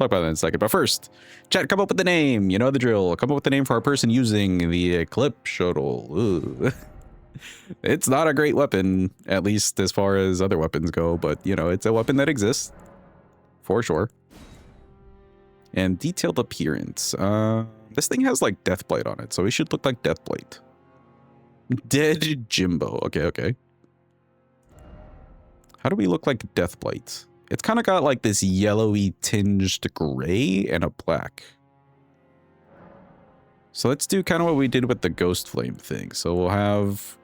Talk about that in a second. But first, chat, come up with the name. You know the drill. Come up with the name for our person using the Eclipse Shotel. Ooh. It's not a great weapon, at least as far as other weapons go, but, you know, it's a weapon that exists. For sure. And detailed appearance. This thing has, like, Deathblight on it, so it should look like Deathblight. Dead Jimbo. Okay, okay. How do we look like Deathblight? It's kind of got, like, this yellowy tinged gray and a black. So let's do kind of what we did with the Ghost Flame thing. So we'll have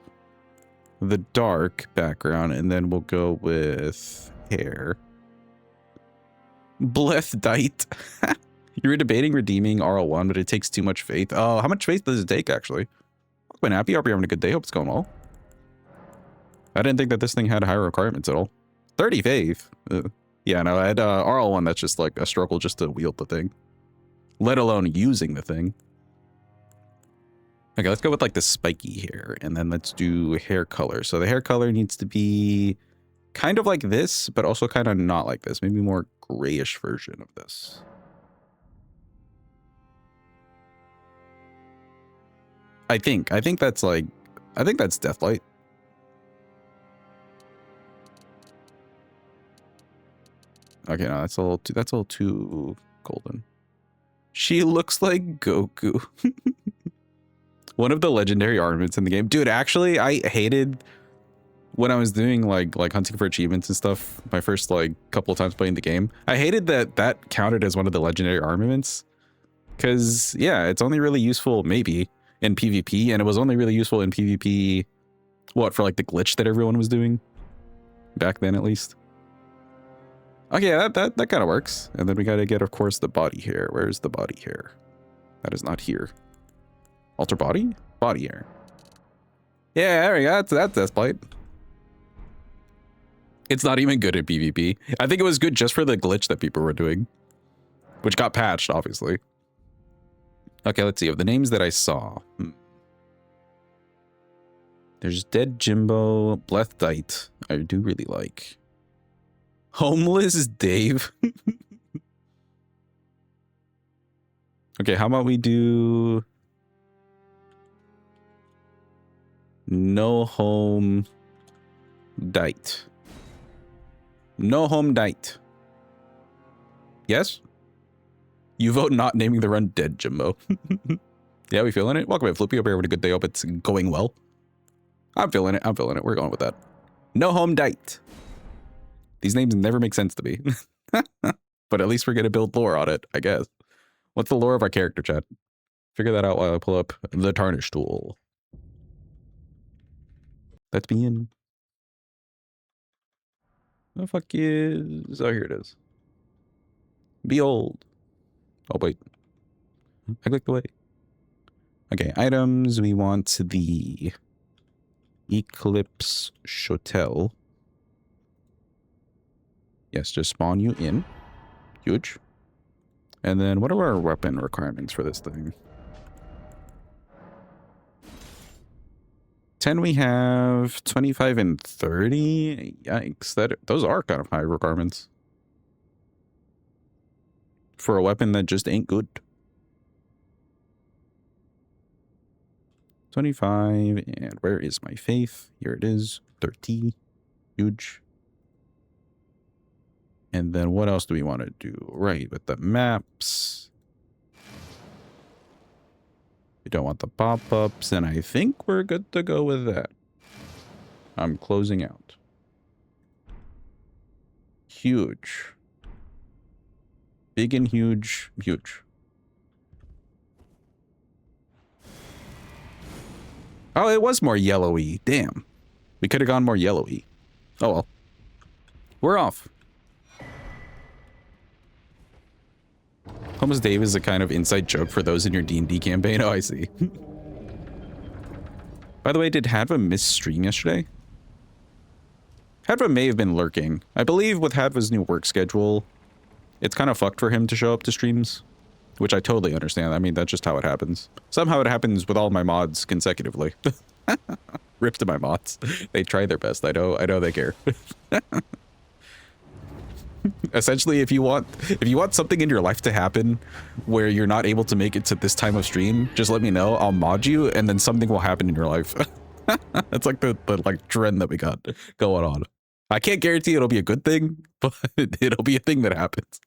the dark background, and then we'll go with hair. Blethedite. You were debating redeeming RL1, but it takes too much faith. Oh, how much faith does it take, actually? I've been happy. Hope you're having a good day. Hope it's going well. I didn't think that this thing had high requirements at all. 30 faith. Yeah, no, I had RL1 that's just like a struggle just to wield the thing. Let alone using the thing. Okay, let's go with like the spiky hair, and then let's do hair color. So the hair color needs to be kind of like this, but also kind of not like this. Maybe more grayish version of this. I think that's like, I think that's Deathlight. Okay, no, that's a little too golden. She looks like Goku. One of the legendary armaments in the game. Dude, actually, I hated when I was doing like hunting for achievements and stuff, my first like couple of times playing the game. I hated that counted as one of the legendary armaments. Cause yeah, it's only really useful maybe in PvP, and it was only really useful in PvP, what, for like the glitch that everyone was doing? Back then at least. Okay, that kind of works. And then we gotta get, of course, the body hair. Where's the body hair? That is not here. Alter body? Body hair. Yeah, there we go. That's Deathblight. It's not even good at PvP. I think it was good just for the glitch that people were doing, which got patched, obviously. Okay, let's see. Of the names that I saw. There's Dead Jimbo, Blethedite. I do really like. Homeless Dave. Okay, how about we do No Home Dite. No Home Dite. Yes? You vote not naming the run Dead Jimbo. Yeah, we feeling it? Welcome in, Flippy. Hope you're having a good day. Hope it's going well. I'm feeling it. I'm feeling it. We're going with that. No Home Dite. These names never make sense to me. But at least we're going to build lore on it, I guess. What's the lore of our character, chat? Figure that out while I pull up the Tarnish tool. Let's be in. The fuck is... Oh, here it is. Behold. Oh, wait. I clicked away. Okay, items. We want the Eclipse Shotel. Yes, just spawn you in. Huge. And then what are our weapon requirements for this thing? 10 we have, 25 and 30. Yikes, those are kind of high requirements. For a weapon that just ain't good. 25, and where is my faith? Here it is, 30. Huge. And then what else do we want to do? Right, with the maps. We don't want the pop-ups, and I think we're good to go with that. I'm closing out. Huge. Big and huge, huge. Oh, it was more yellowy. Damn. We could have gone more yellowy. Oh well. We're off. Homeless Dave is a kind of inside joke for those in your D&D campaign. Oh, I see. By the way, did Hadva miss stream yesterday? Hadva may have been lurking. I believe with Hadva's new work schedule, it's kind of fucked for him to show up to streams, which I totally understand. I mean, that's just how it happens. Somehow it happens with all my mods consecutively. Rips to my mods. They try their best. I know they care. Essentially, if you want something in your life to happen where you're not able to make it to this time of stream, just let me know. I'll mod you, and then something will happen in your life. That's like the like trend that we got going on. I can't guarantee it'll be a good thing, but it'll be a thing that happens.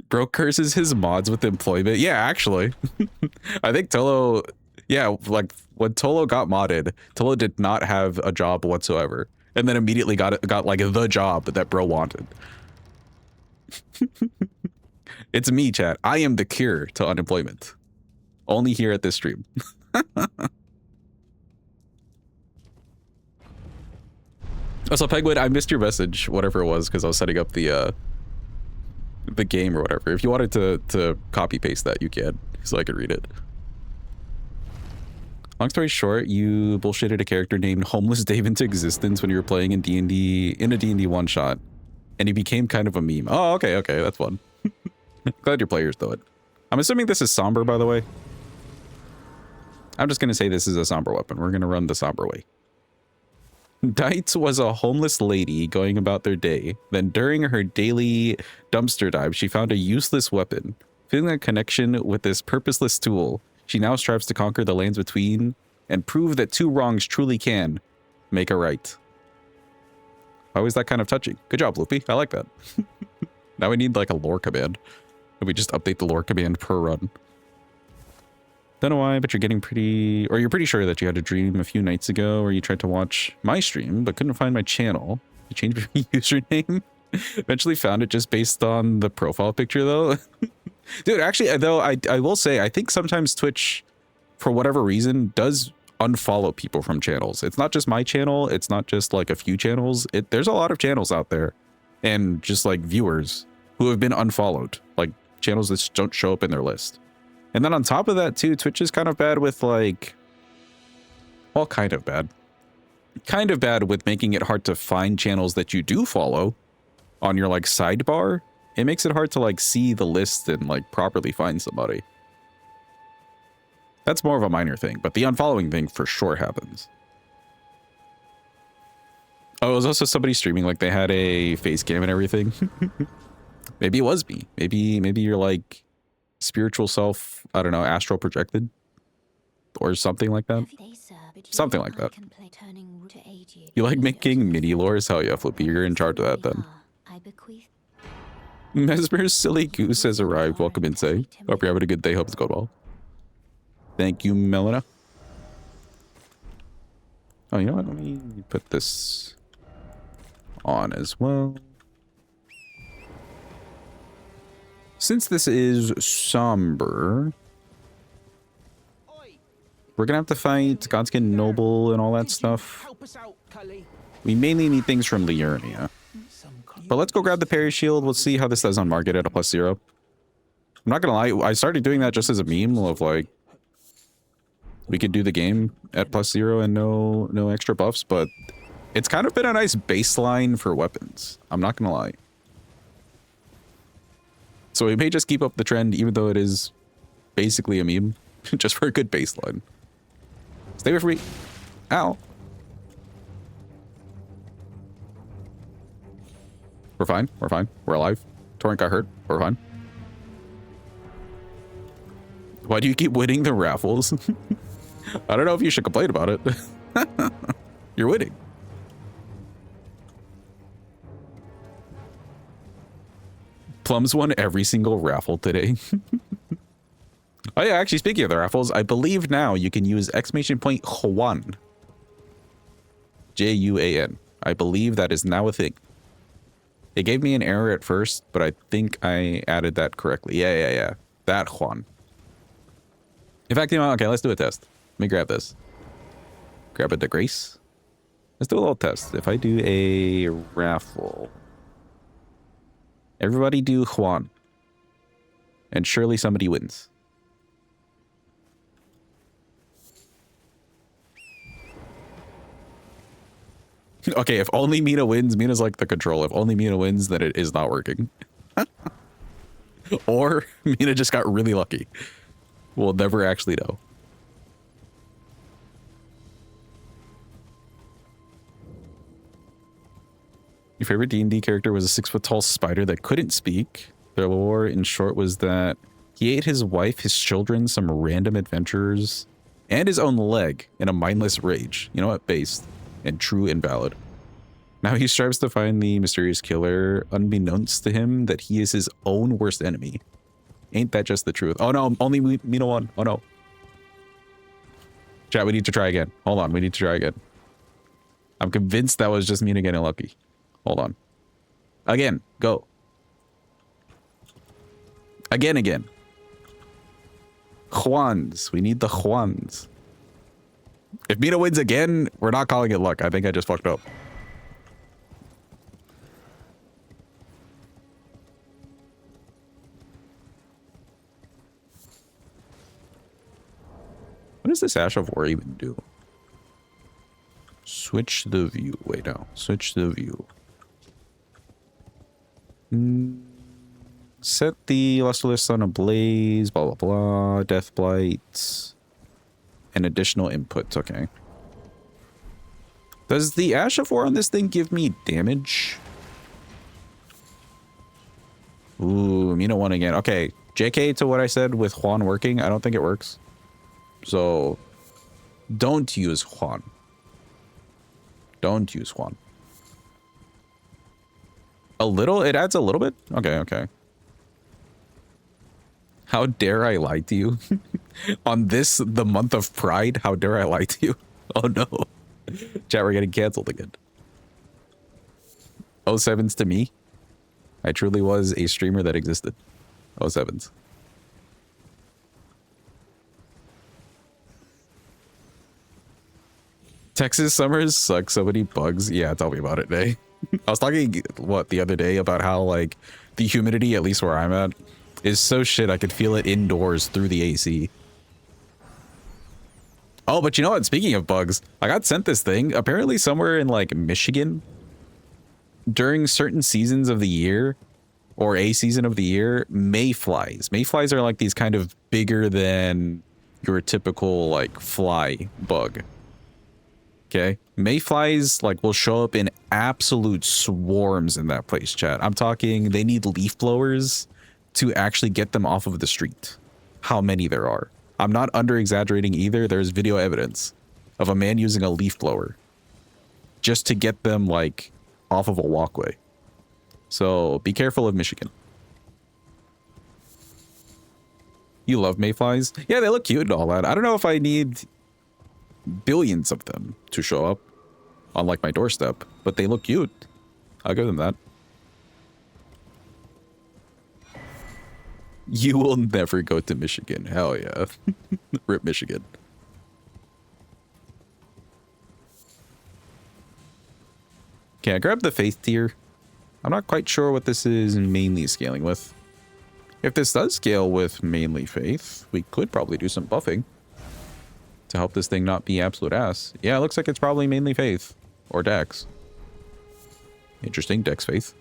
Bro curses his mods with employment. Yeah, actually. I think Tolo, yeah, like when Tolo got modded, Tolo did not have a job whatsoever. And then immediately got like the job that bro wanted. It's me, chat. I am the cure to unemployment. Only here at this stream. Also, Pegwood, I missed your message, whatever it was, because I was setting up the game or whatever. If you wanted to copy paste that, you can, so I could read it. Long story short, you bullshitted a character named Homeless Dave into existence when you were playing in D&D, in a D&D one-shot, and he became kind of a meme. Oh, okay, that's fun. Glad your players do it. I'm assuming this is somber, by the way. I'm just gonna say this is a somber weapon. We're gonna run the somber way. Dites was a homeless lady going about their day. Then during her daily dumpster dive, she found a useless weapon. Feeling a connection with this purposeless tool, she now strives to conquer the lands between and prove that two wrongs truly can make a right. Always that kind of touching. Good job, Loopy. I like that. Now we need like a lore command. And we just update the lore command per run. Don't know why, but you're getting pretty... Or you're pretty sure that you had a dream a few nights ago where you tried to watch my stream, but couldn't find my channel. You changed your username. Eventually found it just based on the profile picture, though. Dude, actually, though, I will say, I think sometimes Twitch, for whatever reason, does unfollow people from channels. It's not just my channel. It's not just, like, a few channels. There's a lot of channels out there. And just, like, viewers who have been unfollowed. Like, channels that don't show up in their list. And then on top of that, too, Twitch is kind of bad with, like... Well, kind of bad. Kind of bad with making it hard to find channels that you do follow on your, like, sidebar. It makes it hard to, like, see the list and, like, properly find somebody. That's more of a minor thing, but the unfollowing thing for sure happens. Oh, it was also somebody streaming, like, they had a face cam and everything. Maybe it was me. Maybe you're, like... spiritual self, I don't know, astral projected or something like that. Something like that. You like making mini lores? Hell yeah, Flippy, you're in charge of that then. Mesmer's silly goose has arrived. Welcome in, say. Hope you're having a good day. Hope it's going well. Thank you, Melina. Oh, you know what? Let me put this on as well. Since this is somber, we're gonna have to fight Godskin Noble and all that stuff. We mainly need things from Liurnia. But let's go grab the parry shield. We'll see how this does on market at a +0. I'm not gonna lie, I started doing that just as a meme of like, we could do the game at +0 and no extra buffs, but it's kind of been a nice baseline for weapons. I'm not gonna lie. So we may just keep up the trend, even though it is basically a meme, just for a good baseline. Stay away from me. Ow. We're fine. We're fine. We're alive. Torrent got hurt. We're fine. Why do you keep winning the raffles? I don't know if you should complain about it. You're winning. Plums won every single raffle today. Oh yeah, actually speaking of the raffles, I believe now you can use exclamation point Juan. Juan. I believe that is now a thing. It gave me an error at first, but I think I added that correctly. Yeah. That Juan. In fact, you know, okay, let's do a test. Let me grab this. Grab a Grace. Let's do a little test. If I do a raffle... Everybody do Juan. And surely somebody wins. Okay, if only Mina wins, Mina's like the control. If only Mina wins, then it is not working. Or Mina just got really lucky. We'll never actually know. Your favorite D&D character was a 6-foot tall spider that couldn't speak. Their lore, in short, was that he ate his wife, his children, some random adventurers, and his own leg in a mindless rage. You know what? Based and true and valid. Now he strives to find the mysterious killer, unbeknownst to him that he is his own worst enemy. Ain't that just the truth? Oh no, only Mina one. Oh no. Chat, we need to try again. Hold on, we need to try again. I'm convinced that was just Mina getting lucky. Hold on. Again, go. Again. Juans. We need the Juans. If Mina wins again, we're not calling it luck. I think I just fucked up. What does this Ash of War even do? Switch the view. Wait, no. Switch the view. Set the lustreless on a blaze, blah, blah, blah. Death blight. And additional inputs. Okay. Does the Ash of War on this thing give me damage? Ooh, Mina won again. Okay. JK to what I said with Juan working. I don't think it works. So, don't use Juan. Don't use Juan. A little? It adds a little bit? Okay. How dare I lie to you? On this, the month of Pride, how dare I lie to you? Oh no. Chat, we're getting canceled again. 07s to me. I truly was a streamer that existed. 07s. Texas summers suck so many bugs. Yeah, tell me about it, Day. I was talking, the other day about how, like, the humidity, at least where I'm at, is so shit I could feel it indoors through the AC. Oh, but you know what? Speaking of bugs, I got sent this thing. Apparently somewhere in, like, Michigan, during certain seasons of the year, or a season of the year, mayflies. Mayflies are, like, these kind of bigger than your typical, like, fly bug. Okay, mayflies like will show up in absolute swarms in that place, chat. I'm talking they need leaf blowers to actually get them off of the street. How many there are. I'm not under exaggerating either. There's video evidence of a man using a leaf blower just to get them like off of a walkway. So be careful of Michigan. You love mayflies? Yeah, they look cute and all that. I don't know if I need billions of them to show up on like my doorstep, but they look cute. I'll give them that. You will never go to Michigan. Hell yeah. Rip Michigan. Okay, I grabbed the faith tier. I'm not quite sure what this is mainly scaling with. If this does scale with mainly faith, we could probably do some buffing to help this thing not be absolute ass. Yeah, it looks like it's probably mainly faith or dex. Interesting, dex faith.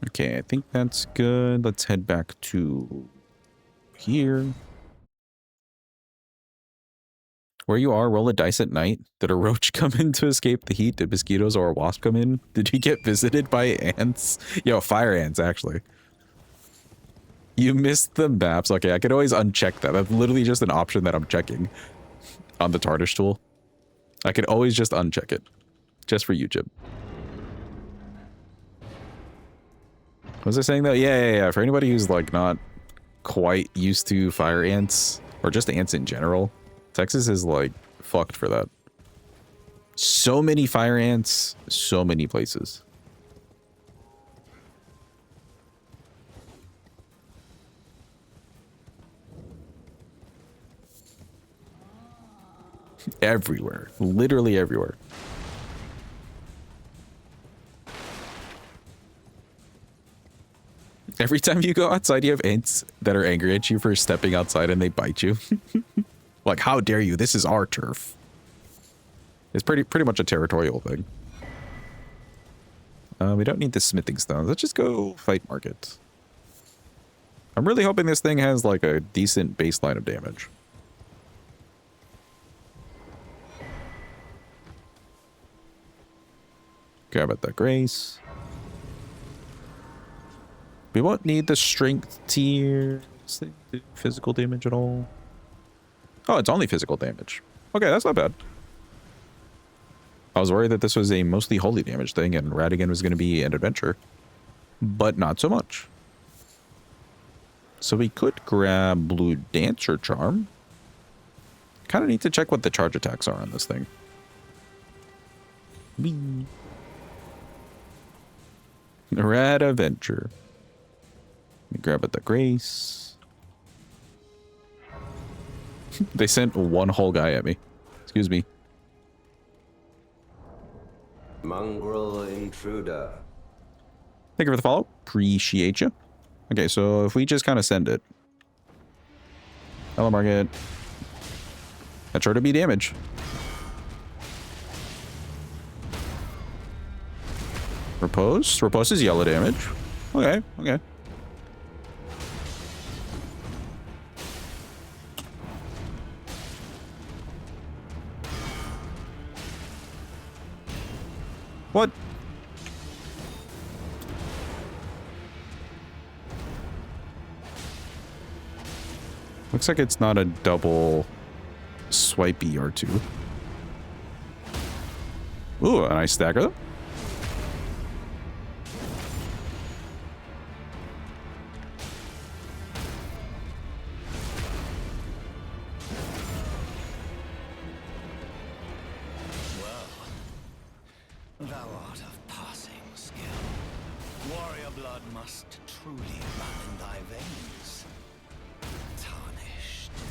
Okay, I think that's good. Let's head back to here. Where you are, roll a dice at night. Did a roach come in to escape the heat? Did mosquitoes or a wasp come in? Did you get visited by ants? Yo, fire ants, actually. You missed the maps. Okay, I could always uncheck that. That's literally just an option that I'm checking on the Tardish tool. I could always just uncheck it. Just for you, Jim. What was I saying though? Yeah. For anybody who's like not quite used to fire ants, or just ants in general, Texas is like fucked for that. So many fire ants, so many places. Everywhere, literally everywhere. Every time you go outside, you have ants that are angry at you for stepping outside and they bite you. Like, how dare you? This is our turf. It's pretty much a territorial thing. We don't need the smithing stones. Let's just go fight market. I'm really hoping this thing has like a decent baseline of damage. Grab at the grace. We won't need the strength tier. Physical damage at all. Oh, it's only physical damage. Okay, that's not bad. I was worried that this was a mostly holy damage thing and Radigan was going to be an adventure. But not so much. So we could grab Blue Dancer Charm. Kind of need to check what the charge attacks are on this thing. Whee. Rad Adventure. Let me grab at the grace. They sent one whole guy at me. Excuse me. Mongrel intruder. Thank you for the follow. Appreciate you. Okay, so if we just kind of send it. Hello, Market. That's sure to be damage. Repose? Repose is yellow damage. Okay, okay. What? Looks like it's not a double swipey R2. Ooh, a nice stagger though.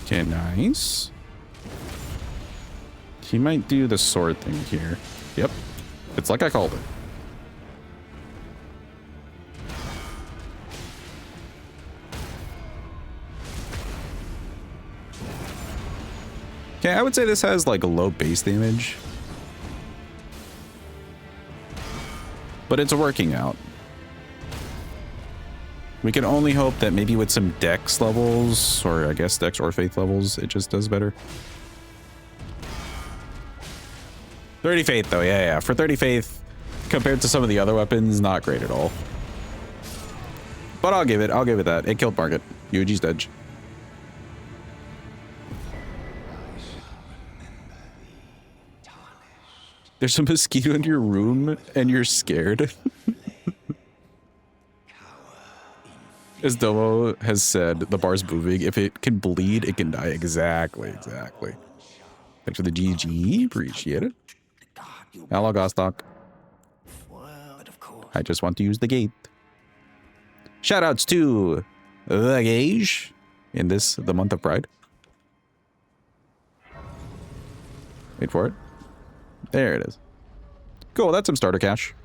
Okay, nice. He might do the sword thing here. Yep. It's like I called it. Okay, I would say this has like a low base damage. But it's working out. We can only hope that maybe with some dex levels, or I guess dex or faith levels, it just does better. 30 faith though, yeah. For 30 faith, compared to some of the other weapons, not great at all. But I'll give it that. It killed Market. Yuji's dead. There's a mosquito in your room and you're scared. As Domo has said, the bar's moving. If it can bleed, it can die. Exactly, exactly. Thanks for the GG. Appreciate it. Hello, Gostock. I just want to use the gate. Shoutouts to the Gage in the month of Pride. Wait for it. There it is. Cool, that's some starter cash.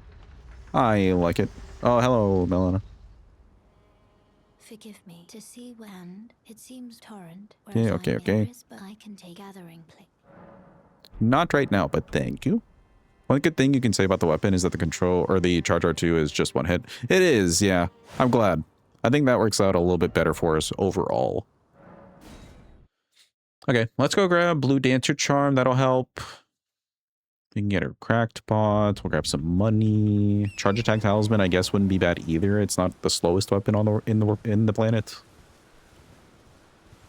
I like it. Oh, hello, Melina. Forgive me. To see when it seems torrent. Okay. But I can take gathering place. Not right now, but thank you. One good thing you can say about the weapon is that the control or the charge R2 is just one hit. It is, yeah. I'm glad. I think that works out a little bit better for us overall. Okay, let's go grab Blue Dancer Charm. That'll help. We can get her cracked pot. We'll grab some money. Charge attack talisman, I guess, wouldn't be bad either. It's not the slowest weapon on in the planet.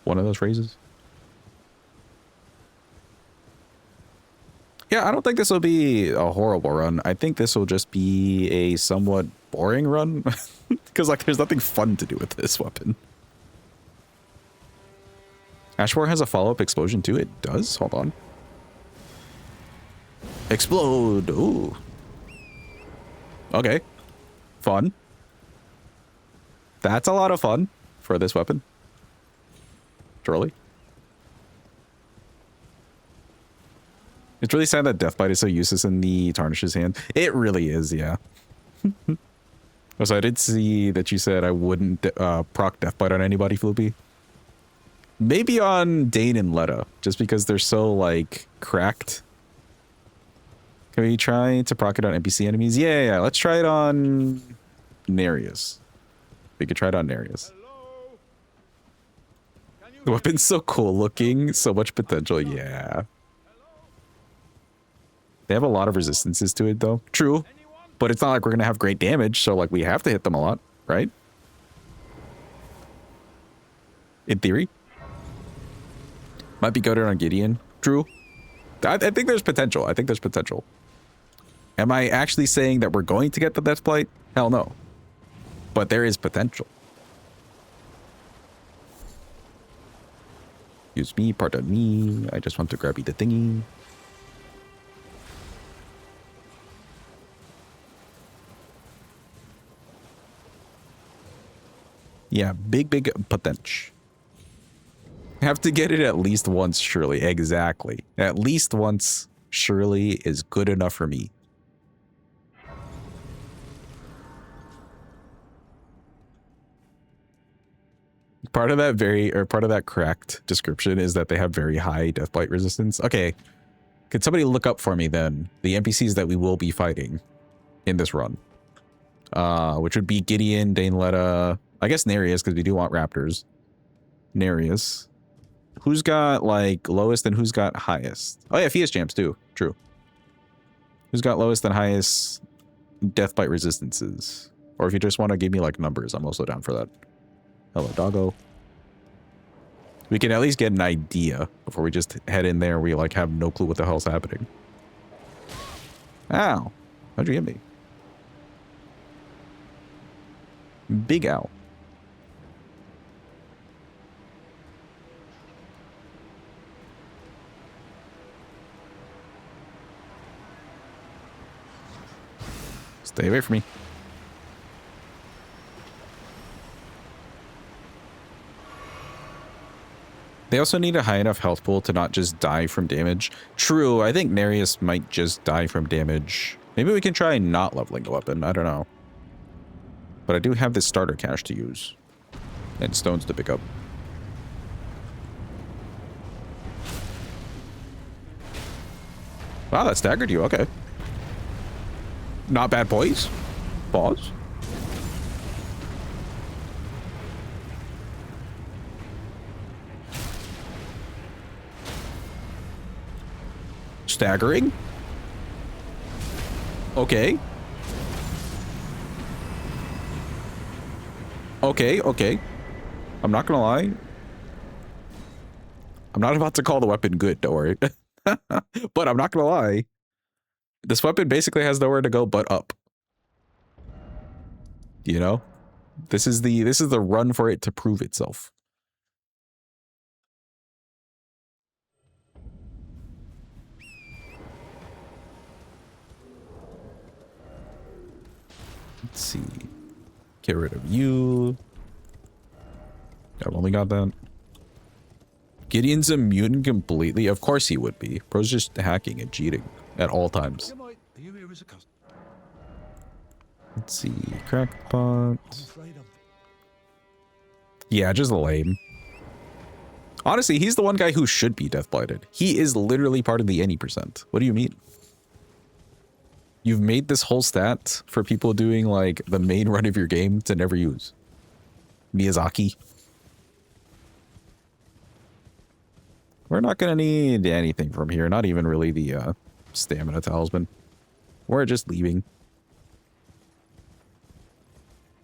One of those phrases. Yeah, I don't think this will be a horrible run. I think this will just be a somewhat boring run because like there's nothing fun to do with this weapon. Ashmore has a follow-up explosion too. It does. Hold on. Explode. Ooh. Okay. Fun. That's a lot of fun for this weapon. Surely. It's really sad that Deathbite is so useless in the Tarnish's hand. It really is, yeah. So I did see that you said I wouldn't proc Deathbite on anybody, Floopy. Maybe on Dane and Letta, just because they're so, like, cracked. Can we try to proc it on NPC enemies? Yeah. Let's try it on Nereus. We could try it on Nereus. The weapon's so cool looking. So much potential. Yeah. They have a lot of resistances to it, though. True. But it's not like we're going to have great damage. So, like, we have to hit them a lot, right? In theory. Might be goaded on Gideon. True. I think there's potential. I think there's potential. Am I actually saying that we're going to get the Deathblight? Hell no. But there is potential. Excuse me, pardon me. I just want to grab you the thingy. Yeah, big potential. Have to get it at least once, surely. Exactly. At least once, surely, is good enough for me. Part of that cracked description is that they have very high Deathblight resistance. Okay. Could somebody look up for me then the NPCs that we will be fighting in this run? Which would be Gideon, Dainletta, I guess Nereus, because we do want raptors. Nereus. Who's got, like, lowest and who's got highest? Oh, yeah, Fias champs, too. True. Who's got lowest and highest Deathbite resistances? Or if you just want to give me, like, numbers, I'm also down for that. Hello, doggo. We can at least get an idea before we just head in there. We, like, have no clue what the hell's happening. Ow. How'd you hit me? Big ow. Stay away from me. They also need a high enough health pool to not just die from damage. True, I think Nereus might just die from damage. Maybe we can try not leveling the weapon. I don't know. But I do have this starter cache to use. And stones to pick up. Wow, that staggered you. Okay. Not bad, boys. Pause. Staggering. Okay. Okay. I'm not gonna lie. I'm not about to call the weapon good, don't worry. But I'm not gonna lie. This weapon basically has nowhere to go but up. You know? This is the run for it to prove itself. Let's see. Get rid of you. I've only got that. Gideon's immune completely. Of course he would be. Bro's just hacking and cheating at all times. Let's see. Crackpot. Yeah, just lame. Honestly, he's the one guy who should be deathblighted. He is literally part of the any percent. What do you mean? You've made this whole stat for people doing, like, the main run of your game to never use. Miyazaki. We're not going to need anything from here. Not even really the stamina talisman. We're just leaving.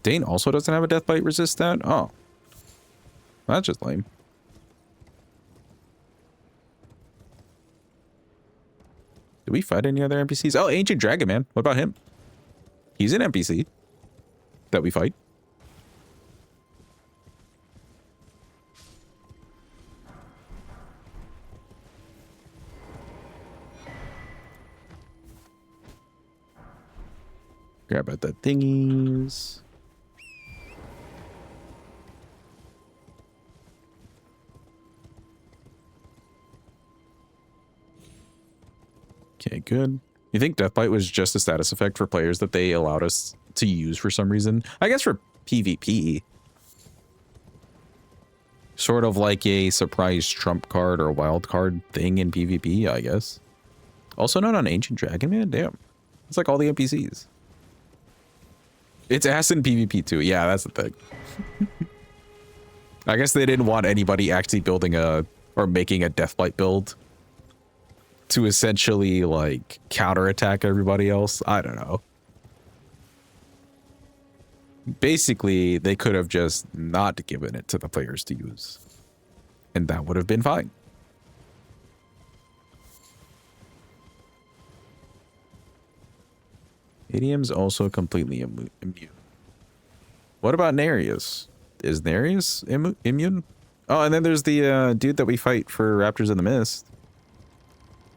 Dane also doesn't have a deathbite resist stat? Oh. That's just lame. Did we fight any other NPCs? Oh, Ancient Dragon Man. What about him? He's an NPC that we fight. Grab out the thingies. Okay, good. You think Deathbite was just a status effect for players that they allowed us to use for some reason? I guess for PvP. Sort of like a surprise trump card or wild card thing in PvP, I guess. Also not on Ancient Dragon, man. Damn. It's like all the NPCs. It's ass in PvP too. Yeah, that's the thing. I guess they didn't want anybody actually building a or making a Deathblight build to essentially like counterattack everybody else. I don't know. Basically, they could have just not given it to the players to use, and that would have been fine. Idiom's also completely immune. What about Nereus? Is Nereus immune? Oh, and then there's the dude that we fight for Raptors in the Mist.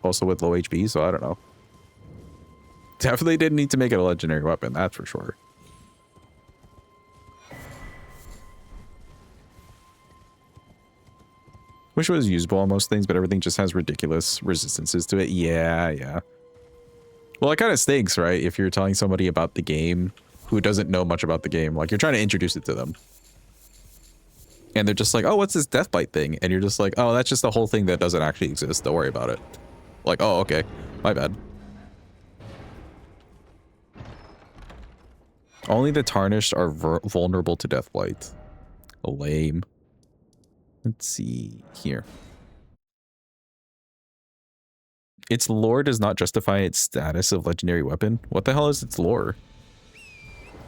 Also with low HP, so I don't know. Definitely didn't need to make it a legendary weapon, that's for sure. Wish it was usable on most things, but everything just has ridiculous resistances to it. Yeah. Well, it kind of stinks, right? If you're telling somebody about the game who doesn't know much about the game, like you're trying to introduce it to them. And they're just like, oh, what's this Deathbite thing? And you're just like, oh, that's just a whole thing that doesn't actually exist. Don't worry about it. Like, oh, okay. My bad. Only the Tarnished are vulnerable to Deathblight. Lame. Let's see here. Its lore does not justify its status of legendary weapon. What the hell is its lore?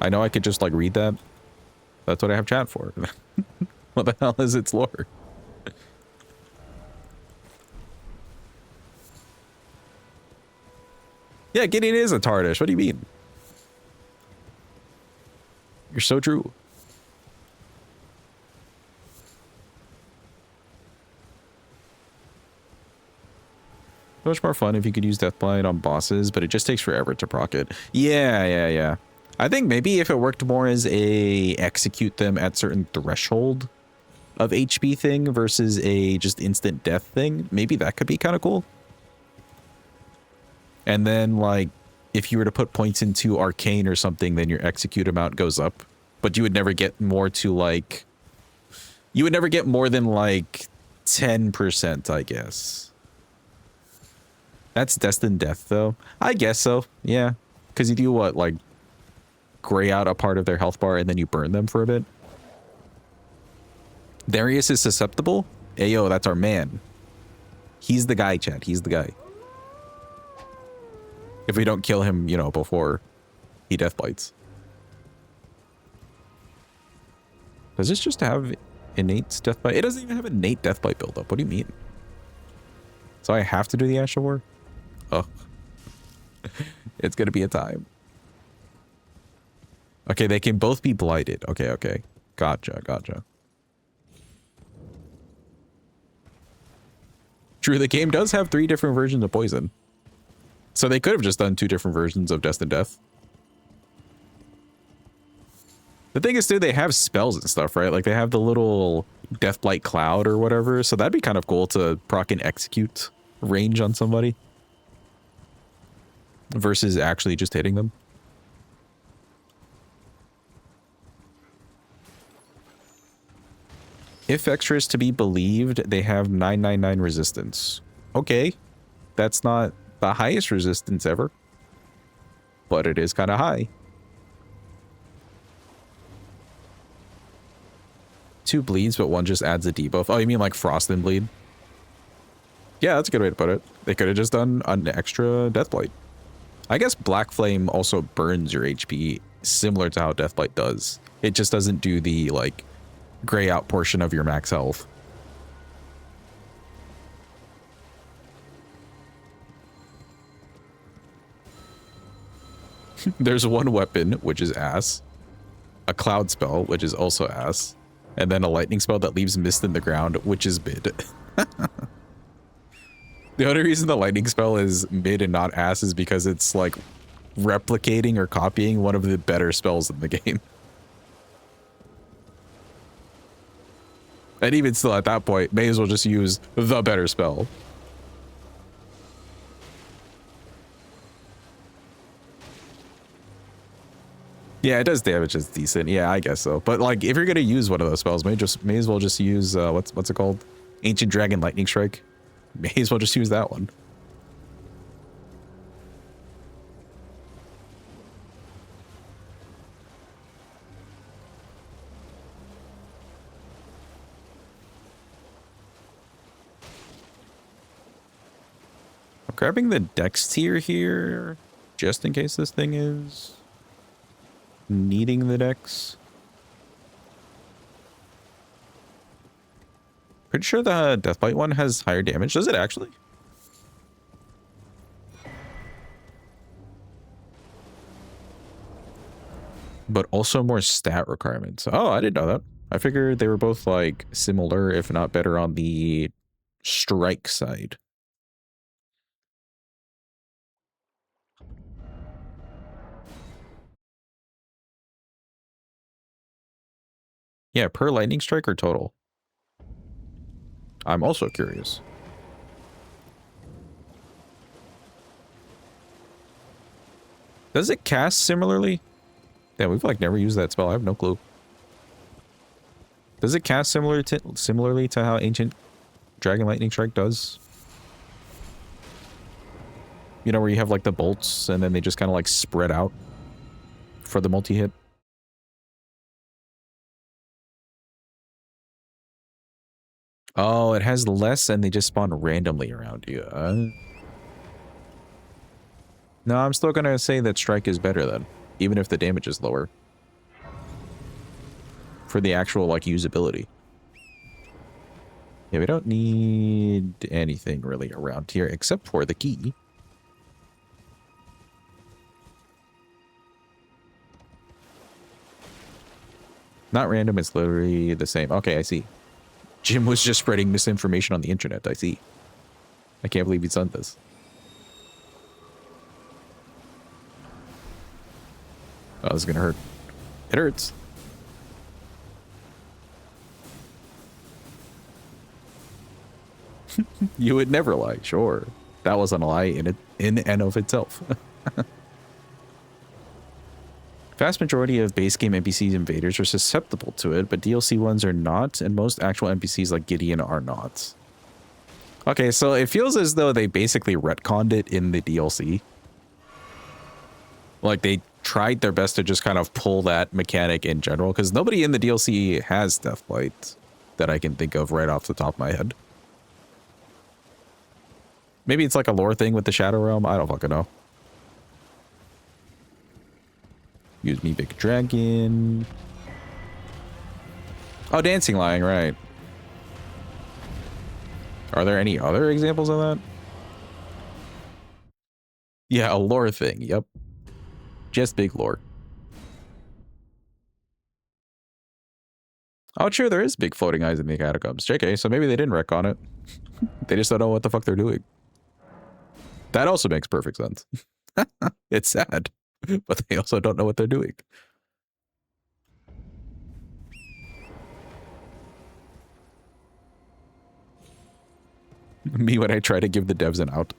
I know I could just like read that. That's what I have chat for. What the hell is its lore? Yeah, Gideon is a Tarnish. What do you mean? You're so true. Much more fun if you could use Deathblight on bosses, but it just takes forever to proc it. Yeah. I think maybe if it worked more as a execute them at certain threshold of HP thing versus a just instant death thing, maybe that could be kind of cool. And then like if you were to put points into Arcane or something, then your execute amount goes up, but you would never get more to like, you would never get more than like 10%, I guess. That's Destined Death, though. I guess so, yeah. Because you do what, like, gray out a part of their health bar and then you burn them for a bit? Darius is susceptible? Ayo, that's our man. He's the guy, Chad. He's the guy. If we don't kill him, you know, before he Deathblights. Does this just have innate Deathbite? It doesn't even have innate Deathbite buildup. What do you mean? So I have to do the Ash of War? Oh, it's gonna be a time. Okay, they can both be blighted. Okay. Gotcha. True, the game does have 3 different versions of poison. So they could have just done 2 different versions of Destined Death. The thing is, too, they have spells and stuff, right? Like, they have the little Deathblight cloud or whatever. So that'd be kind of cool to proc and execute range on somebody. Versus actually just hitting them. If Extra is to be believed, they have 999 resistance. Okay. That's not the highest resistance ever. But it is kind of high. 2 bleeds, but 1 just adds a debuff. Oh, you mean like Frost and Bleed? Yeah, that's a good way to put it. They could have just done an extra Deathblight. I guess Black Flame also burns your HP similar to how Deathblight does. It just doesn't do the, like, gray out portion of your max health. There's one weapon, which is ass. A cloud spell, which is also ass. And then a lightning spell that leaves mist in the ground, which is mid. The only reason the lightning spell is mid and not ass is because it's like replicating or copying one of the better spells in the game. And even still at that point, may as well just use the better spell. Yeah, it does damage. It's decent. Yeah, I guess so. But like, if you're gonna use one of those spells, may as well just use what's it called? Ancient Dragon Lightning Strike. May as well just use that one. Grabbing the dex tier here, just in case this thing is needing the dex. Pretty sure the Deathbite one has higher damage. Does it actually? But also more stat requirements. Oh, I didn't know that. I figured they were both like similar, if not better, on the strike side. Yeah, per lightning strike or total? I'm also curious. Does it cast similarly? Yeah, we've like never used that spell. I have no clue. Does it cast similarly to how Ancient Dragon Lightning Strike does? You know, where you have like the bolts and then they just kind of like spread out for the multi-hit? Oh, it has less and they just spawn randomly around you. No, I'm still gonna say that Strike is better then, even if the damage is lower. For the actual, like, usability. Yeah, we don't need anything really around here except for the key. Not random, it's literally the same. Okay, I see. Jim was just spreading misinformation on the internet, I see. I can't believe he's done this. Oh, this is gonna hurt. It hurts. You would never lie, sure. That wasn't a lie in and of itself. Vast majority of base game NPCs invaders are susceptible to it, but DLC ones are not, and most actual NPCs like Gideon are not. Okay, so it feels as though they basically retconned it in the DLC. Like, they tried their best to just kind of pull that mechanic in general, because nobody in the DLC has Deathbite that I can think of right off the top of my head. Maybe it's like a lore thing with the Shadow Realm. I don't fucking know. Use me, big dragon. Oh, Dancing Lion, right. Are there any other examples of that? Yeah, a lore thing. Yep. Just big lore. Oh, sure, there is big floating eyes in the catacombs. JK, so maybe they didn't retcon it. They just don't know what the fuck they're doing. That also makes perfect sense. It's sad, but they also don't know what they're doing. Me when I try to give the devs an out.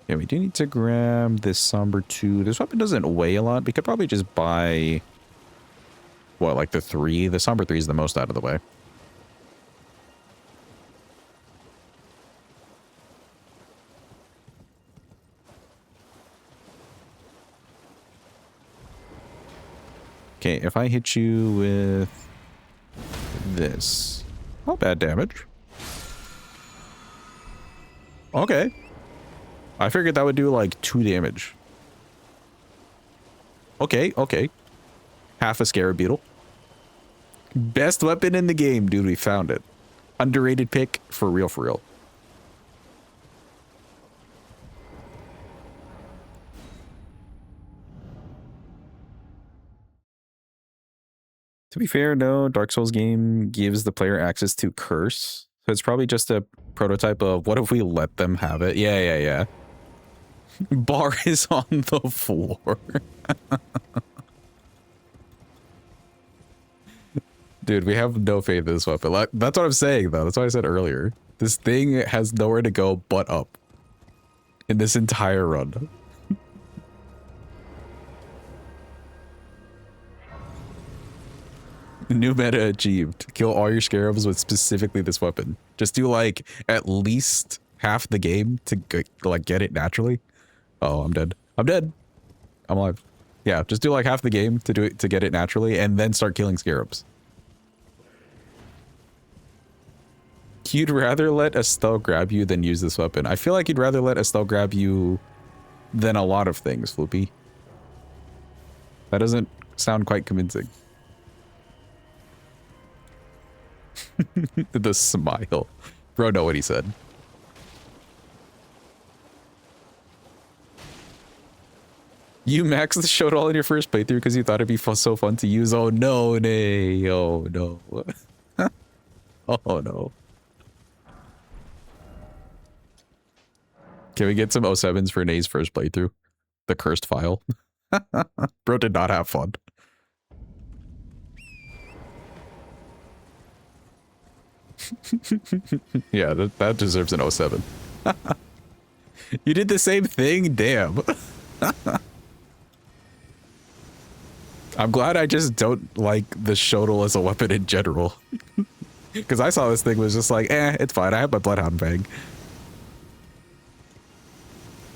Yeah, we do need to grab this Somber 2. This weapon doesn't weigh a lot. We could probably just buy... what, like the 3? The Somber 3 is the most out of the way. Okay, if I hit you with this, not bad damage. Okay. I figured that would do like 2 damage. Okay, okay. Half a Scarab Beetle. Best weapon in the game, dude. We found it. Underrated pick, for real, for real. To be fair, no, Dark Souls game gives the player access to Curse. So it's probably just a prototype of what if we let them have it? Yeah, yeah, yeah. Bar is on the floor. Dude, we have no faith in this weapon. That's what I'm saying, though. That's what I said earlier. This thing has nowhere to go but up. In this entire run. New meta achieved. Kill all your scarabs with specifically this weapon. Just do like at least half the game to like get it naturally. Oh, I'm dead. I'm dead. I'm alive. Yeah, just do like half the game to do it to get it naturally, and then start killing scarabs. You'd rather let Estelle grab you than use this weapon. I feel like you'd rather let Estelle grab you than a lot of things, Floopy. That doesn't sound quite convincing. The smile. Bro, know what he said. You maxed the Shotel in your first playthrough because you thought it'd be so fun to use. Oh no, nay. Oh no. Oh no. Can we get some 07s for Nay's first playthrough? The cursed file. Bro did not have fun. Yeah, that deserves an 07. You did the same thing? Damn. I'm glad I just don't like the Shotel as a weapon in general. Because I saw this thing was just like, it's fine. I have my Bloodhound bag.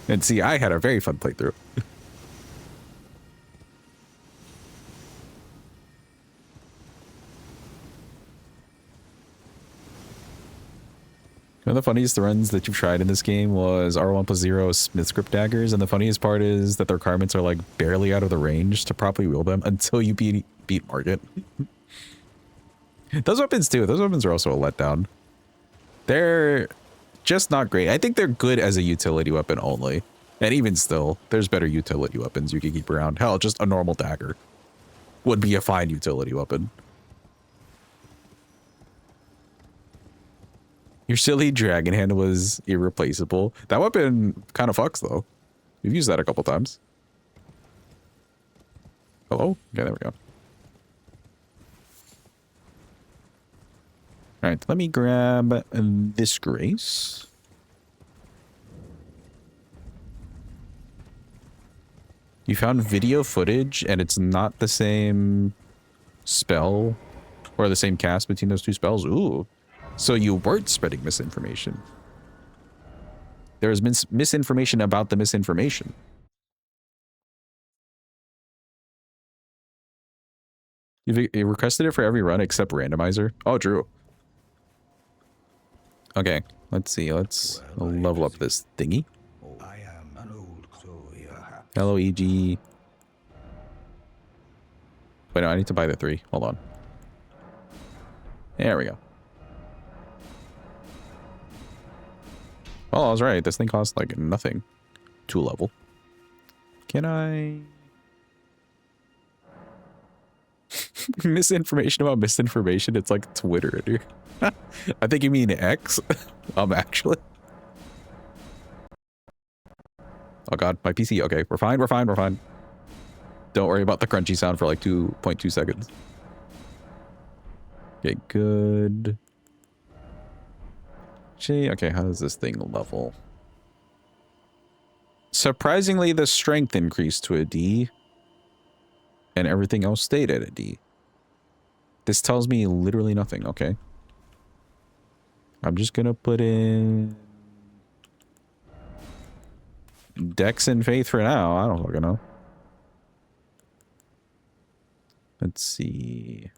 And see, I had a very fun playthrough. One of the funniest runs that you've tried in this game was R1+0 Smith's Grip daggers, and the funniest part is that their requirements are like barely out of the range to properly wield them until you beat Market. Those weapons too. Those weapons are also a letdown. They're just not great. I think they're good as a utility weapon only. And even still, there's better utility weapons you can keep around. Hell, just a normal dagger would be a fine utility weapon. Your silly dragon hand was irreplaceable. That weapon kind of fucks though. We've used that a couple times. Hello? Okay, there we go. All right, let me grab this grace. You found video footage and it's not the same spell or the same cast between those two spells. Ooh. So you weren't spreading misinformation. There was misinformation about the misinformation. You requested it for every run except randomizer. Oh, true. Okay, let's see. Let's level up this thingy. Hello, EG. Wait, no, I need to buy the 3. Hold on. There we go. Oh, I was right. This thing costs like nothing to level. Can I... Misinformation about misinformation? It's like Twitter, dude. I think you mean X. Actually. Oh god, my PC. Okay, we're fine, we're fine, we're fine. Don't worry about the crunchy sound for like 2.2 seconds. Okay, good. Okay, how does this thing level? Surprisingly, the strength increased to a D. And everything else stayed at a D. This tells me literally nothing. Okay. I'm just gonna put in... Dex and Faith for now. I don't fucking know. Let's see.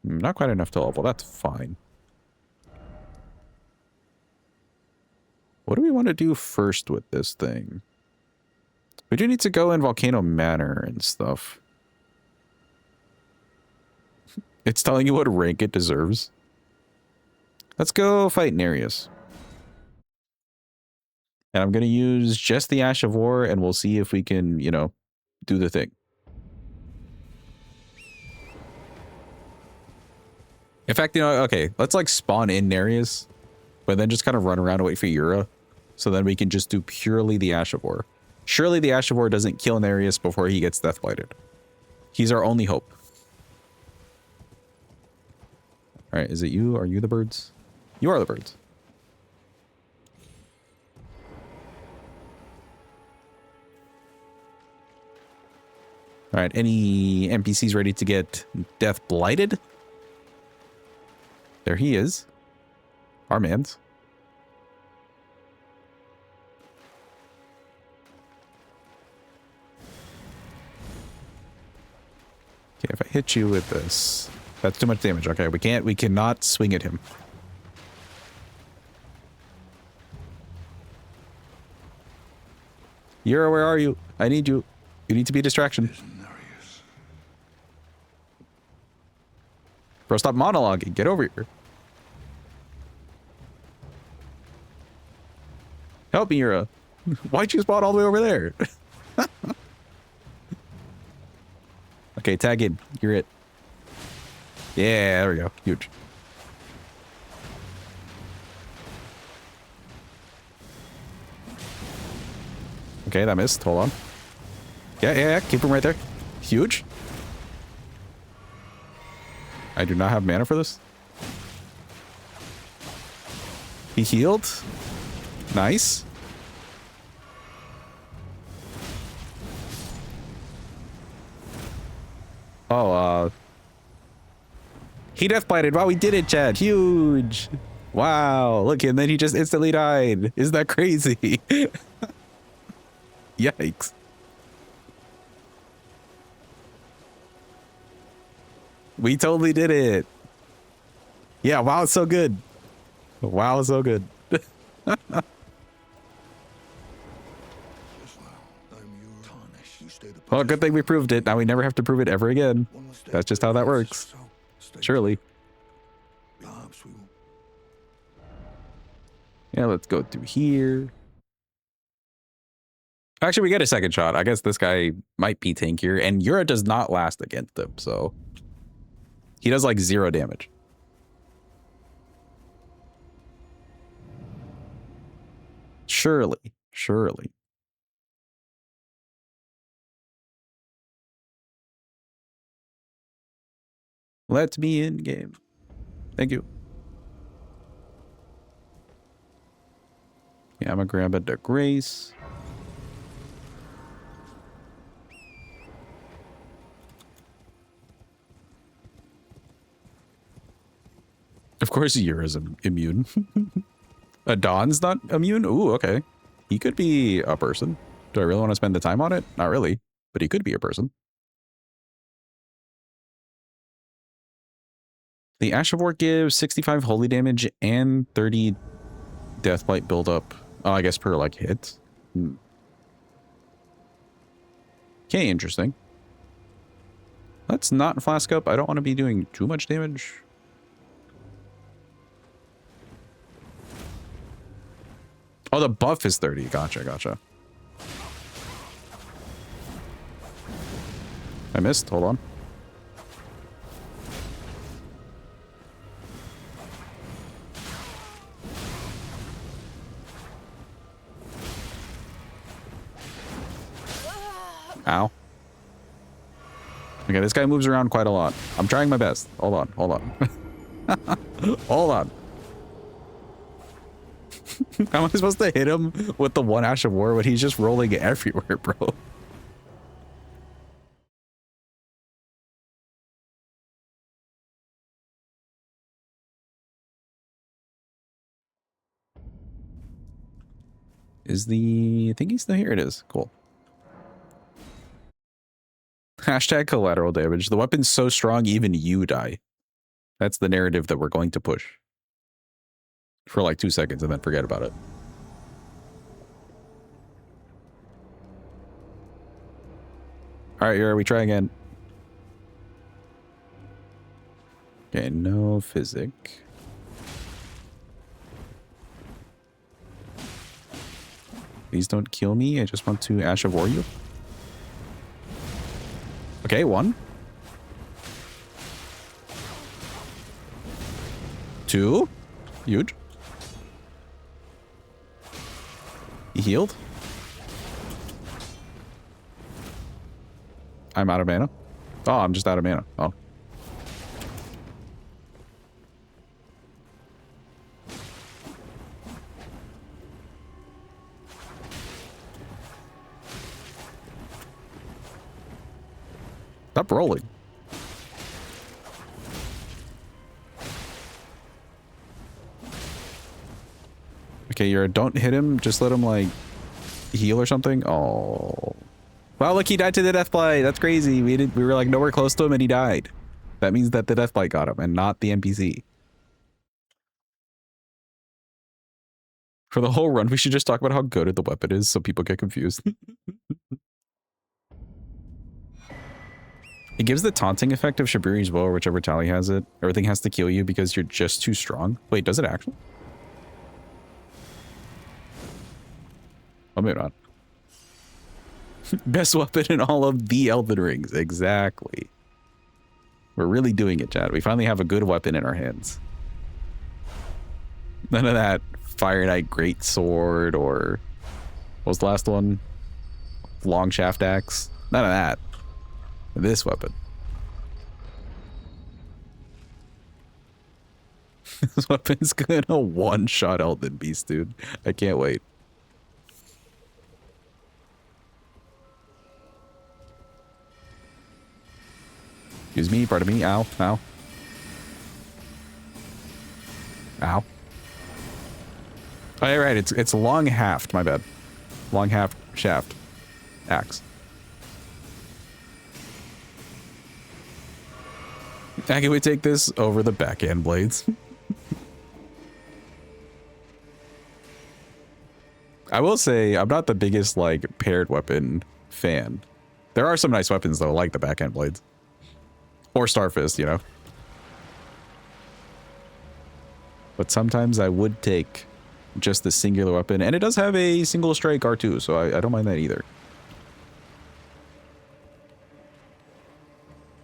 Not quite enough to level. That's fine. What do we want to do first with this thing? We do need to go in Volcano Manor and stuff. It's telling you what rank it deserves. Let's go fight Nereus. And I'm going to use just the Ash of War, and we'll see if we can, you know, do the thing. In fact, you know, okay, let's like spawn in Nereus, but then just kind of run around and wait for Yura. So then we can just do purely the Ash of War. Surely the Ash of War doesn't kill Nereus before he gets Death Blighted. He's our only hope. All right, is it you? Are you the birds? You are the birds. All right, any NPCs ready to get Death Blighted? There he is. Our man's. Okay, if I hit you with this, that's too much damage. Okay, we cannot swing at him. Yura, where are you? I need you. You need to be a distraction. Bro, stop monologuing. Get over here. Help me, Yura. Why'd you spawn all the way over there? Okay, tag in. You're it. Yeah, there we go. Huge. Okay, that missed. Hold on. Yeah. Keep him right there. Huge. I do not have mana for this. He healed. Nice. Oh, he death blighted. Wow, we did it, Chad. Huge. Wow. Look, and then he just instantly died. Isn't that crazy? Yikes. We totally did it. Yeah, wow, it's so good. Wow, it's so good. Well, good thing we proved it. Now we never have to prove it ever again. That's just how that works. Surely. Yeah, let's go through here. Actually, we get a second shot. I guess this guy might be tankier, and Yura does not last against him, so he does like 0 damage. Surely. Let me in game. Thank you. Yeah, I'm gonna grab a Grace. Of course, Yura's immune. Adon's not immune? Ooh, okay. He could be a person. Do I really want to spend the time on it? Not really, but he could be a person. The Ash of War gives 65 holy damage and 30 Deathblight buildup. Oh, I guess per like hit. Okay, interesting. Let's not flask up. I don't want to be doing too much damage. Oh, the buff is 30. Gotcha. I missed. Hold on. Ow. Okay, this guy moves around quite a lot. I'm trying my best. Hold on. Hold on. How am I supposed to hit him with the one Ash of War when he's just rolling everywhere, bro? I think he's still here. It is. Cool. Hashtag collateral damage. The weapon's so strong, even you die. That's the narrative that we're going to push. For like 2 seconds and then forget about it. Alright, here we try again. Okay, no physic. Please don't kill me. I just want to Ash of War you. Okay, 1. 2. Huge. He healed. I'm out of mana. Oh, I'm just out of mana. Oh. Stop rolling. Okay, don't hit him. Just let him, like, heal or something. Oh. Wow, look, he died to the death blight. That's crazy. We were like nowhere close to him and he died. That means that the death blight got him and not the NPC. For the whole run, we should just talk about how good the weapon is so people get confused. It gives the taunting effect of Shiburi's Woe or whichever tally has it. Everything has to kill you because you're just too strong. Wait, does it actually? Oh, maybe not. Best weapon in all of the Elden Rings. Exactly. We're really doing it, Chad. We finally have a good weapon in our hands. None of that Fire Knight Greatsword or what was the last one? Long Shaft Axe. None of that. This weapon. This weapon's gonna one-shot Elden Beast, dude. I can't wait. Excuse me, pardon me. Ow, ow. Ow. Oh, yeah, right. It's long haft, my bad. Long haft shaft. Axe. How can we take this over the backhand blades? I will say I'm not the biggest like paired weapon fan. There are some nice weapons though, like the backhand blades. Or Starfist, you know. But sometimes I would take just the singular weapon. And it does have a single strike R2, so I don't mind that either.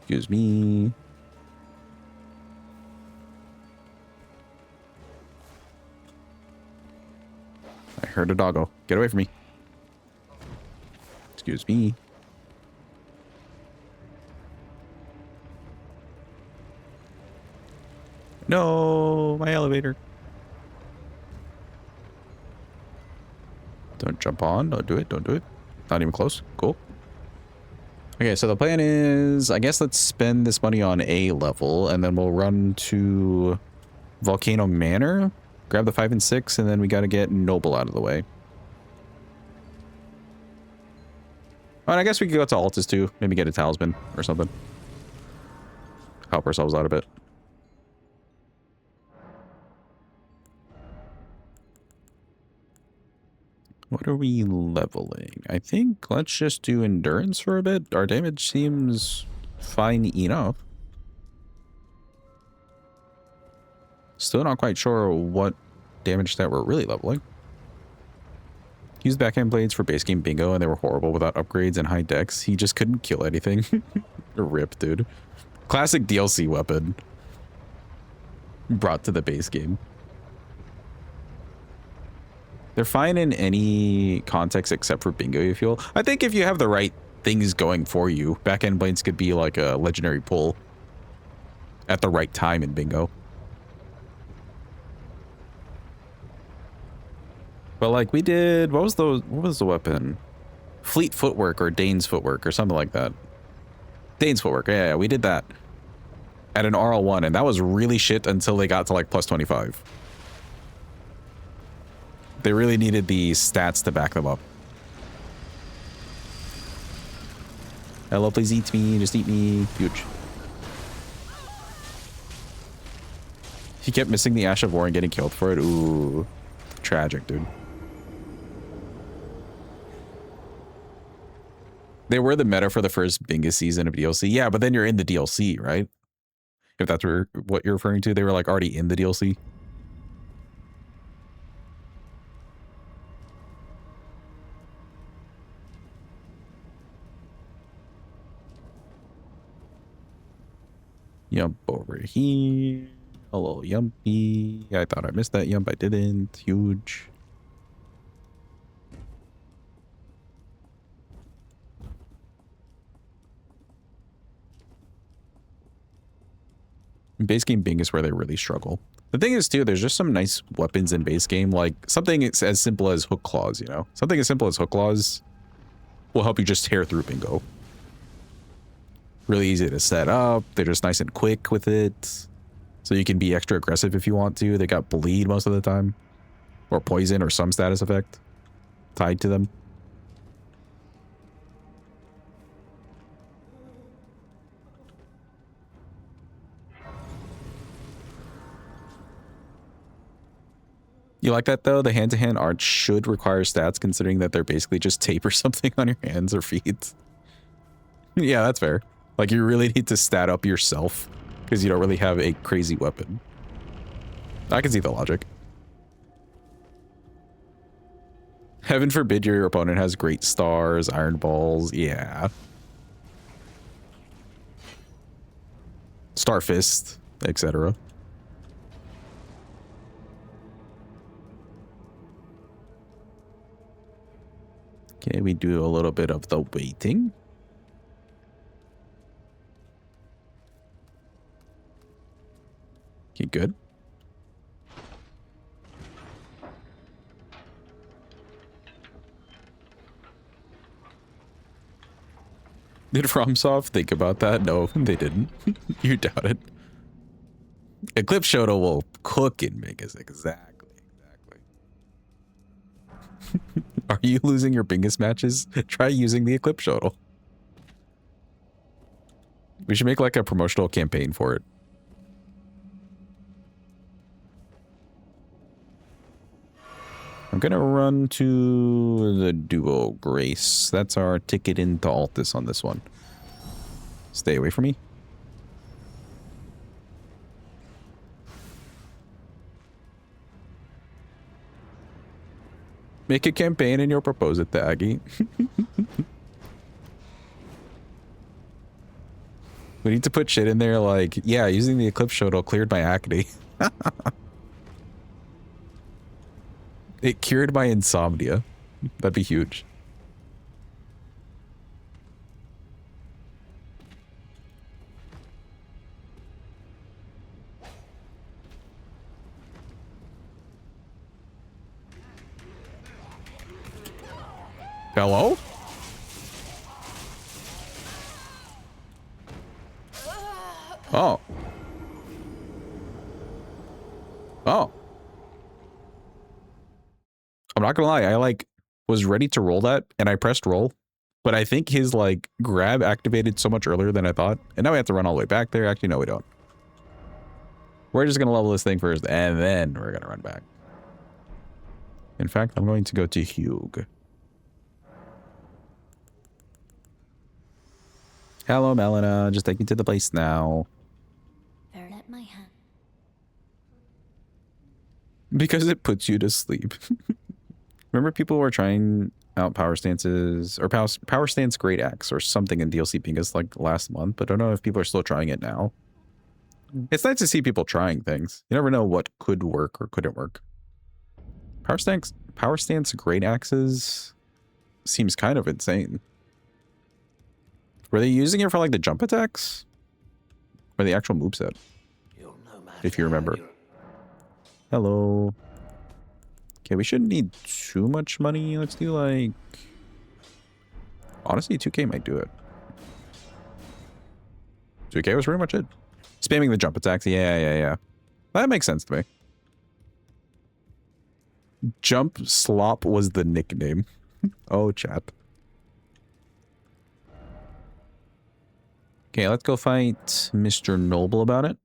Excuse me. I heard a doggo. Get away from me. Excuse me. No, my elevator. Don't jump on. Don't do it. Don't do it. Not even close. Cool. Okay, so the plan is, I guess let's spend this money on a level, and then we'll run to Volcano Manor, grab the 5 and 6, and then we got to get Noble out of the way. Oh, and I guess we could go to Altus too. Maybe get a talisman or something. Help ourselves out a bit. What are we leveling? I think let's just do endurance for a bit. Our damage seems fine enough. Still not quite sure what damage that we're really leveling. Used backhand blades for base game bingo and they were horrible without upgrades and high dex. He just couldn't kill anything. Rip, dude. Classic DLC weapon. Brought to the base game. They're fine in any context except for bingo, you feel. I think if you have the right things going for you, backhand blades could be like a legendary pull at the right time in bingo. But like we did, what was the weapon? Fleet Footwork or Dane's Footwork or something like that. Dane's Footwork, yeah, we did that at an RL1 and that was really shit until they got to like plus 25. They really needed the stats to back them up. Hello, please eat me. Just eat me. Huge. He kept missing the Ash of War and getting killed for it. Ooh. Tragic, dude. They were the meta for the first Bingus season of DLC. Yeah, but then you're in the DLC, right? If that's what you're referring to. They were like already in the DLC. Yump over here. Hello, Yumpy. I thought I missed that Yump. I didn't. Huge. Base game Bing is where they really struggle. The thing is, too, there's just some nice weapons in base game. Like, something as simple as hook claws, you know? Something as simple as hook claws will help you just tear through bingo. Really easy to set up. They're just nice and quick with it. So you can be extra aggressive if you want to. They got bleed most of the time. Or poison or some status effect tied to them. You like that though? The hand-to-hand art should require stats considering that they're basically just tape or something on your hands or feet. Yeah, that's fair. Like you really need to stat up yourself because you don't really have a crazy weapon. I can see the logic. Heaven forbid your opponent has great stars, iron balls, yeah. Star fist, etc. Okay, we do a little bit of the waiting. Okay, good. Did FromSoft think about that? No, they didn't. You doubt it. Eclipse Shotel will cook in Bingus. Exactly. Are you losing your Bingus matches? Try using the Eclipse Shotel. We should make like a promotional campaign for it. I'm gonna run to the Duo Grace. That's our ticket into Altus on this one. Stay away from me. Make a campaign and you'll propose it to Aggie. We need to put shit in there like, yeah, using the Eclipse Shotel cleared my acne. It cured my insomnia. That'd be huge. Hello? Oh. Oh. I'm not gonna lie, I like was ready to roll that and I pressed roll, but I think his like grab activated so much earlier than I thought. And now we have to run all the way back there. Actually, no, we don't. We're just gonna level this thing first and then we're gonna run back. In fact, I'm going to go to Hugh. Hello, Melina. Just take me to the place now. Let my hand. Because it puts you to sleep. Remember people were trying out power stances or power stance great axe or something in DLC Pingus like last month, but I don't know if people are still trying it now. It's nice to see people trying things. You never know what could work or couldn't work. Power stance great axes seems kind of insane. Were they using it for like the jump attacks? Or the actual moveset? If you remember. Hello. Okay, we shouldn't need too much money. Let's do like... Honestly, 2K might do it. 2K was pretty much it. Spamming the jump attacks. Yeah. That makes sense to me. Jump Slop was the nickname. Oh, chat. Okay, let's go fight Mr. Noble about it.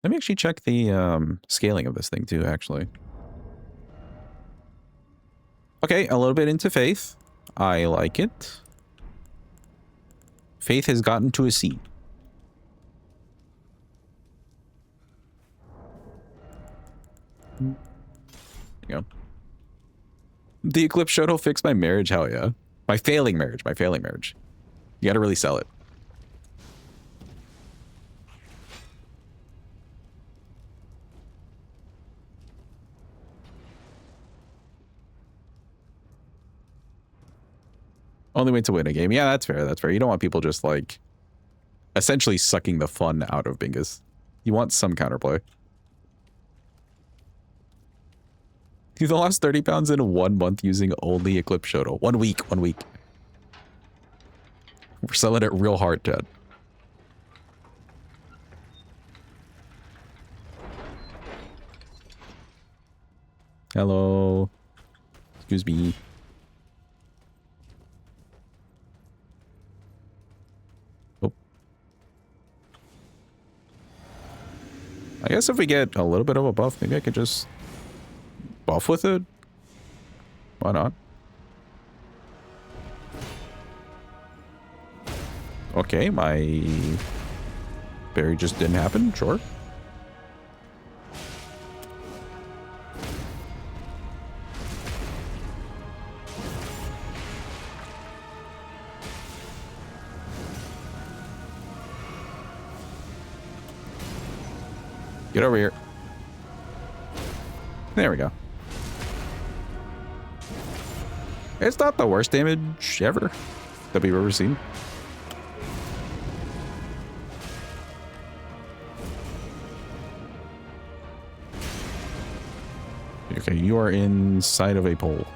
Let me actually check the scaling of this thing too, actually. Okay, a little bit into Faith. I like it. Faith has gotten to a C. There you go. The Eclipse Shotel fixed my marriage, hell yeah. My failing marriage. You gotta really sell it. Only way to win a game. Yeah, that's fair. That's fair. You don't want people just like essentially sucking the fun out of Bingus. You want some counterplay. You lost 30 pounds in 1 month using only Eclipse Shotel. 1 week. We're selling it real hard, Chad. Hello. Excuse me. Oh. I guess if we get a little bit of a buff, maybe I could just buff with it. Why not? Okay, my berry just didn't happen. Sure. Get over here. There we go. It's not the worst damage ever that we've ever seen. Okay, you are inside of a pole.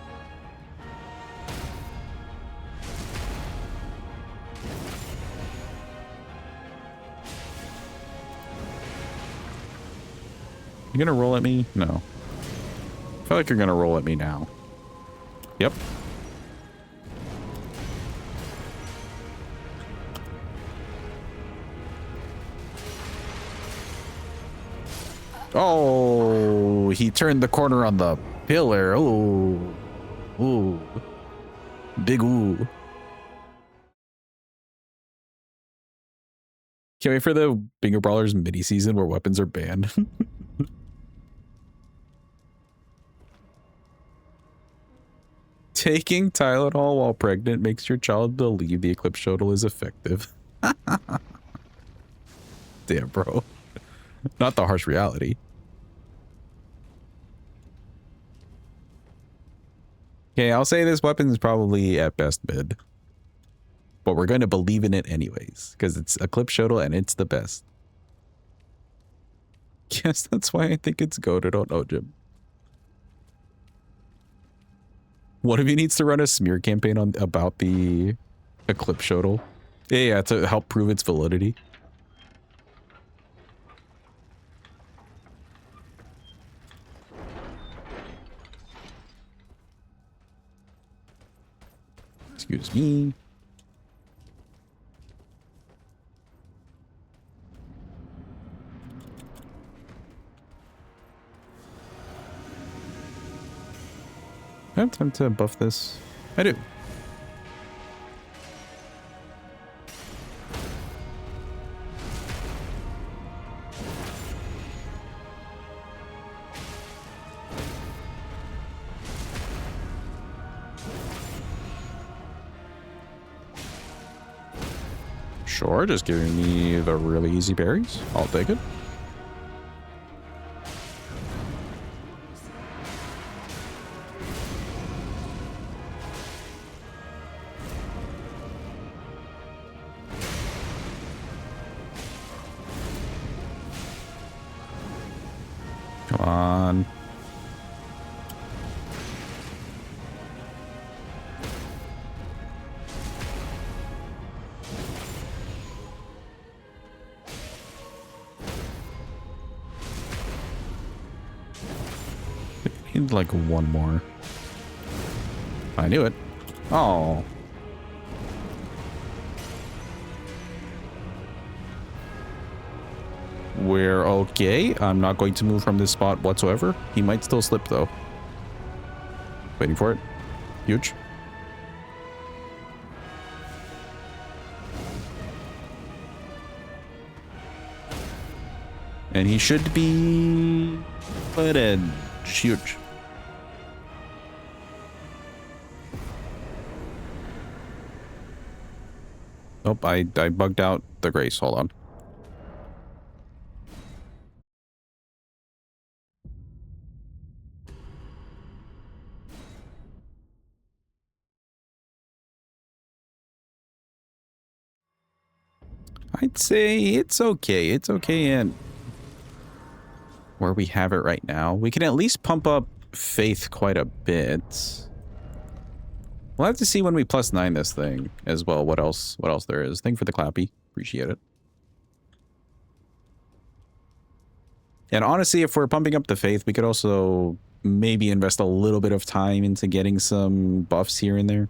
You gonna roll at me? No. I feel like you're gonna roll at me now. Yep. Oh, he turned the corner on the pillar. Oh, ooh, big ooh. Can't wait for the Bingo Brawlers mini season where weapons are banned. Taking Tylenol while pregnant makes your child believe the Eclipse Shotel is effective. Damn, bro. Not the harsh reality. Okay, I'll say this weapon is probably at best mid. But we're going to believe in it anyways, because it's Eclipse Shotel and it's the best. Yes, that's why I think it's goated. I don't know, Jim. One of you needs to run a smear campaign on about the Eclipse Shotel. Yeah, to help prove its validity. Excuse me. I have time to buff this. I do. Sure, just giving me the really easy berries. I'll take it. Come on. I need like one more. I knew it. Oh. We're okay. I'm not going to move from this spot whatsoever. He might still slip though. Waiting for it. Huge. And he should be but huge. Oh, I bugged out the grace. Hold on. I'd say it's okay. It's okay. And where we have it right now, we can at least pump up faith quite a bit. We'll have to see when we +9 this thing as well. What else there is. Thank you for the clappy. Appreciate it. And honestly, if we're pumping up the faith, we could also maybe invest a little bit of time into getting some buffs here and there.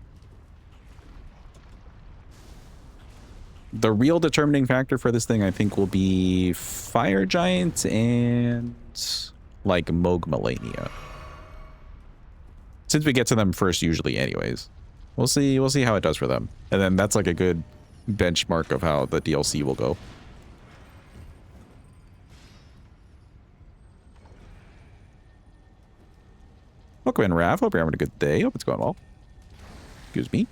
The real determining factor for this thing, I think, will be Fire Giant and like Mogmalania. Since we get to them first usually anyways. We'll see how it does for them. And then that's like a good benchmark of how the DLC will go. Welcome in, Rav. Hope you're having a good day. Hope it's going well. Excuse me.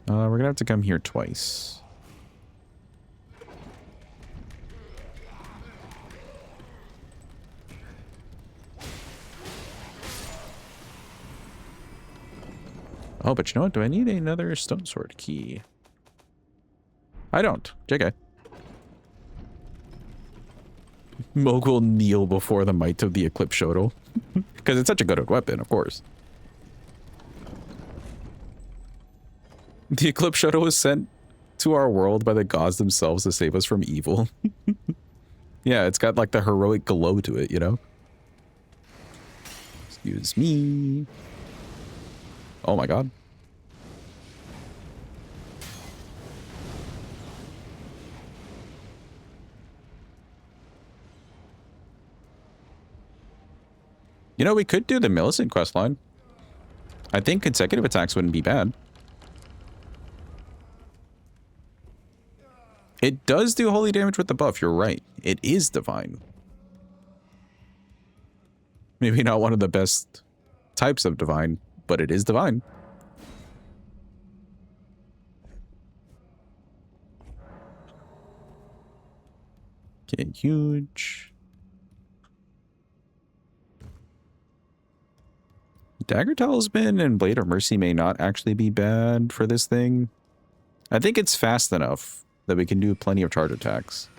We're gonna have to come here twice. Oh, but you know what? Do I need another stone sword key? I don't. JK. Moog will kneel before the might of the Eclipse Shotel. Because it's such a good weapon, of course. The Eclipse Shotel was sent to our world by the gods themselves to save us from evil. Yeah, it's got like the heroic glow to it, you know? Excuse me. Oh my god. You know, we could do the Millicent questline. I think consecutive attacks wouldn't be bad. It does do holy damage with the buff, you're right. It is divine. Maybe not one of the best types of divine, but it is divine. Okay, huge. Dagger Talisman and Blade of Mercy may not actually be bad for this thing. I think it's fast enough that we can do plenty of charge attacks.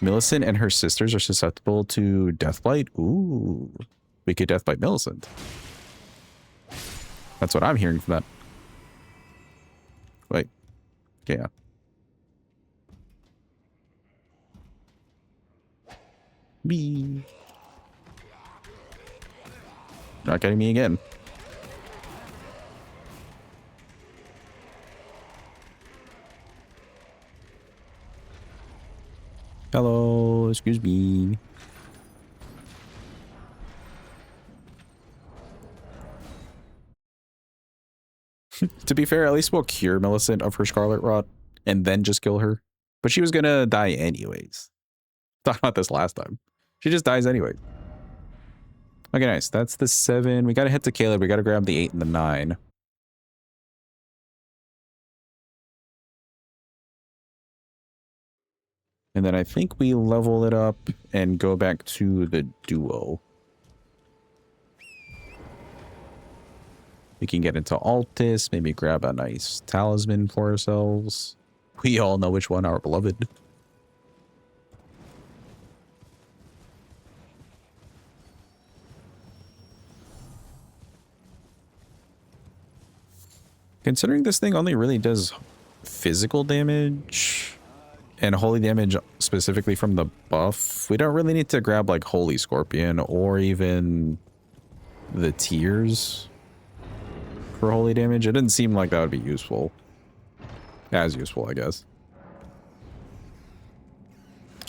Millicent and her sisters are susceptible to Deathblight. Ooh. We could Deathblight Millicent. That's what I'm hearing from that. Wait. Yeah. Me. Not getting me again. Hello, excuse me. To be fair, at least we'll cure Millicent of her Scarlet Rot and then just kill her. But she was gonna die anyways. Thought about this last time. She just dies anyway. Okay, nice. That's the 7. We gotta head to Caleb. We gotta grab the 8 and the 9. And then I think we level it up and go back to the duo. We can get into Altis, maybe grab a nice talisman for ourselves. We all know which one, our beloved. Considering this thing only really does physical damage and holy damage specifically from the buff, we don't really need to grab like Holy Scorpion or even the Tears for holy damage. It didn't seem like that would be useful. As useful, I guess.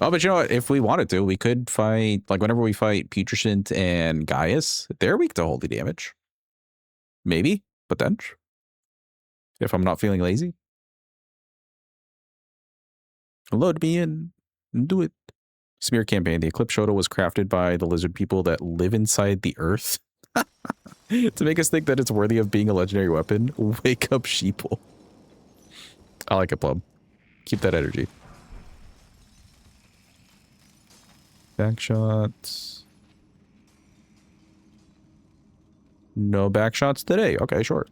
Oh, but you know what? If we wanted to, we could fight, like whenever we fight Putrescent and Gaius, they're weak to holy damage. Maybe, potential. If I'm not feeling lazy. Load me in and do it. Smear campaign. The Eclipse Shotel was crafted by the lizard people that live inside the earth to make us think that it's worthy of being a legendary weapon. Wake up, sheeple. I like it, Plum. Keep that energy. Back shots. No back shots today. Okay, sure.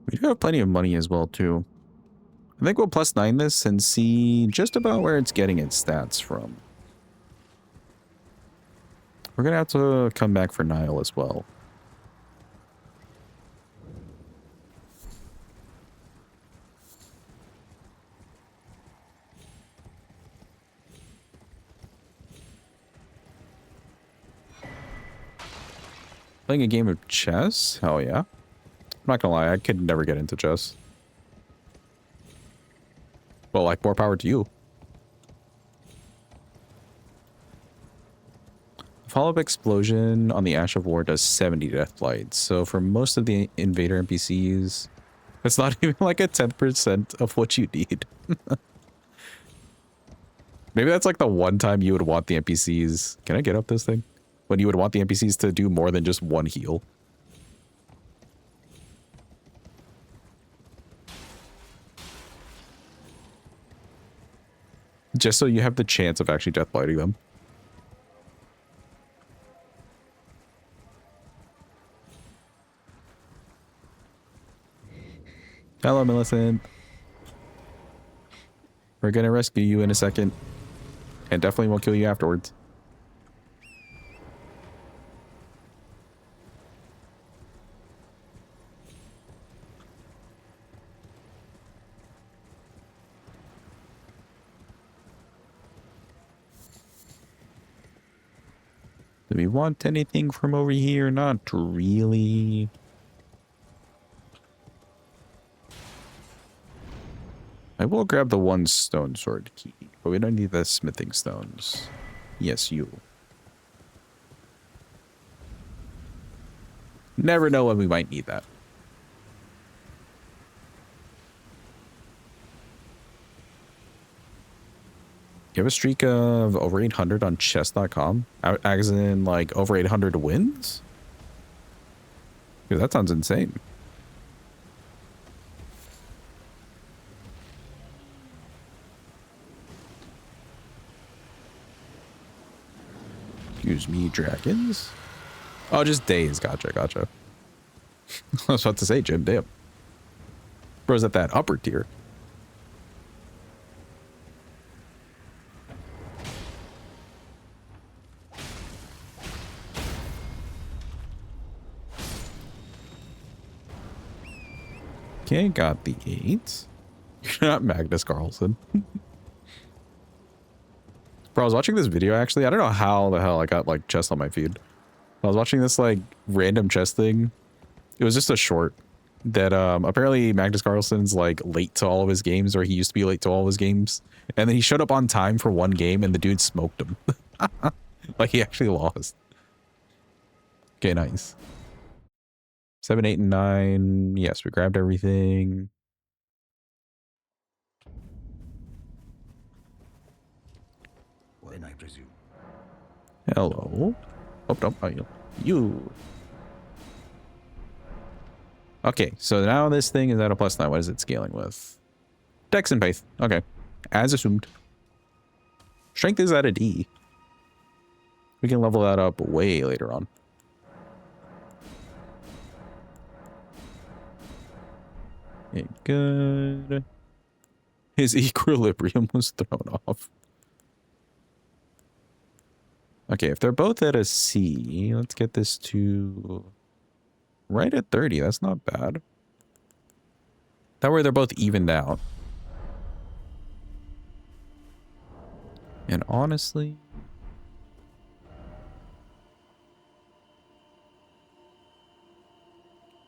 We do have plenty of money as well, too. I think we'll +9 this and see just about where it's getting its stats from. We're gonna have to come back for Nile as well. Playing a game of chess? Hell yeah. I'm not gonna lie, I could never get into chess. Well, like, more power to you. Follow-up explosion on the Ash of War does 70 death blights. So for most of the invader NPCs, it's not even like a 10% of what you need. Maybe that's like the one time you would want the NPCs. Can I get up this thing? When you would want the NPCs to do more than just one heal. Just so you have the chance of actually death blighting them. Hello, Millicent. We're gonna rescue you in a second. And definitely won't kill you afterwards. Do we want anything from over here? Not really. I will grab the one stone sword key, but we don't need the smithing stones. Yes, you. Never know when we might need that. You have a streak of over 800 on chess.com? As in, like, over 800 wins? Dude, that sounds insane. Excuse me, dragons? Oh, just days. Gotcha, gotcha. I was about to say, Jim, damn. Bro's at that upper tier. Okay, got the 8. You're not Magnus Carlsen. Bro, I was watching this video, actually. I don't know how the hell I got, like, chess on my feed. I was watching this, like, random chess thing. It was just a short that, apparently Magnus Carlsen's, like, late to all of his games, or he used to be late to all of his games. And then he showed up on time for one game, and the dude smoked him. Like, he actually lost. Okay, nice. 7, 8, and 9. Yes, we grabbed everything. When I presume. Hello. Oh, no, you. Okay, so now this thing is at a +9. What is it scaling with? Dex and Faith. Okay. As assumed. Strength is at a D. We can level that up way later on. Okay, good. His equilibrium was thrown off. Okay, if they're both at a C, let's get this to right at 30. That's not bad. That way they're both evened out. And honestly,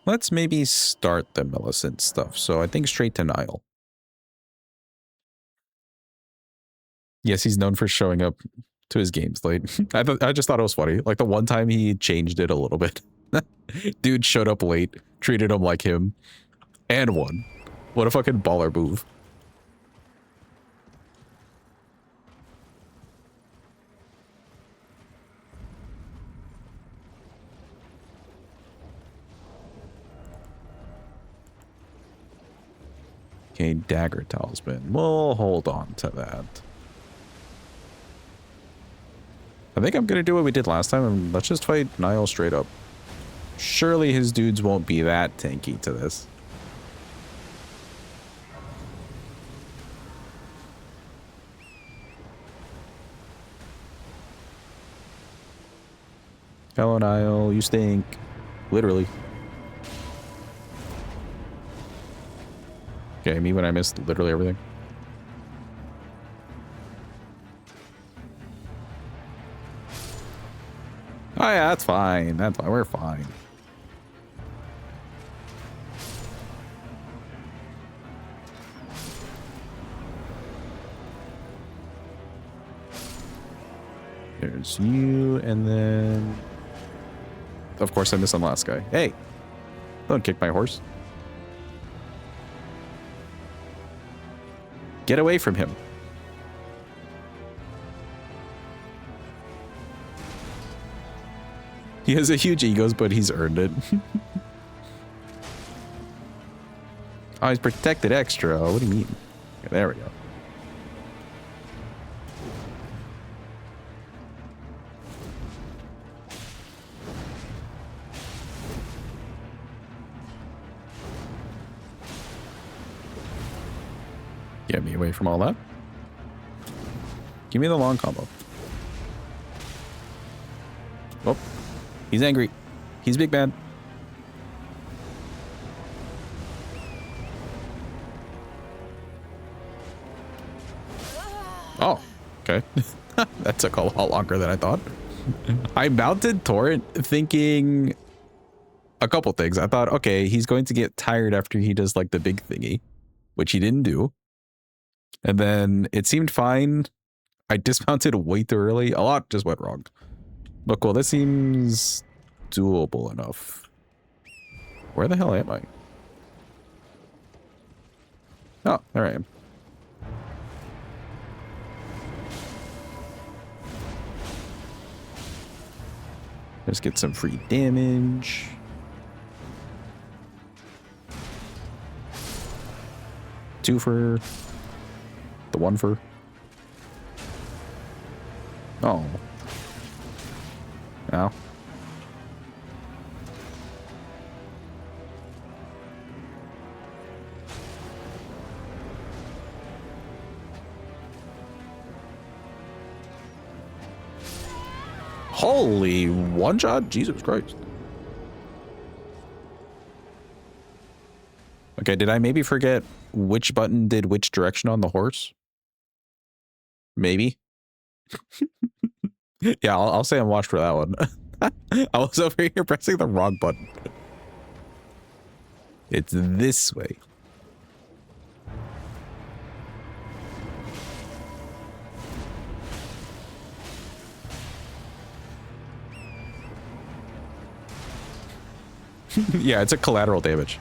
let's maybe start the Millicent stuff. So I think straight to Nile. Yes, he's known for showing up to his games late. I just thought it was funny. Like the one time he changed it a little bit. Dude showed up late, treated him like him, and won. What a fucking baller move. Okay, Dagger Talisman. We'll hold on to that. I think I'm going to do what we did last time, and let's just fight Nile straight up. Surely his dudes won't be that tanky to this. Hello, Niall. You stink. Literally. Okay, me when I missed literally everything. Oh yeah, that's fine. That's fine. We're fine. There's you, and then... Of course I missed on the last guy. Hey! Don't kick my horse. Get away from him. He has a huge ego, but he's earned it. Oh, he's protected extra. What do you mean? Okay, there we go. Get me away from all that. Give me the long combo. Oh, he's angry. He's big bad. Oh, okay. That took a lot longer than I thought. I mounted Torrent thinking a couple things. I thought, okay, he's going to get tired after he does like the big thingy, which he didn't do. And then it seemed fine. I dismounted way too early. A lot just went wrong. But cool, this seems doable enough. Where the hell am I? Oh, there I am. Let's get some free damage. Two for the one for. Oh. Ow. Holy one shot? Jesus Christ. Okay, did I maybe forget which button did which direction on the horse? Maybe. Yeah, I'll say I'm watched for that one. I was over here pressing the wrong button. It's this way. Yeah, it's a collateral damage.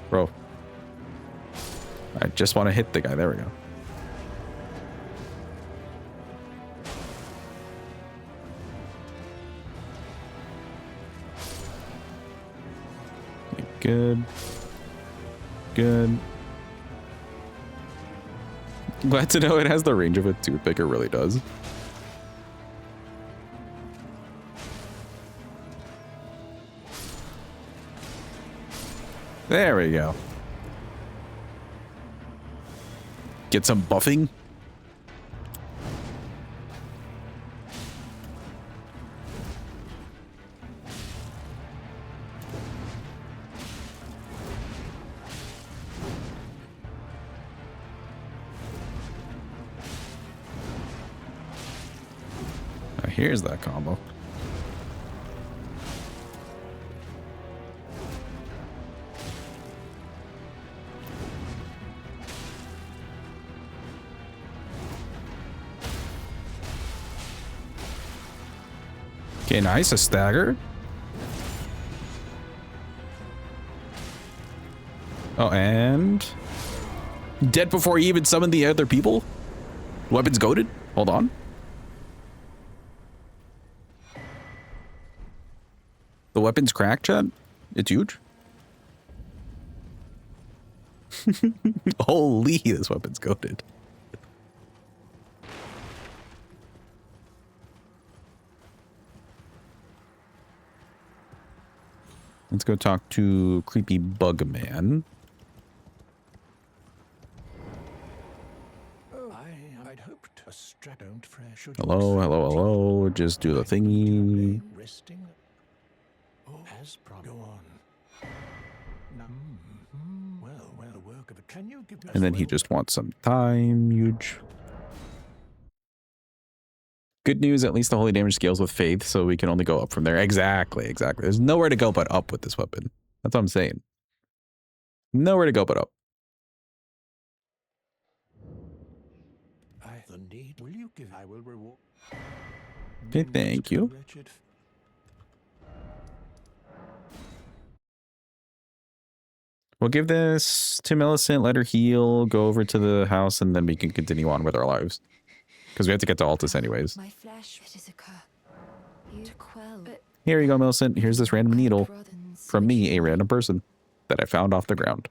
Bro. I just want to hit the guy. There we go. Good. Good. Glad to know it has the range of a toothpick. It really does. There we go. Get some buffing. Here's that combo. Okay, nice. A stagger. Oh, and... dead before he even summoned the other people? Weapons goated? Hold on. The weapon's cracked, Chad? It's huge. Holy, this weapon's goated. Let's go talk to creepy bug man. I'd hoped a strap don't fresh. Hello, hello, hello. Just do the thingy. Resting. Oh, as go on. Well, the work of it. Can you give me? And then he just wants some time. Huge. Good news, at least the holy damage scales with faith, so we can only go up from there. Exactly, exactly. There's nowhere to go but up with this weapon. That's what I'm saying. Nowhere to go but up. The need. Will you give? I will reward. Okay, thank you. We'll give this to Millicent, let her heal, go over to the house, and then we can continue on with our lives. Because we have to get to Altus anyways. My flesh, it is occur. You to quell. Here you go, Millicent. Here's this random needle from me, a random person, that I found off the ground.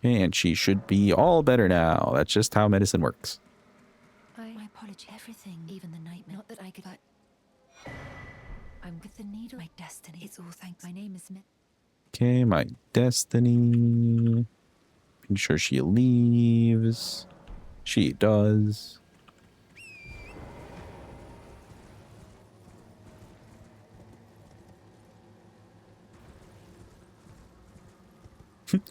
And she should be all better now. That's just how medicine works. My apology. Everything, even the nightmare. Not that I could, but I'm with the needle. My destiny. It's all thanks. My name is Okay, my destiny. Making sure she leaves. She does.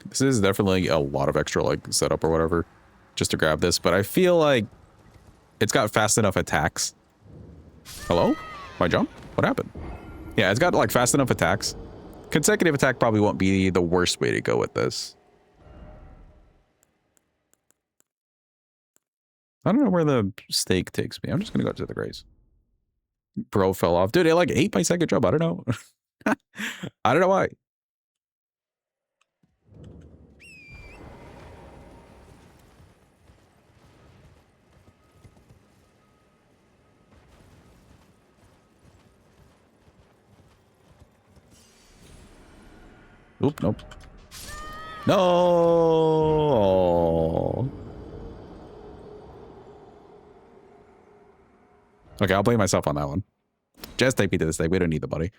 This is definitely a lot of extra like setup or whatever just to grab this, but I feel like it's got fast enough attacks. Hello? My jump? What happened? Yeah, it's got like fast enough attacks. Consecutive attack probably won't be the worst way to go with this. I don't know where the stake takes me. I'm just gonna go to the grace. Bro fell off. Dude, it like ate my second jump. I don't know. I don't know why. Oop, nope. No. Okay, I'll blame myself on that one. Just take me to this thing. We don't need the money.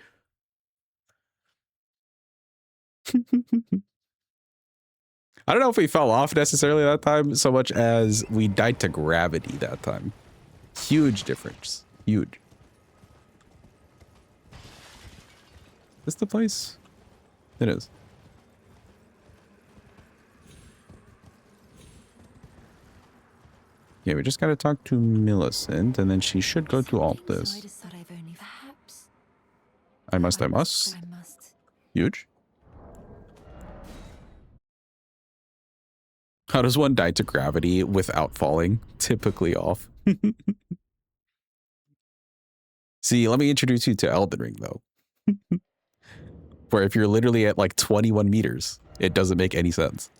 I don't know if we fell off necessarily that time so much as we died to gravity that time. Huge difference. Huge. Is this the place? It is. Yeah, we just gotta talk to Millicent, and then she should go to Altus. I must. Huge. How does one die to gravity without falling? Typically off. See, let me introduce you to Elden Ring, though. Where if you're literally at like 21 meters, it doesn't make any sense.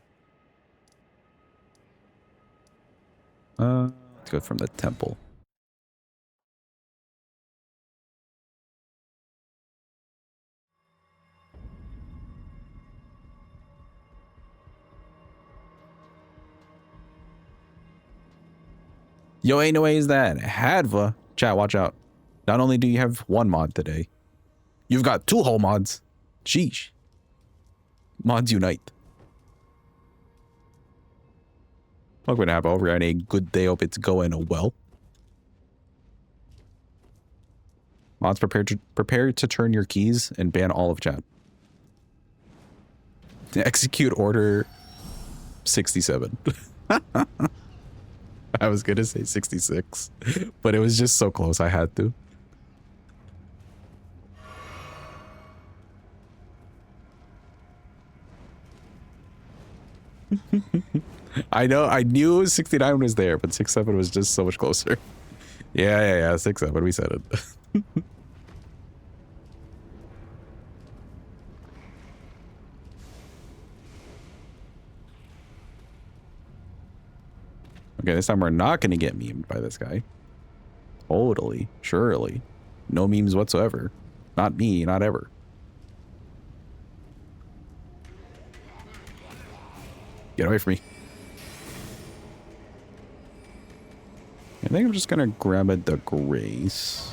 Let's go from the temple. Yo, ain't no way is that. Hadva. Chat, watch out. Not only do you have one mod today, you've got two whole mods. Sheesh. Mods unite. Welcome to have over and a good day. Hope it's going well. Mods, prepare to turn your keys and ban all of chat. Execute order 67. I was gonna say 66, but it was just so close I had to. I know, I knew 69 was there, but 67 was just so much closer. Yeah, 67, we said it. Okay, this time we're not going to get memed by this guy. Totally, surely. No memes whatsoever. Not me, not ever. Get away from me. I think I'm just going to grab the grace.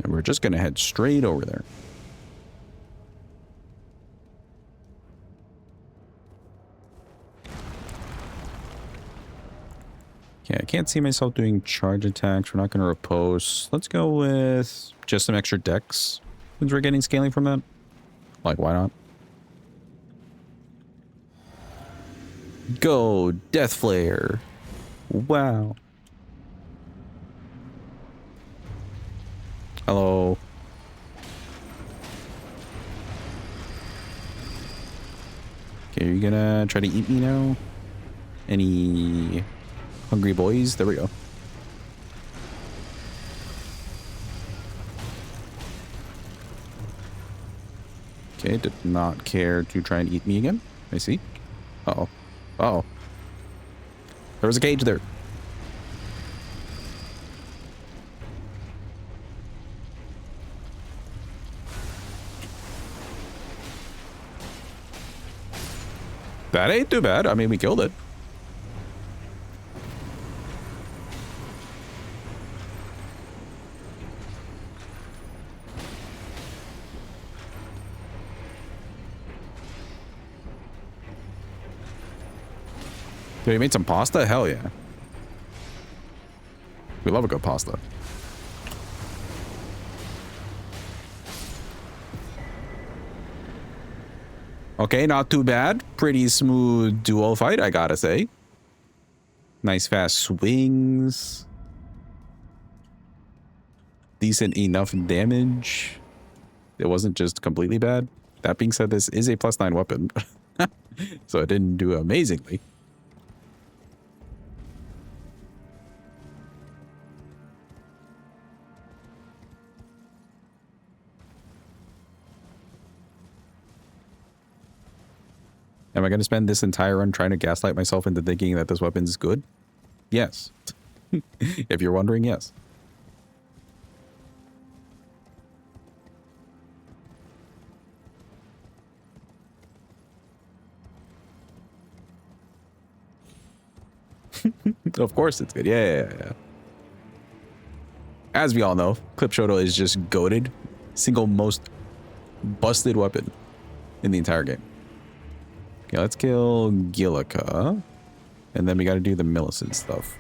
And we're just gonna head straight over there. Okay, I can't see myself doing charge attacks. We're not gonna repose. Let's go with just some extra decks since we're getting scaling from that. Like, why not? Go, Death Flare. Wow. Hello. Okay, are you gonna try to eat me now? Any hungry boys? There we go. Okay, did not care to try and eat me again. I see. Uh-oh. Uh-oh. There was a cage there. That ain't too bad. I mean, we killed it. Dude, you made some pasta? Hell yeah. We love a good pasta. Okay, not too bad. Pretty smooth duo fight, I gotta say. Nice fast swings. Decent enough damage. It wasn't just completely bad. That being said, this is a +9 weapon. So it didn't do amazingly. Am I going to spend this entire run trying to gaslight myself into thinking that this weapon's good? Yes. If you're wondering, yes. Of course it's good. Yeah. As we all know, Eclipse Shotel is just goated. Single most busted weapon in the entire game. Okay, let's kill Gillica. And then we got to do the Millicent stuff.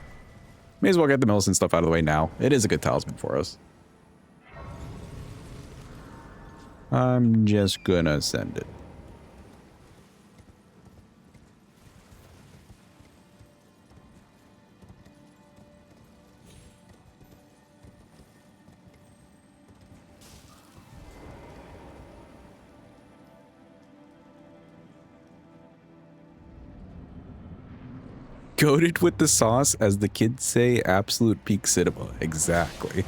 May as well get the Millicent stuff out of the way now. It is a good talisman for us. I'm just gonna send it. Coated with the sauce, as the kids say, absolute peak cinema. Exactly.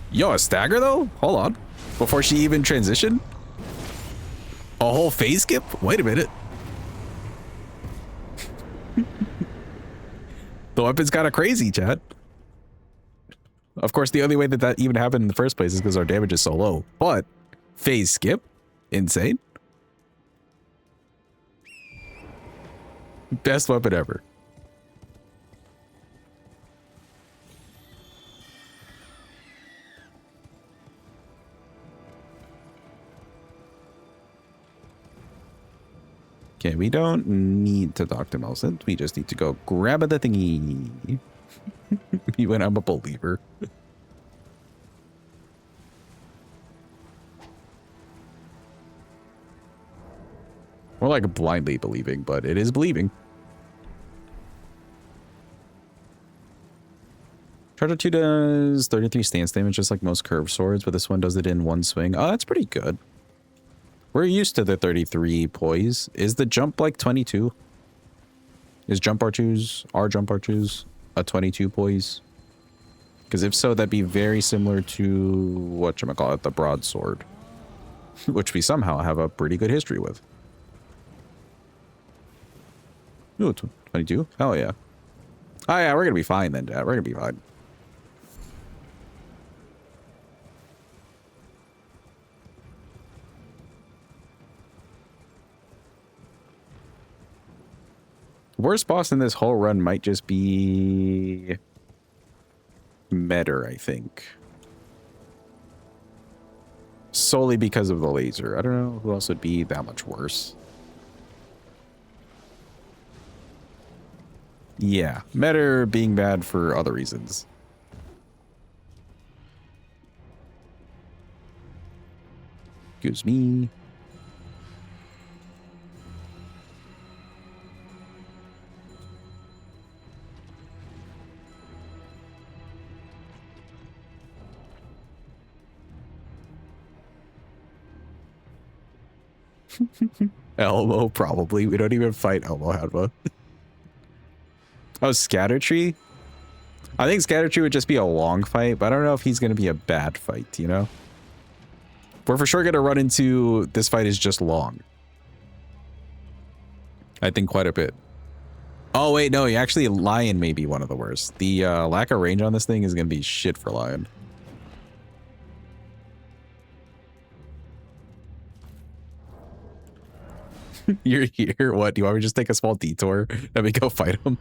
Yo, a stagger though? Hold on. Before she even transitioned? A whole phase skip? Wait a minute. The weapon's kind of crazy, chat. Of course, the only way that that even happened in the first place is because our damage is so low. But, phase skip? Insane. Best weapon ever. Okay, we don't need to talk to Millicent. We just need to go grab the thingy. When I'm a believer. More like blindly believing, but it is believing. Charger 2 does 33 stance damage, just like most curved swords, but this one does it in one swing. Oh, that's pretty good. We're used to the 33 poise. Is the jump like 22? Is jump R2s, our jump R2s, a 22 poise? Because if so, that'd be very similar to, whatchamacallit, the broadsword. Which we somehow have a pretty good history with. Ooh, 22? Hell yeah. Oh yeah, we're gonna be fine then, Dad. We're gonna be fine. Worst boss in this whole run might just be Metter, I think. Solely because of the laser. I don't know who else would be that much worse. Yeah, Metter being bad for other reasons. Excuse me. Elmo, probably. We don't even fight Elmo Hadva. Oh, Scatter Tree? I think Scatter Tree would just be a long fight, but I don't know if he's going to be a bad fight, you know? We're for sure going to run into this fight is just long. I think quite a bit. Oh, wait, no, actually, Lion may be one of the worst. The lack of range on this thing is going to be shit for Lion. You're here. What? Do you want me to just take a small detour? Let me go fight him.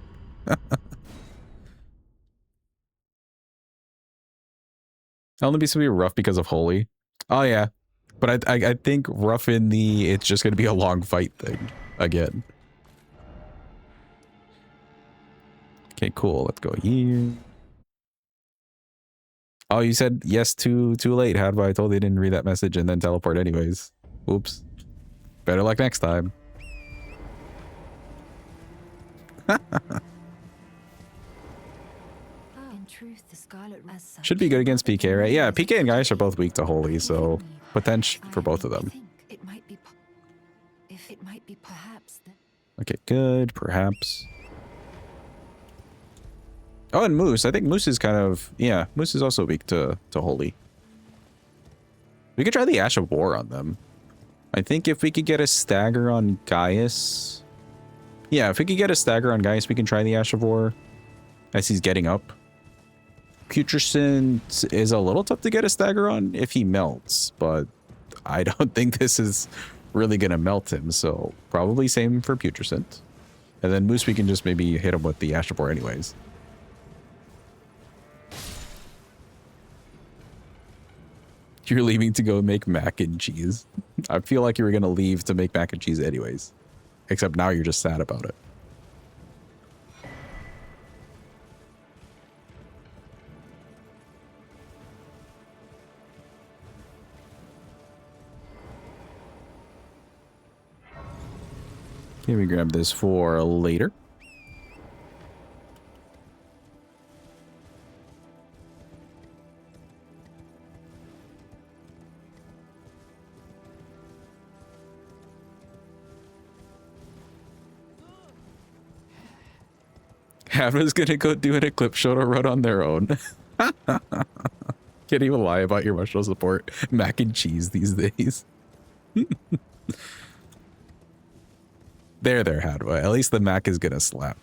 Only be something rough because of Holy. Oh yeah, but I think rough in the it's just gonna be a long fight thing again. Okay, cool. Let's go here. Oh, you said yes too late. How do I told you didn't read that message and then teleport anyways? Oops. Better luck next time. Should be good against PK, right? Yeah, PK and Gaius are both weak to Holy, so potential for both of them. Okay, good. Perhaps. Oh, and Moose. I think Moose is kind of... Yeah, Moose is also weak to Holy. We could try the Ash of War on them. I think if we could get a stagger on Gaius... Yeah, if we could get a stagger on Gaius, we can try the Ash of War as he's getting up. Putrescent is a little tough to get a stagger on if he melts, but I don't think this is really going to melt him, so probably same for Putrescent. And then Moose, we can just maybe hit him with the Ash of War anyways. You're leaving to go make mac and cheese. I feel like you were going to leave to make mac and cheese anyways. Except now you're just sad about it. Let me grab this for later. Havna's gonna go do an Eclipse Shotel run on their own. Can't even lie about your emotional support. Mac and cheese these days. There, Hadwa. At least the mac is gonna slap.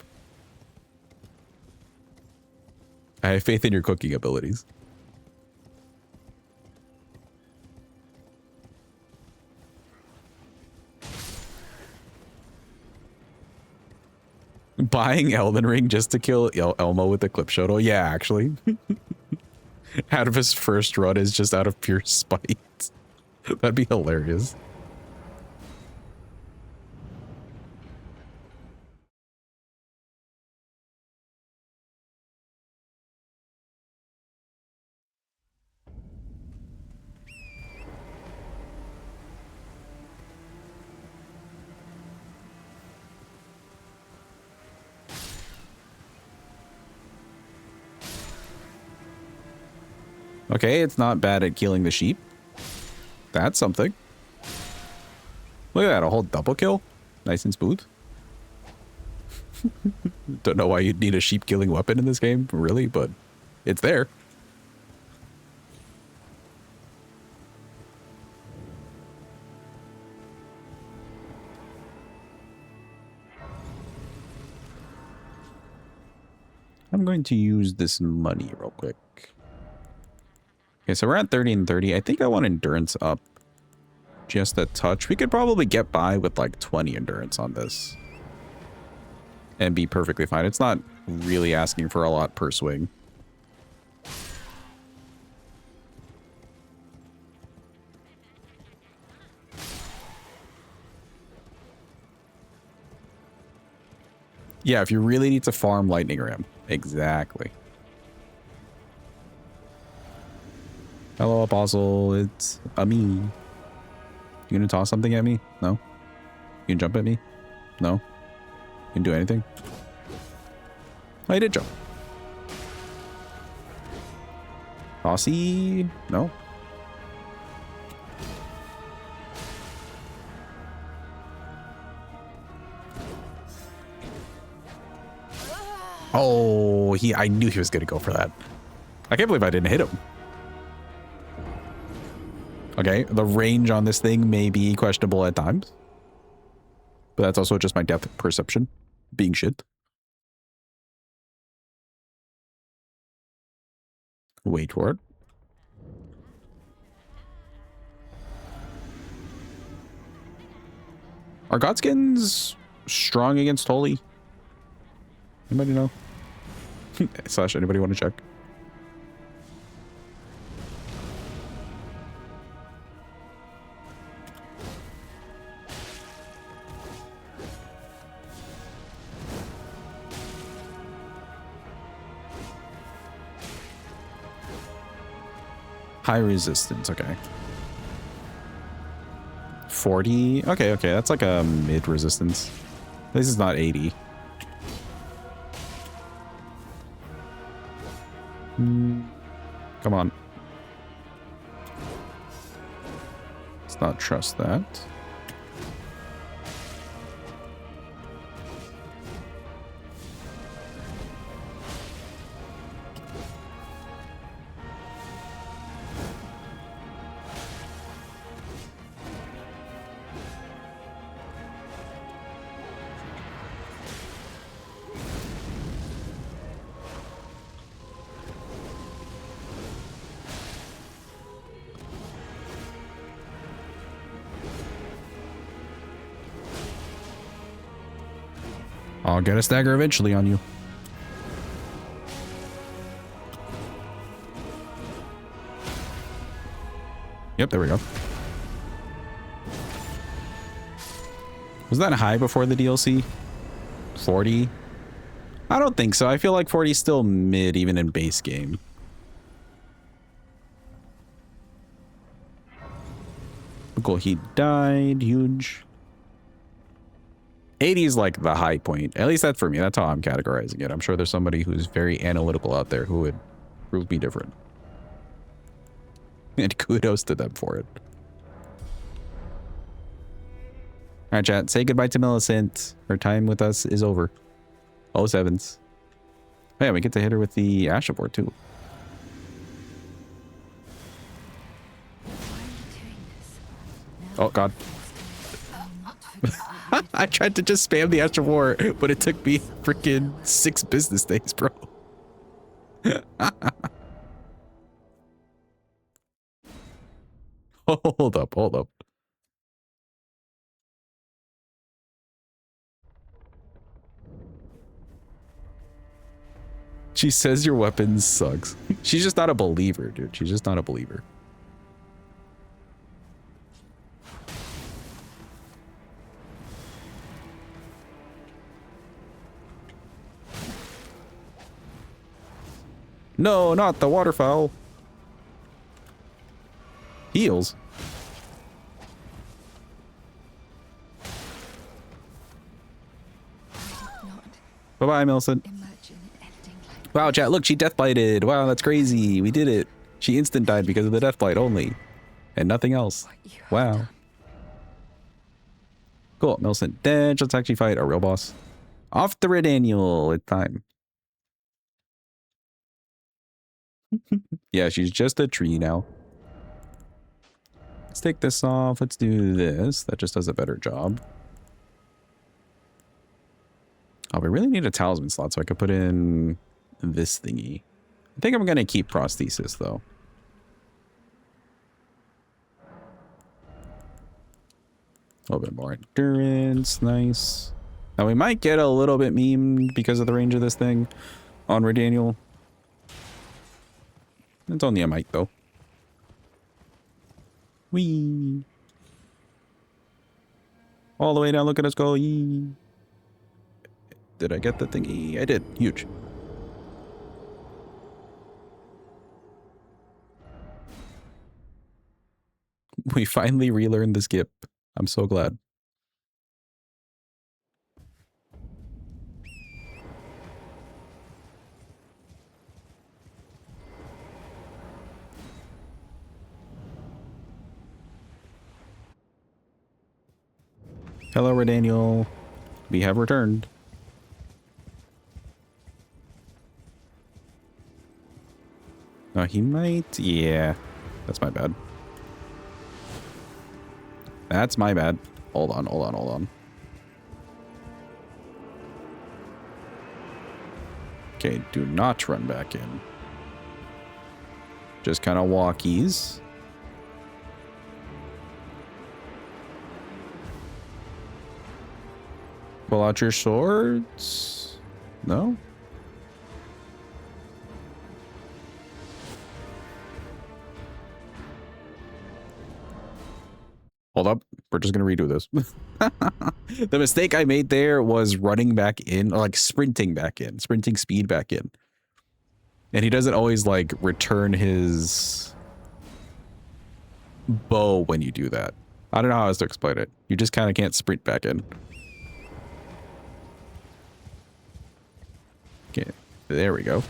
I have faith in your cooking abilities. Buying Elden Ring just to kill Elmo with Eclipse Shotel? Yeah, actually. Out of his first run is just out of pure spite. That'd be hilarious. Okay, it's not bad at killing the sheep. That's something. Look at that, a whole double kill. Nice and smooth. Don't know why you'd need a sheep killing weapon in this game, really, but it's there. I'm going to use this money real quick. Okay, so we're at 30 and 30. I think I want endurance up just a touch. We could probably get by with like 20 endurance on this. and be perfectly fine. It's not really asking for a lot per swing. Yeah, if you really need to farm Lightning Ram. Exactly. Hello, Apostle. It's me. You gonna toss something at me? No? You can jump at me? No? You can do anything? Oh, I did jump. Tossy? No? Oh, I knew he was gonna go for that. I can't believe I didn't hit him. Okay, the range on this thing may be questionable at times. But that's also just my depth perception being shit. Wait for it. Are Godskins strong against Holy? Anybody know? Slash, anybody want to check? High resistance, okay. 40? Okay, that's like a mid resistance. This is not 80. Come on. Let's not trust that. I'll get a stagger eventually on you. Yep, there we go. Was that high before the DLC? 40? I don't think so. I feel like 40 is still mid even in base game. Cool, he died. Huge. 80 is like the high point. At least that's for me. That's how I'm categorizing it. I'm sure there's somebody who's very analytical out there who would prove me different. And kudos to them for it. All right, chat. Say goodbye to Millicent. Her time with us is over. Oh, sevens. Oh, yeah, we get to hit her with the Ashavor too. Oh, God. I tried to just spam the Ashavor, but it took me freaking 6 business days, bro. Hold up. She says your weapon sucks. She's just not a believer, dude. She's just not a believer. No, not the waterfowl. Heals. Bye-bye, Millicent. Wow, chat, look, she deathblighted. Wow, that's crazy. We did it. She instant died because of the deathblight only. And nothing else. Wow. Cool, Millicent dead. Let's actually fight a real boss. Off the red annual. It's time. Yeah, she's just a tree now. Let's take this off. Let's do this. That just does a better job. Oh, we really need a talisman slot so I could put in this thingy. I think I'm going to keep prosthesis, though. A little bit more endurance. Nice. Now we might get a little bit memed because of the range of this thing on Ray Daniel. It's only a might though. Whee! All the way down, look at us go. Yee. Did I get the thingy? I did. Huge. We finally relearned the skip. I'm so glad. Hello, Redaniel. We have returned. Oh, he might. Yeah. That's my bad. That's my bad. Hold on, hold on, hold on. Okay, do not run back in. Just kind of walkies. Pull out your swords. No? Hold up. We're just going to redo this. The mistake I made there was running back in, or like sprinting back in, sprinting speed back in. And he doesn't always like return his bow when you do that. I don't know how else to explain it. You just kind of can't sprint back in. Okay, there we go.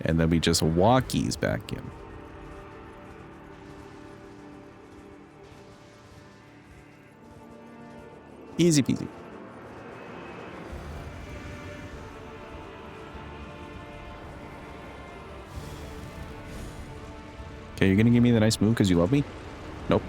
And then we just walkies back in. Easy peasy. Okay, you're gonna give me the nice move because you love me? Nope.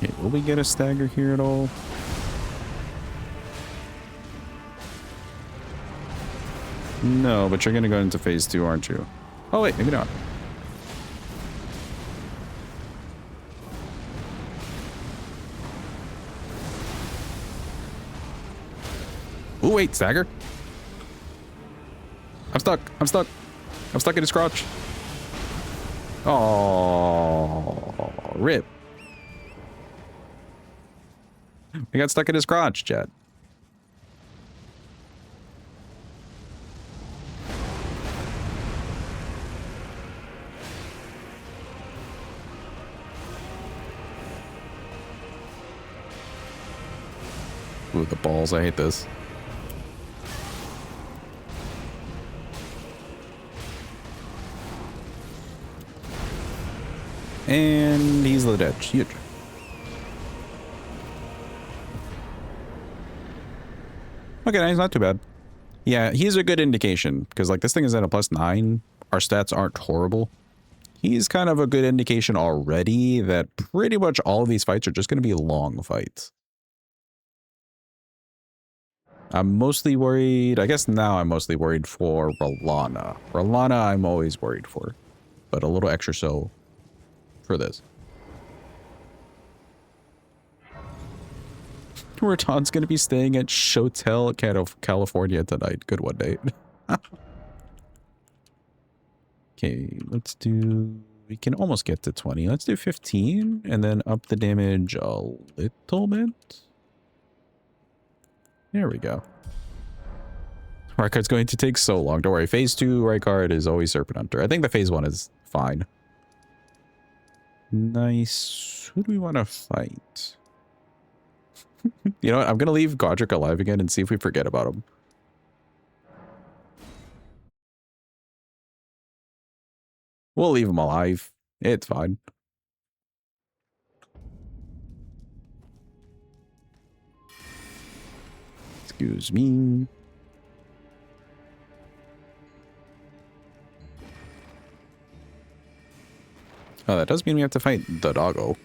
Okay, will we get a stagger here at all? No, but you're gonna go into phase 2, aren't you? Oh wait, maybe not. Oh wait, stagger. I'm stuck. I'm stuck. I'm stuck in his crotch. Oh, rip. I got stuck in his crotch, Chad. Ooh, the balls. I hate this. And he's the dead. Huge. Okay, he's not too bad. Yeah, he's a good indication because like this thing is at a +9. Our stats aren't horrible. He's kind of a good indication already that pretty much all of these fights are just going to be long fights. I'm mostly worried. I guess now I'm mostly worried for Rolana. Rolana I'm always worried for, but a little extra so for this. Raton's going to be staying at Shotel, California tonight. Good one, Nate. Okay, let's do... We can almost get to 20. Let's do 15 and then up the damage a little bit. There we go. Rykard's going to take so long. Don't worry. Phase 2 Rykard is always Serpent Hunter. I think the phase 1 is fine. Nice. Who do we want to fight? You know what? I'm going to leave Godric alive again and see if we forget about him. We'll leave him alive. It's fine. Excuse me. Oh, that does mean we have to fight the doggo.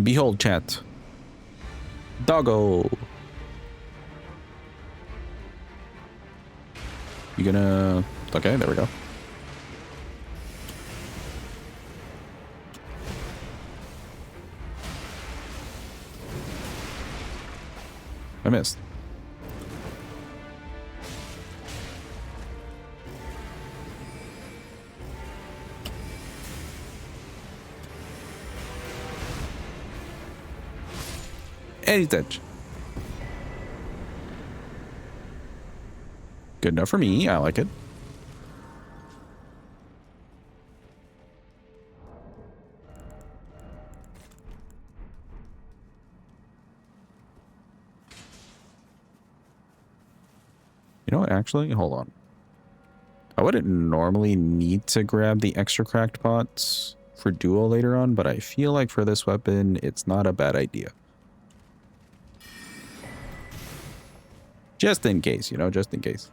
Behold, chat. Doggo. You gonna... Okay, there we go. I missed. And he's dead. Good enough for me. I like it. You know what? Actually, hold on. I wouldn't normally need to grab the extra cracked pots for duo later on, but I feel like for this weapon, it's not a bad idea. Just in case, you know, just in case.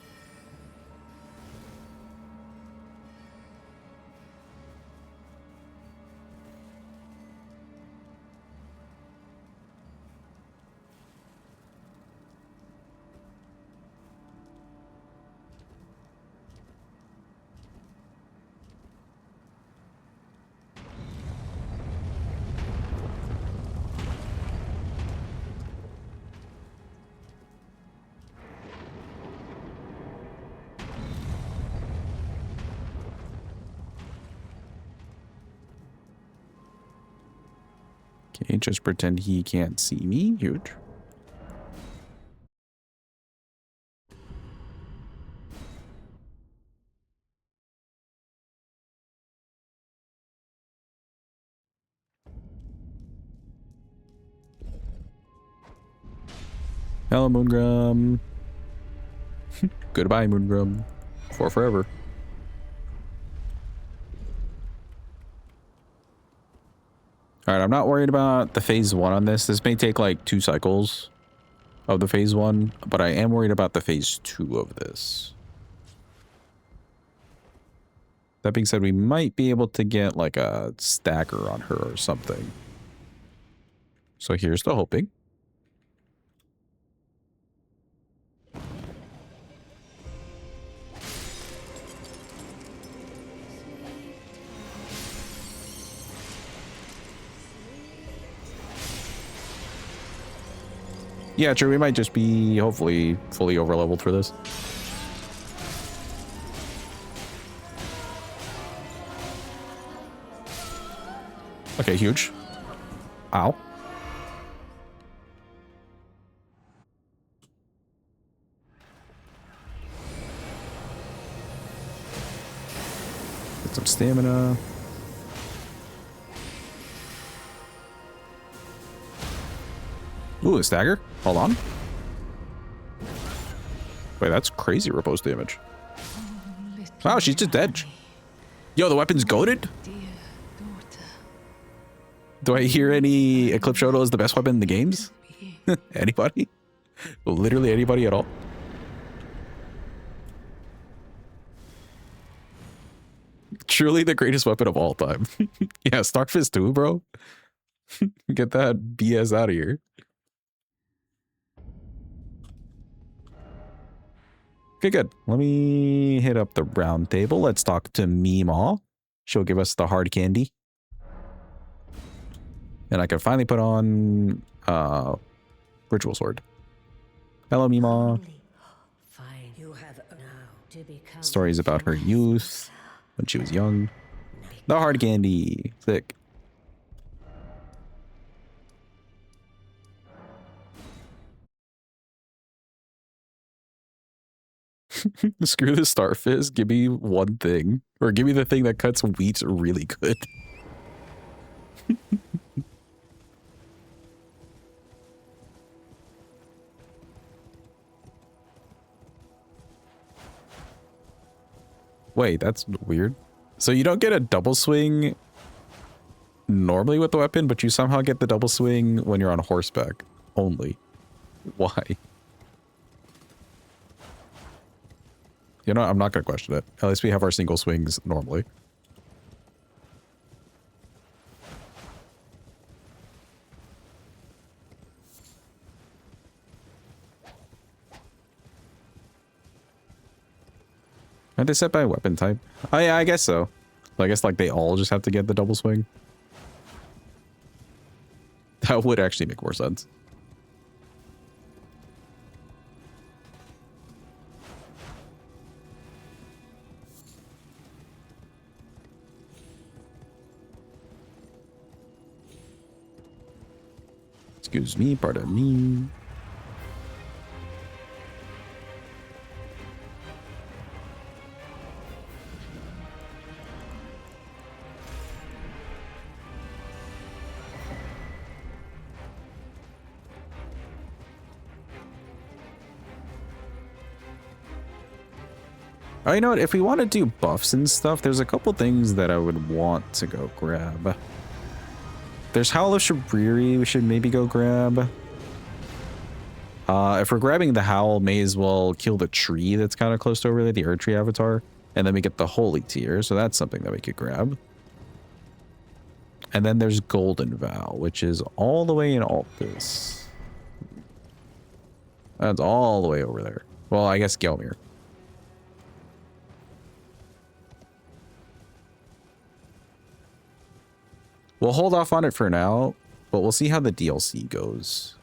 Okay, just pretend he can't see me. Huge. Hello, Moongrum. Goodbye, Moongrum. For forever. Alright, I'm not worried about the phase 1 on this. This may take like 2 cycles of the phase 1, but I am worried about the phase 2 of this. That being said, we might be able to get like a stacker on her or something. So here's the hoping. Yeah, true. We might just be, hopefully, fully over-leveled for this. Okay, huge. Ow. Get some stamina. Ooh, a stagger. Hold on. Wait, that's crazy repose damage. Wow, she's just dead. Yo, the weapon's goated? Do I hear any Eclipse Shotel is the best weapon in the games? Anybody? Literally anybody at all? Truly the greatest weapon of all time. Yeah, Starfist too, bro. Get that BS out of here. Okay, good. Let me hit up the round table. Let's talk to Meemaw. She'll give us the hard candy. And I can finally put on Ritual Sword. Hello, Meemaw. Stories about her youth, when she was young. The hard candy. Sick. Screw the Starfist. Give me one thing. Or give me the thing that cuts wheat really good. Wait, that's weird. So you don't get a double swing normally with the weapon, but you somehow get the double swing when you're on horseback only. Why? You know, I'm not going to question it. At least we have our single swings normally. Are they set by weapon type? Oh yeah, I guess so. I guess like they all just have to get the double swing. That would actually make more sense. Excuse me, pardon me. Oh, you know what? If we want to do buffs and stuff, there's a couple things that I would want to go grab. There's Howl of Shabriri we should maybe go grab. If we're grabbing the Howl, may as well kill the tree that's kind of close to over there, the Erd Tree avatar. And then we get the Holy Tear, so that's something that we could grab. And then there's Golden Vow, which is all the way in Altus. That's all the way over there. Well, I guess Gelmir. We'll hold off on it for now, but we'll see how the DLC goes.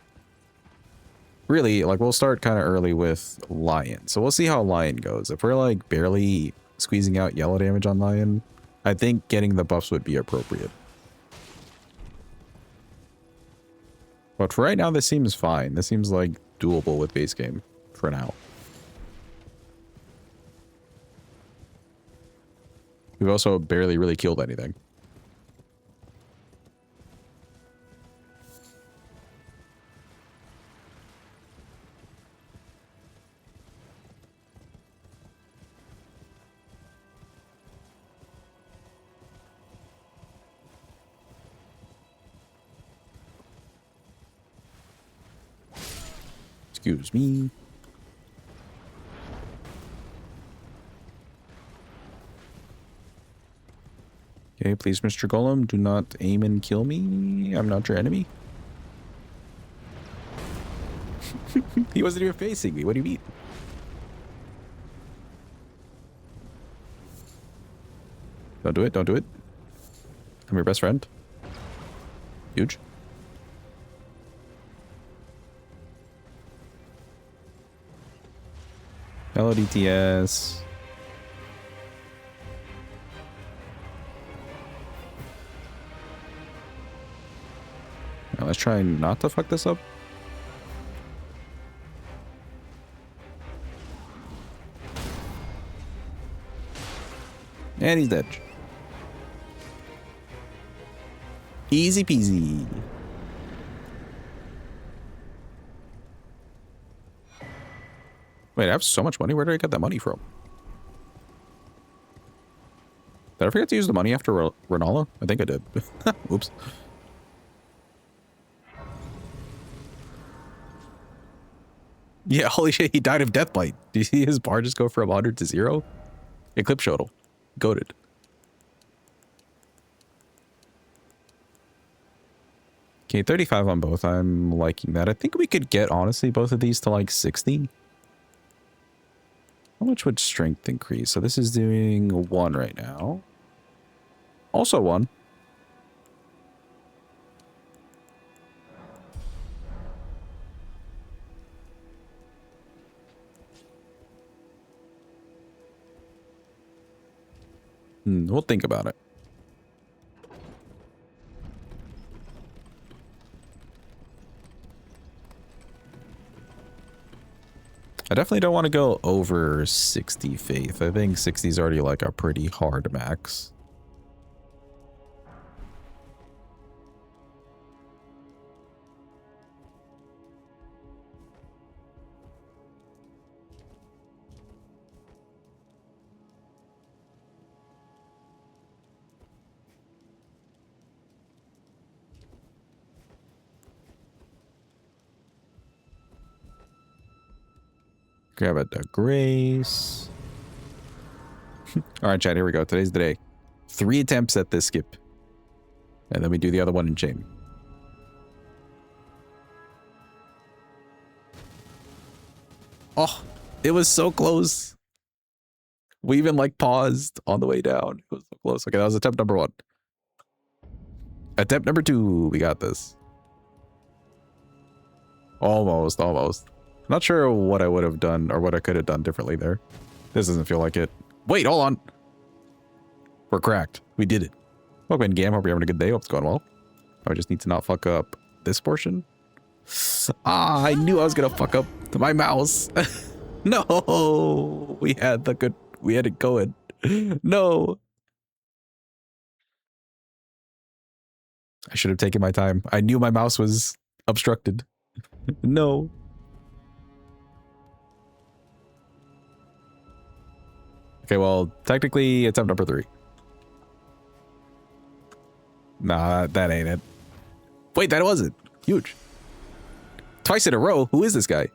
Really, like, we'll start kind of early with Lion. So we'll see how Lion goes. If we're, like, barely squeezing out yellow damage on Lion, I think getting the buffs would be appropriate. But for right now, this seems fine. This seems, like, doable with base game for now. We've also barely really killed anything. Excuse me. Okay, please, Mr. Golem, do not aim and kill me. I'm not your enemy. He wasn't even facing me. What do you mean? Don't do it. Don't do it. I'm your best friend. Huge. Hello, DTS. Now let's try not to fuck this up. And he's dead. Easy peasy. Wait, I have so much money. Where did I get that money from? Did I forget to use the money after Renala? I think I did. Oops. Yeah, holy shit, he died of deathbite. Do you see his bar just go from 100 to 0? Eclipse Shotel. Goated. Okay, 35 on both. I'm liking that. I think we could get, honestly, both of these to like 60. How much would strength increase? So this is doing 1 right now. Also 1. We'll think about it. I definitely don't want to go over 60 faith. I think 60 is already like a pretty hard max. Grab a Grace. All right, chat, here we go. Today's the day. 3 attempts at this skip. And then we do the other one in shame. Oh, it was so close. We even like paused on the way down. It was so close. Okay, that was attempt number 1. Attempt number 2. We got this. Almost, almost. Not sure what I would have done or what I could have done differently there. This doesn't feel like it. Wait, hold on. We're cracked. We did it. Welcome in, Gam. Hope you're having a good day. Hope it's going well. I just need to not fuck up this portion. Ah, I knew I was gonna fuck up my mouse. No, we had it going. No. I should have taken my time. I knew my mouse was obstructed. No. Okay, well, technically attempt number 3. Nah, that ain't it. Wait, that wasn't. Huge. Twice in a row? Who is this guy?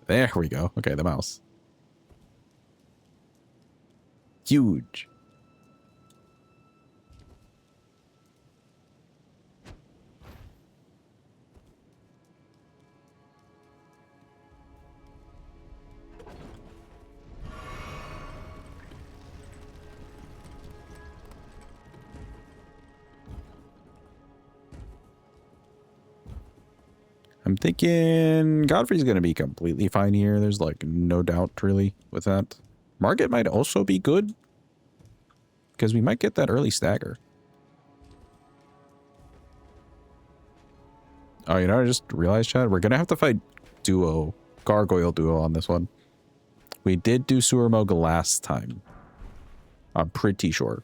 There we go. Okay, the mouse. Huge. I'm thinking Godfrey's going to be completely fine here. There's like no doubt really with that. Margit might also be good because we might get that early stagger. Oh, you know, I just realized, chat, we're going to have to fight duo, gargoyle duo on this one. We did do sewer mode last time. I'm pretty sure.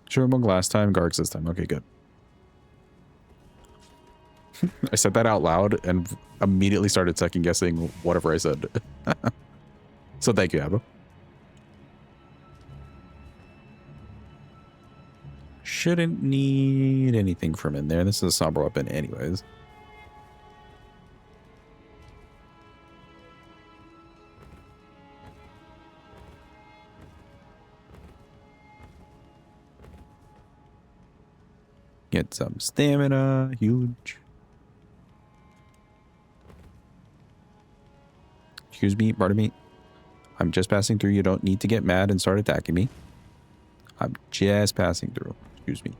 Sewer mode last time, Gargs this time. Okay, good. I said that out loud and immediately started second guessing whatever I said. So thank you, Abba. Shouldn't need anything from in there. This is a somber weapon anyways. Get some stamina. Huge. Excuse me, pardon me. I'm just passing through. You don't need to get mad and start attacking me. I'm just passing through. Excuse me.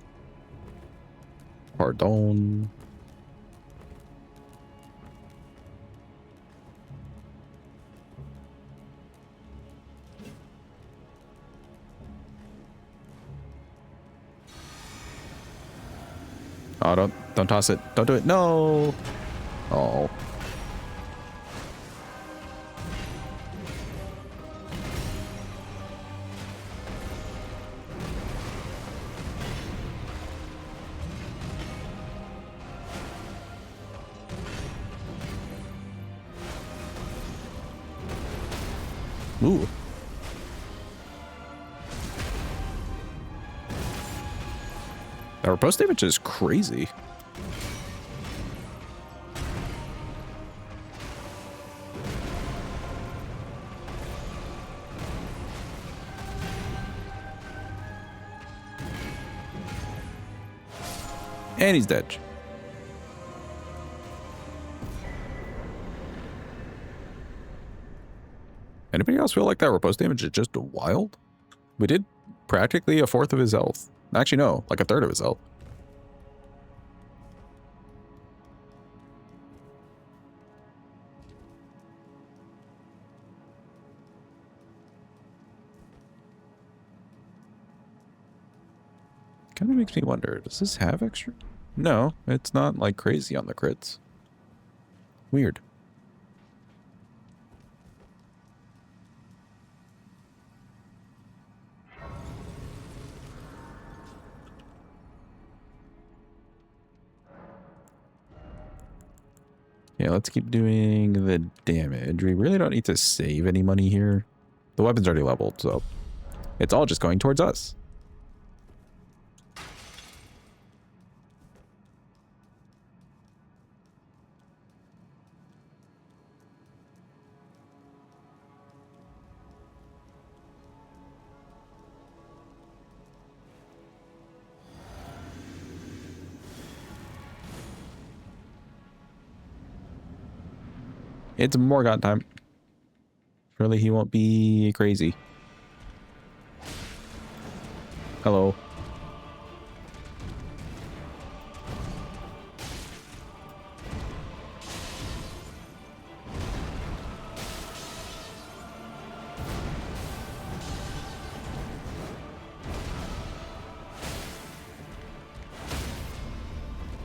Pardon. Oh, don't toss it. Don't do it. No. Oh. Ooh. Our post damage is crazy. And he's dead. Anybody else feel like that riposte damage is just wild? We did practically 1/4 of his health. Actually, no, like 1/3 of his health. Kind of makes me wonder, does this have extra? No, it's not like crazy on the crits. Weird. Yeah, let's keep doing the damage. We really don't need to save any money here. The weapon's already leveled, so it's all just going towards us. It's Morgott time. Surely he won't be crazy. Hello.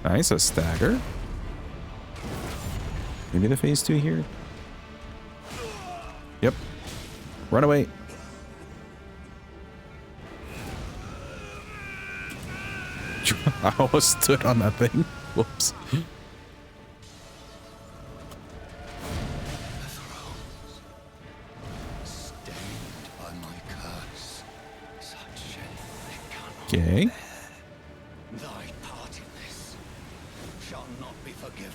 Nice, a stagger. Maybe the phase 2 here? Yep. Run away. I almost stood on that thing. Whoops. Okay. Thy part in this shall not be forgiven.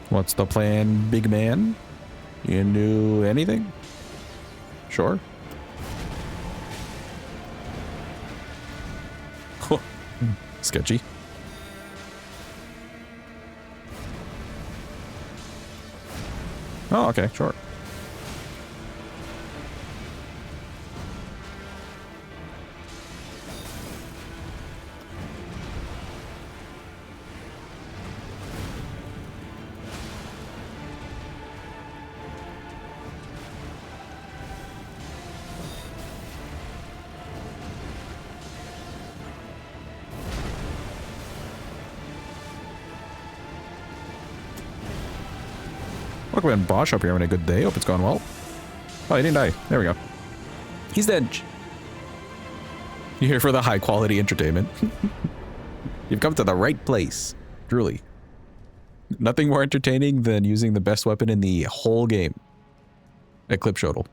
What's the plan, big man? You can do anything? Sure. Sketchy. Oh, okay, sure. Welcome in, Bosch. Hope you're having a good day. Hope it's going well. Oh, he didn't die. There we go. He's dead. You're here for the high quality entertainment. You've come to the right place. Truly. Nothing more entertaining than using the best weapon in the whole game. Eclipse Shotel.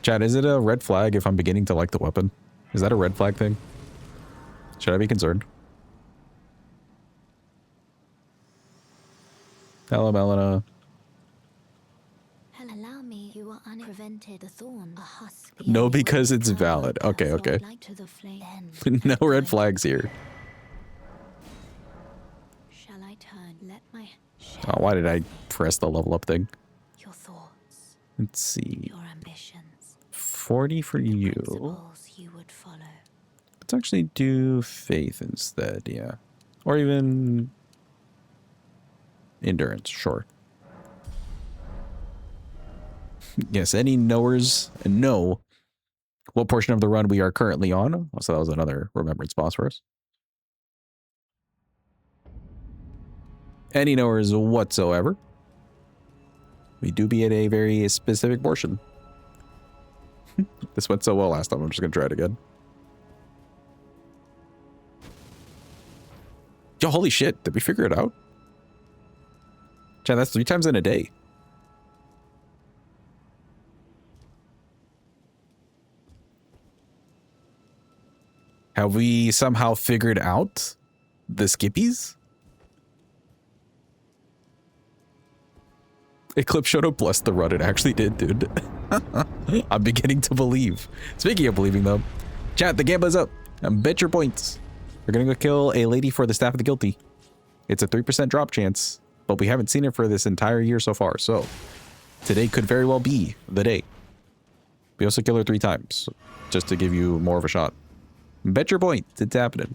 Chad, is it a red flag if I'm beginning to like the weapon? Is that a red flag thing? Should I be concerned? Hello, Melina. Allow me, you are unprevented. The thorn, a husk. No, because it's valid. Okay, okay. No red flags here. Shall I turn? Let my Oh, why did I press the level up thing? your thoughts, Let's see. your ambitions, 40 for you. principles you would follow. Let's actually do faith instead, yeah. Or even endurance, sure. Yes, any knowers know what portion of the run we are currently on. Oh, so that was another remembrance boss for us. Any knowers whatsoever. We do be at a very specific portion. This went so well last time, I'm just going to try it again. Yo, holy shit, did we figure it out? Chad, that's 3 times in a day. Have we somehow figured out the skippies? Eclipse Shotel blessed the run. It actually did, dude. I'm beginning to believe. Speaking of believing, though, chat, the gambler's up. Bet your points. We're gonna go kill a lady for the Staff of the Guilty. It's a 3% drop chance. but we haven't seen it for this entire year so far. So today could very well be the day. We also kill her 3 times just to give you more of a shot. Bet your point. It's happening.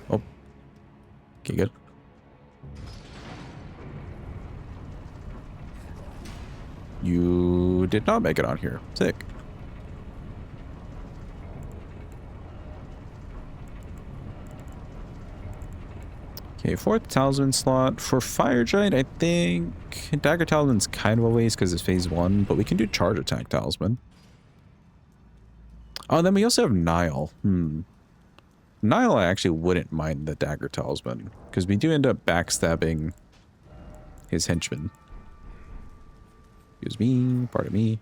Oh. Okay, good. You did not make it on here. Sick. Okay, 4th talisman slot. For Fire Giant, I think Dagger Talisman's kind of a waste because it's phase 1, but we can do Charge Attack Talisman. Oh, and then we also have Nile. Nile, I actually wouldn't mind the Dagger Talisman because we do end up backstabbing his henchmen. Excuse me, pardon me.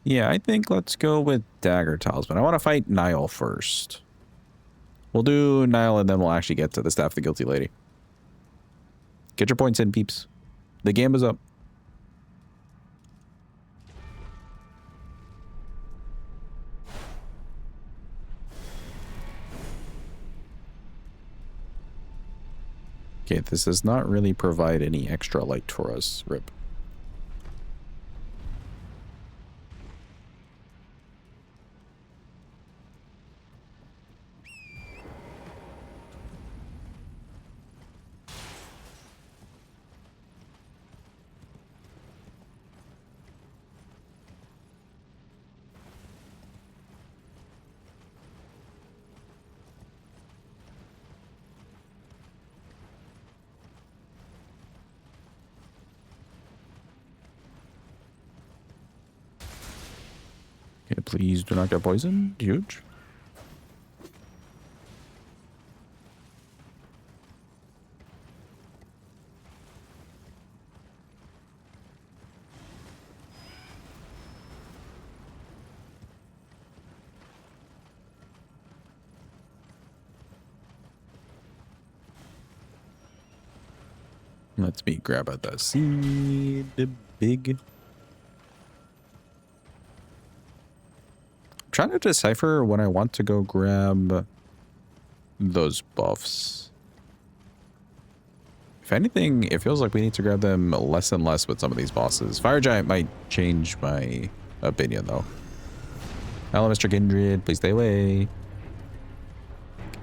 Yeah, I think let's go with Dagger Talisman. I want to fight Nile first. We'll do Nile and then we'll actually get to the Staff of the Guilty Lady. Get your points in, peeps. The game is up. Okay, this does not really provide any extra light for us. Rip. Okay, please do not get poisoned. Huge. Let's me grab at the seed. Big. I'm trying to decipher when I want to go grab those buffs. If anything, it feels like we need to grab them less and less with some of these bosses. Fire Giant might change my opinion, though. Hello, Mr. Kindred. Please stay away.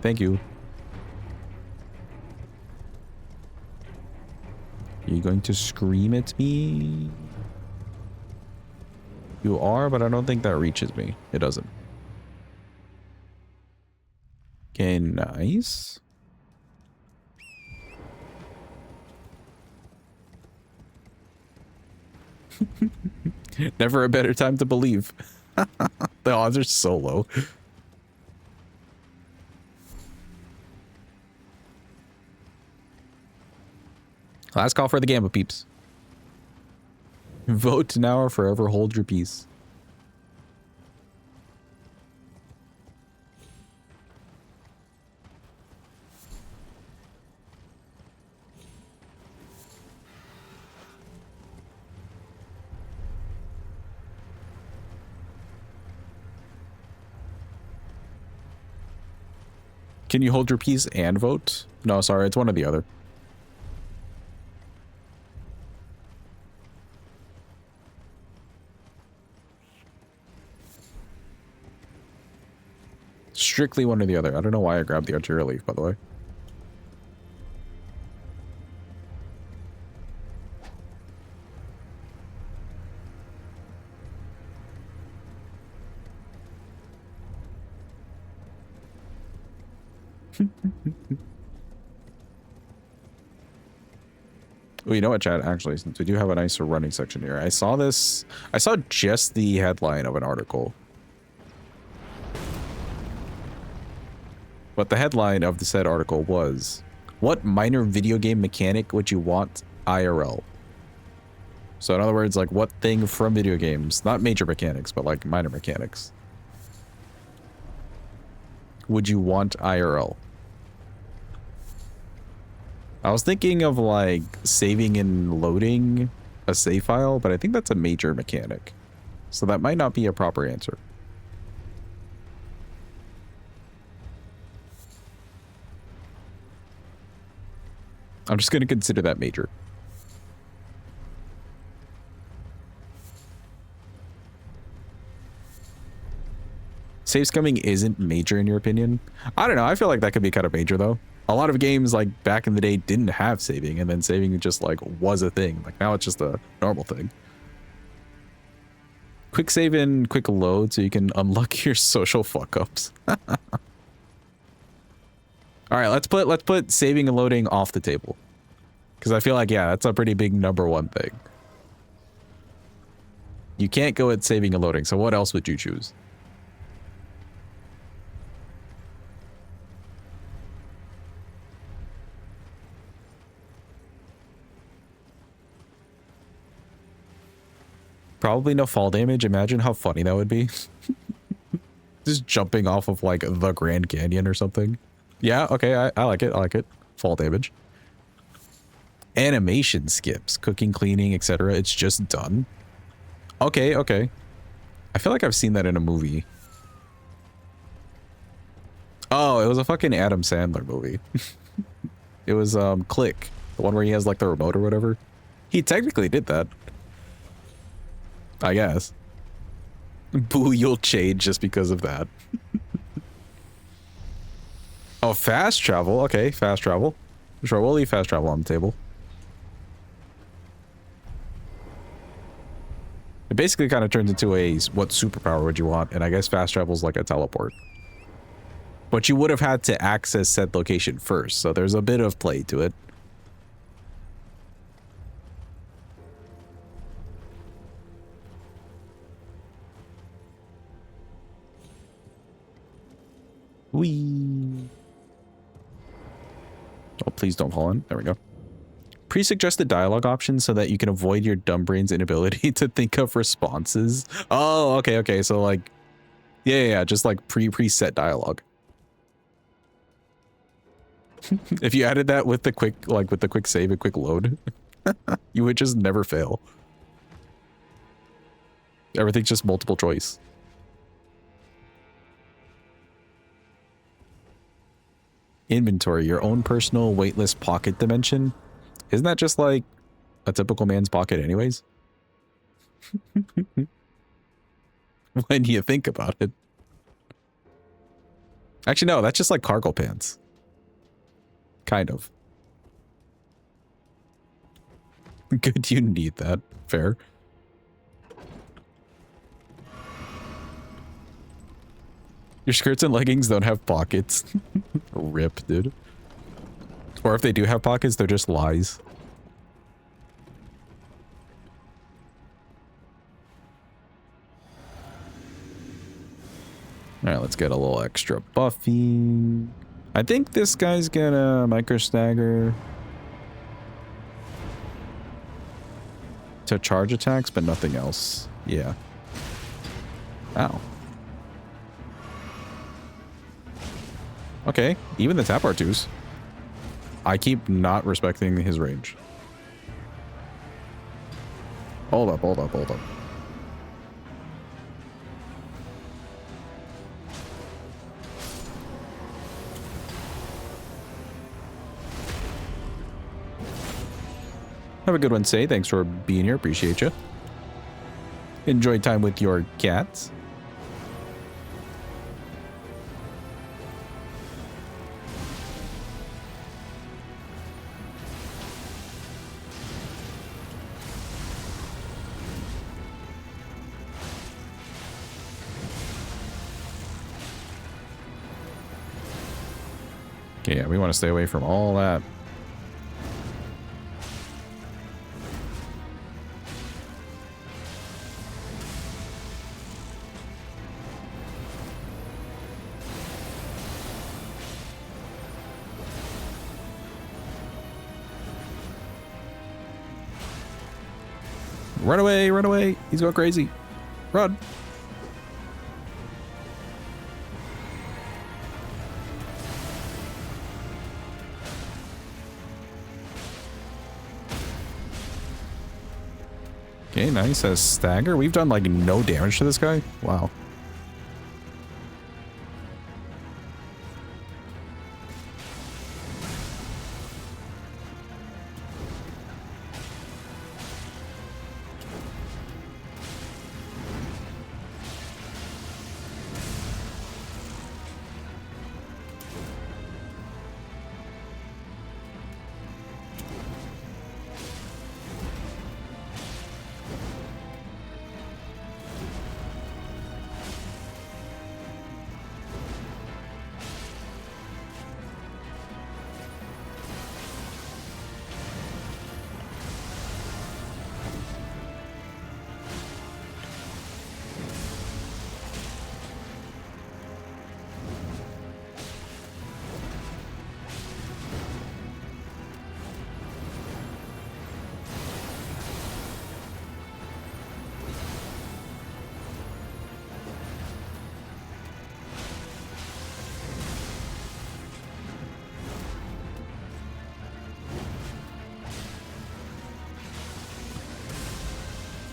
Thank you. Are you going to scream at me? You are, but I don't think that reaches me. It doesn't. Okay, nice. Never a better time to believe. The odds are so low. Last call for the gamma peeps. Vote now or forever hold your peace. Can you hold your peace and vote? No, sorry, it's one or the other. Strictly one or the other. I don't know why I grabbed the arterial leaf, by the way. Oh, you know what, chat? Actually, since we do have a nice running section here, I saw this. I saw just the headline of an article. But the headline of the said article was, "What minor video game mechanic would you want IRL?" So in other words, like what thing from video games, not major mechanics, but like minor mechanics, would you want IRL? I was thinking of like saving and loading a save file, but I think that's a major mechanic. So that might not be a proper answer. I'm just going to consider that major. Save scumming isn't major in your opinion? I don't know. I feel like that could be kind of major though. A lot of games like back in the day didn't have saving, and then saving just like was a thing. Like now it's just a normal thing. Quick save and quick load so you can unlock your social fuck ups. All right, let's put saving and loading off the table. Because I feel like, yeah, that's a pretty big #1 thing. You can't go at saving and loading, so what else would you choose? Probably no fall damage. Imagine how funny that would be. Just jumping off of like the Grand Canyon or something. Yeah, okay, I like it. I like it. Fall damage. Animation skips, cooking, cleaning, etc. It's just done. Okay, okay. I feel like I've seen that in a movie. Oh, it was a fucking Adam Sandler movie. It was Click, the one where he has like the remote or whatever. He technically did that, I guess. Boo, you'll change just because of that. Oh, fast travel. Okay, fast travel. Sure, we'll leave fast travel on the table. It basically kind of turns into a what superpower would you want, and I guess fast travel is like a teleport. But you would have had to access said location first, so there's a bit of play to it. Whee! Oh, please don't fall in. There we go. Pre-suggested dialogue options so that you can avoid your dumb brain's inability to think of responses. Oh, okay, okay. So like, yeah, just like preset dialogue. If you added that with the quick, with the quick save and quick load, you would just never fail. Everything's just multiple choice. Inventory, your own personal weightless pocket dimension. Isn't that just like a typical man's pocket anyways? When you think about it. Actually, no, that's just like cargo pants. Kind of. Good, you need that. Fair. Your skirts and leggings don't have pockets. Rip, dude. Or if they do have pockets, they're just lies. Alright, let's get a little extra buffy. I think this guy's gonna micro stagger to charge attacks, but nothing else. Yeah. Ow. Okay, even the tap R2s. I keep not respecting his range. Hold up, hold up, hold up. Have a good one, Say. Thanks for being here. Appreciate you. Enjoy time with your cats. Okay, yeah, we want to stay away from all that. Run away, run away. He's going crazy. Run. Okay, nice. As stagger. We've done like no damage to this guy. Wow.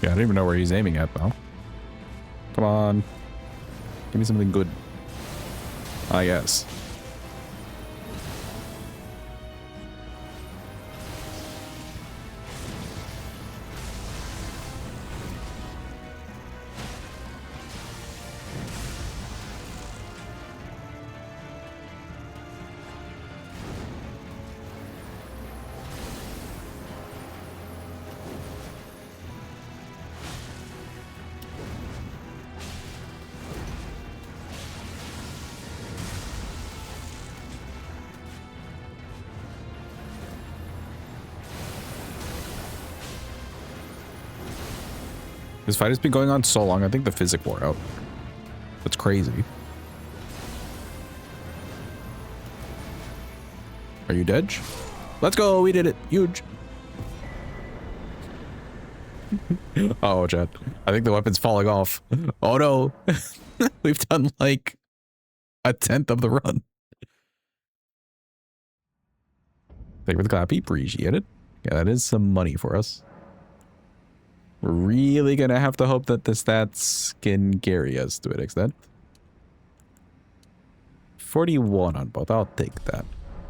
Yeah, I don't even know where he's aiming at, though. Come on. Give me something good. Ah, yes. This fight has been going on so long, I think the physic wore out. That's crazy. Are you dead? Let's go, we did it. Huge. Oh, Chad. I think the weapon's falling off. Oh no. We've done like 1/10 of the run. Thank you for the clappy. Appreciate it. Yeah, that is some money for us. We're really gonna have to hope that the stats can carry us to an extent. 41 on both. I'll take that.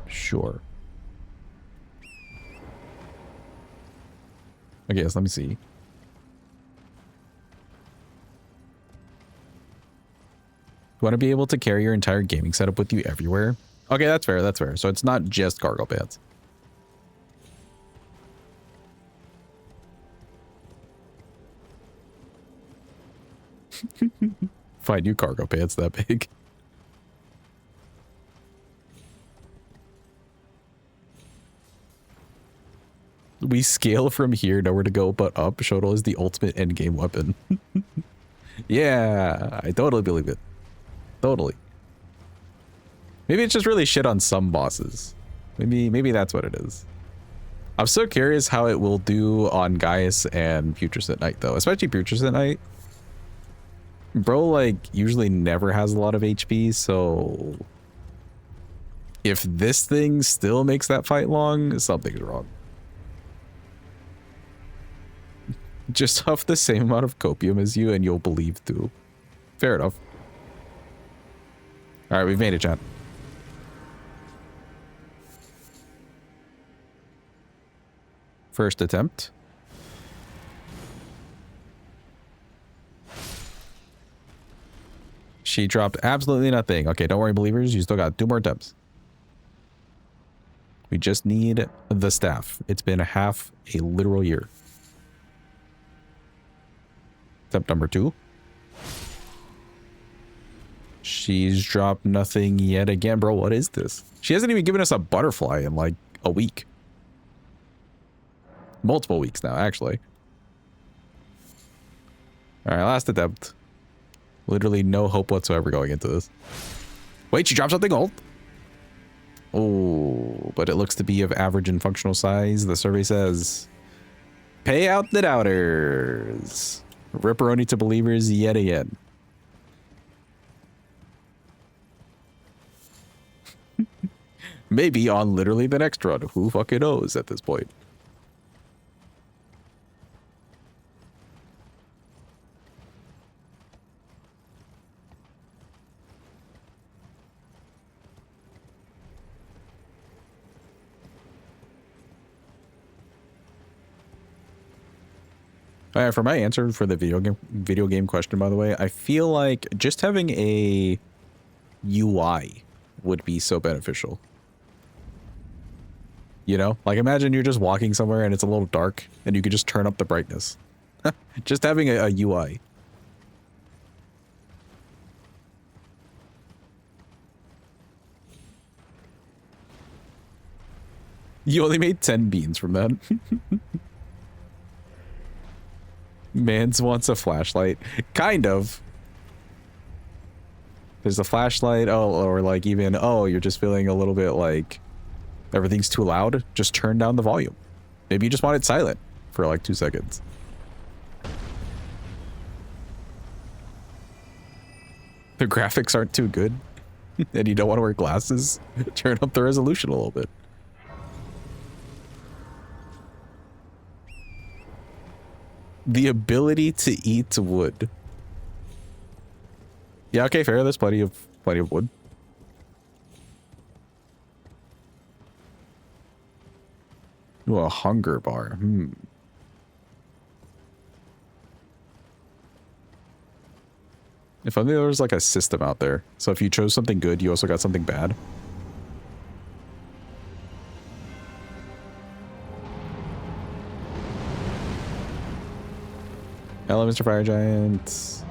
Sure. Okay, yes, let me see. You want to be able to carry your entire gaming setup with you everywhere? Okay, that's fair. That's fair. So it's not just cargo pants. Find you cargo pants that big. We scale from here, nowhere to go but up. Shotel is the ultimate endgame weapon. Yeah, I totally believe it. Totally. Maybe it's just really shit on some bosses. Maybe that's what it is. I'm so curious how it will do on Gaius and Putrescent Knight though, especially Putrescent Knight. Bro, like, usually never has a lot of HP, so if this thing still makes that fight long, something's wrong. Just huff the same amount of copium as you and you'll believe too. Fair enough. All right, we've made it, chat. First attempt. She dropped absolutely nothing. Okay, don't worry, believers. You still got 2 more attempts. We just need the staff. It's been half a literal year. Attempt number 2. She's dropped nothing yet again. Bro, what is this? She hasn't even given us a butterfly in like a week. Multiple weeks now, actually. All right, last attempt. Literally no hope whatsoever going into this. Wait, she dropped something old? Oh, but it looks to be of average and functional size. The survey says Pay out the doubters. Ripperoni to believers yet again. Maybe on literally the next run. Who fucking knows at this point? For my answer for the video game question, by the way, I feel like just having a UI would be so beneficial. You know, like imagine you're just walking somewhere and it's a little dark and you could just turn up the brightness. Just having a UI. You only made 10 beans from that. Mans wants a flashlight. Kind of. There's a flashlight. Oh, or like even, oh, you're just feeling a little bit like everything's too loud. Just turn down the volume. Maybe you just want it silent for like 2 seconds. The graphics aren't too good and you don't want to wear glasses. Turn up the resolution a little bit. The ability to eat wood. Yeah, okay, fair. There's plenty of wood. Ooh, a hunger bar. If only there was like a system out there. So if you chose something good, you also got something bad. Hello, Mr. Fire Giant.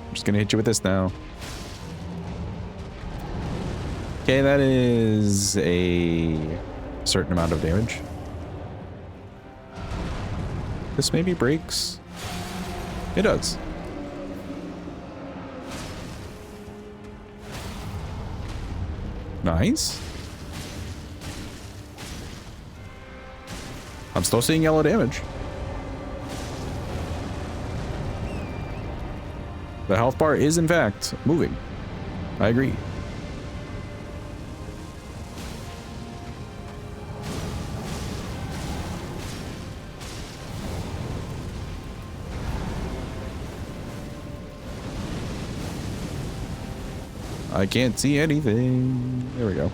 I'm just gonna hit you with this now. Okay, that is a certain amount of damage. This maybe breaks. It does. Nice. I'm still seeing yellow damage. The health bar is in fact moving. I agree. I can't see anything. There we go.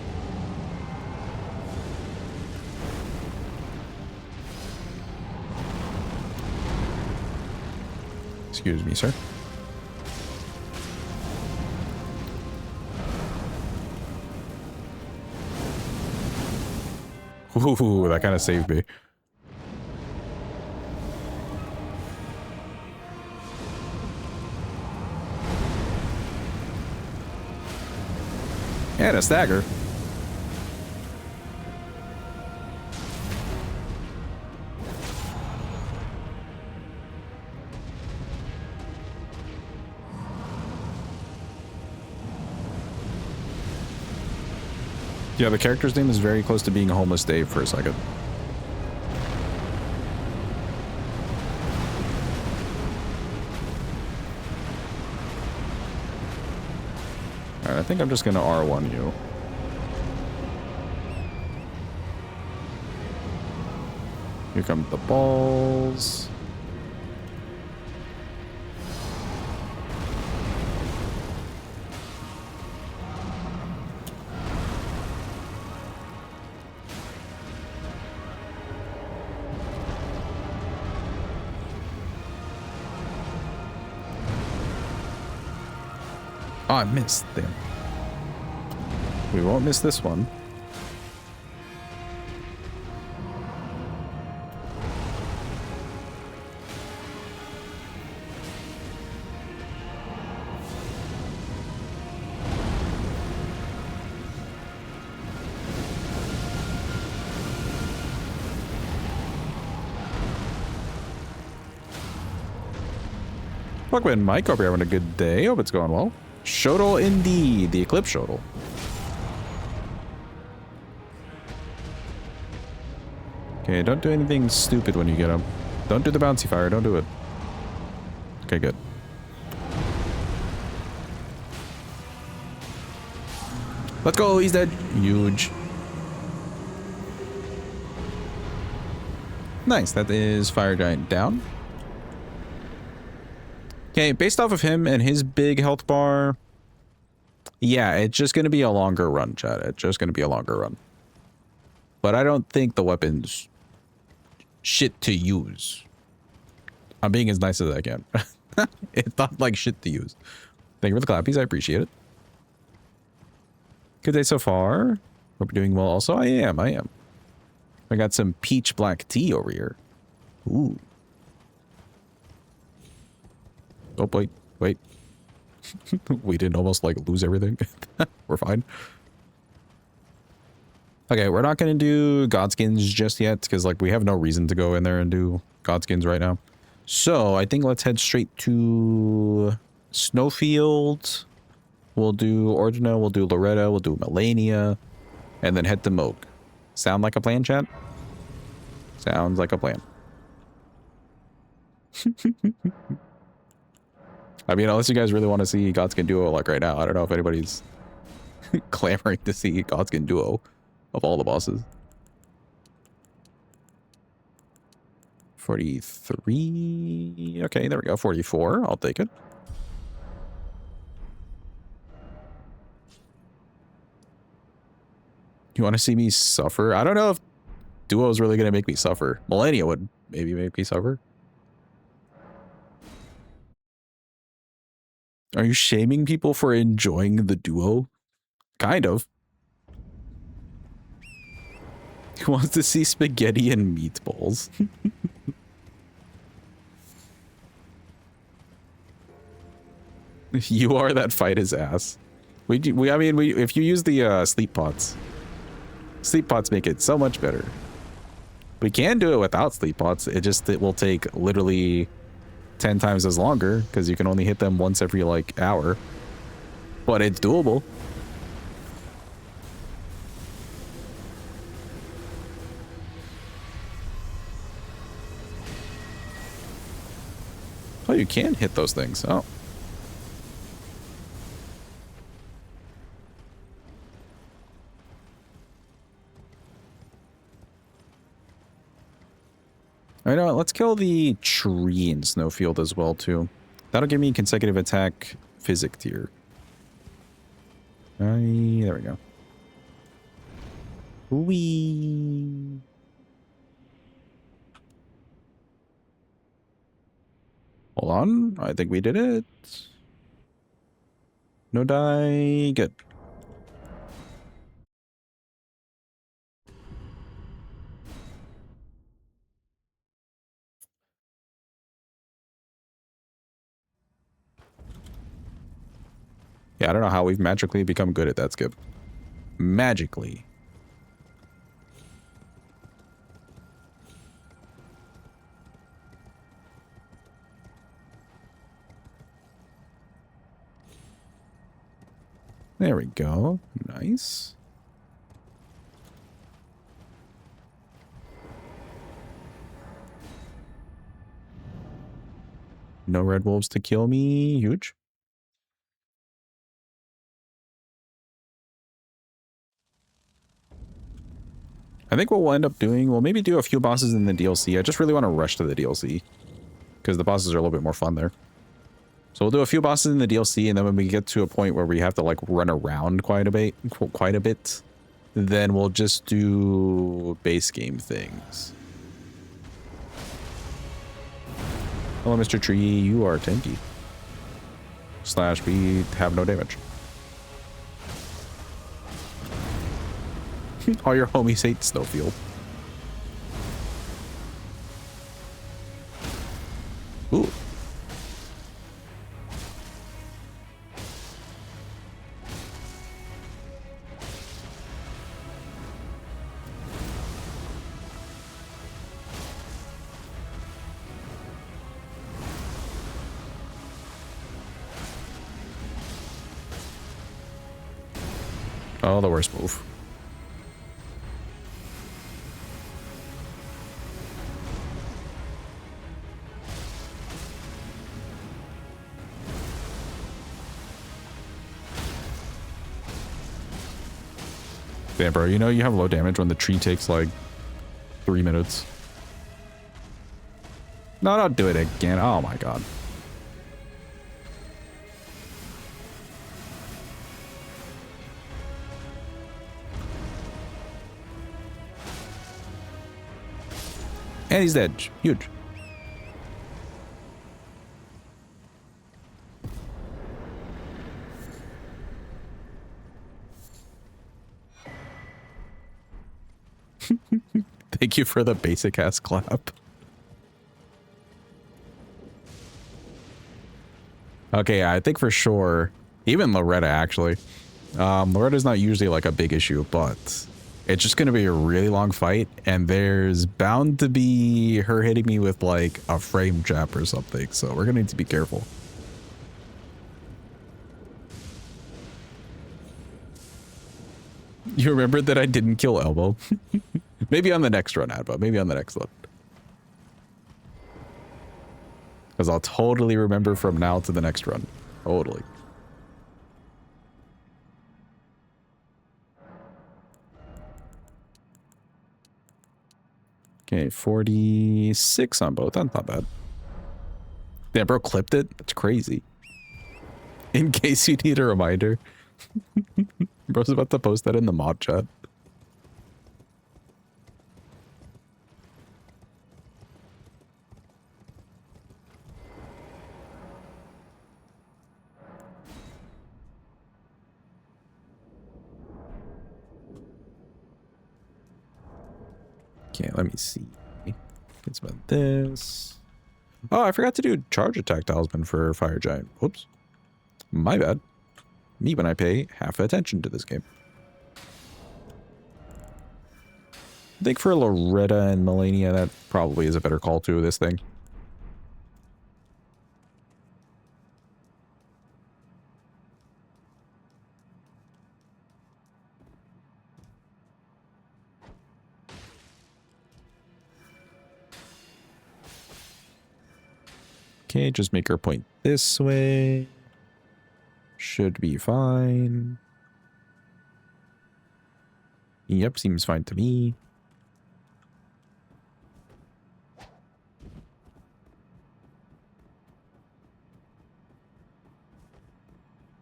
Excuse me, sir. Ooh, that kind of saved me. And a stagger. Yeah, the character's name is very close to being Homeless Dave for a second. Alright, I think I'm just gonna R1 you. Here come the balls. Oh, I missed them. We won't miss this one. Welcome in, Mike. Hope you're having a good day. Hope it's going well. Shotel indeed, the Eclipse Shotel. Okay, don't do anything stupid when you get him. Don't do the bouncy fire. Don't do it. Okay, good. Let's go. He's dead. Huge. Nice. That is Fire Giant down. Okay, based off of him and his big health bar, yeah, it's just going to be a longer run, chat. It's just going to be a longer run. But I don't think the weapon's shit to use. I'm being as nice as I can. It's not like shit to use. Thank you for the clappies. I appreciate it. Good day so far. Hope you're doing well also. I am. I got some peach black tea over here. Ooh. Oh, wait. We didn't almost like lose everything. We're fine. Okay, we're not going to do Godskins just yet because like we have no reason to go in there and do Godskins right now. So I think let's head straight to Snowfield. We'll do Ordina, we'll do Loretta, we'll do Melania, and then head to Moog. Sound like a plan, chat? Sounds like a plan. I mean, unless you guys really want to see Godskin Duo like right now. I don't know if anybody's clamoring to see Godskin Duo of all the bosses. 43. Okay, there we go. 44. I'll take it. You want to see me suffer? I don't know if Duo is really going to make me suffer. Melania would maybe make me suffer. Are you shaming people for enjoying the Duo? Kind of. Who wants to see spaghetti and meatballs? You are that fight his ass. I mean, if you use the sleep pots make it so much better. We can do it without sleep pots. It will take literally 10 times as longer because you can only hit them once every like hour. But it's doable. Oh, you can hit those things. Oh. All right, let's kill the tree in Snowfield as well, too. That'll give me consecutive attack physic tier. There we go. Whee! Hold on. I think we did it. No die. Good. Yeah, I don't know how we've magically become good at that skip. Magically. There we go. Nice. No red wolves to kill me. Huge. I think what we'll end up doing, we'll maybe do a few bosses in the DLC. I just really want to rush to the DLC because the bosses are a little bit more fun there. So we'll do a few bosses in the DLC, and then when we get to a point where we have to like run around quite a bit, then we'll just do base game things. Hello, Mr. Tree. You are tanky. / we have no damage. All your homies hate Snowfield. Ooh. Oh, the worst move. Damn, bro, you know you have low damage when the tree takes like 3 minutes. No, don't do it again. Oh my god. And he's dead. Huge. Thank you for the basic ass clap. Okay, I think for sure, even Loretta actually. Loretta's not usually like a big issue, but it's just going to be a really long fight, and there's bound to be her hitting me with like a frame trap or something, so we're going to need to be careful. You remembered that I didn't kill Elbow? Maybe on the next run, Adva. Maybe on the next one. Because I'll totally remember from now to the next run. Totally. Okay, 46 on both. That's not bad. Damn, bro clipped it? That's crazy. In case you need a reminder. Bro's about to post that in the mod chat. Okay, let me see. It's about this. Oh, I forgot to do charge attack talisman for Fire Giant. Whoops. My bad. Me when I pay half attention to this game. I think for Loretta and Melania, that probably is a better call to this thing. Okay, just make her point this way. Should be fine. Yep, seems fine to me.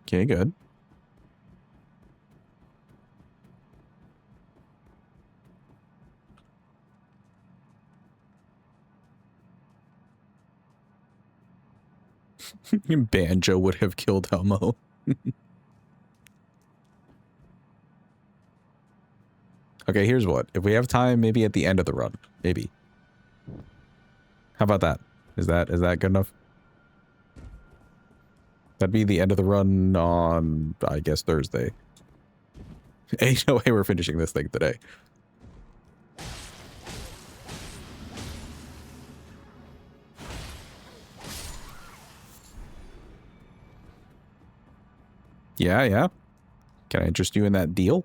Okay, good. Banjo would have killed Elmo. Okay, here's what. If we have time, maybe at the end of the run. Maybe. How about that? Is that good enough? That'd be the end of the run on, I guess, Thursday. Ain't no way we're finishing this thing today. Yeah, yeah. Can I interest you in that deal?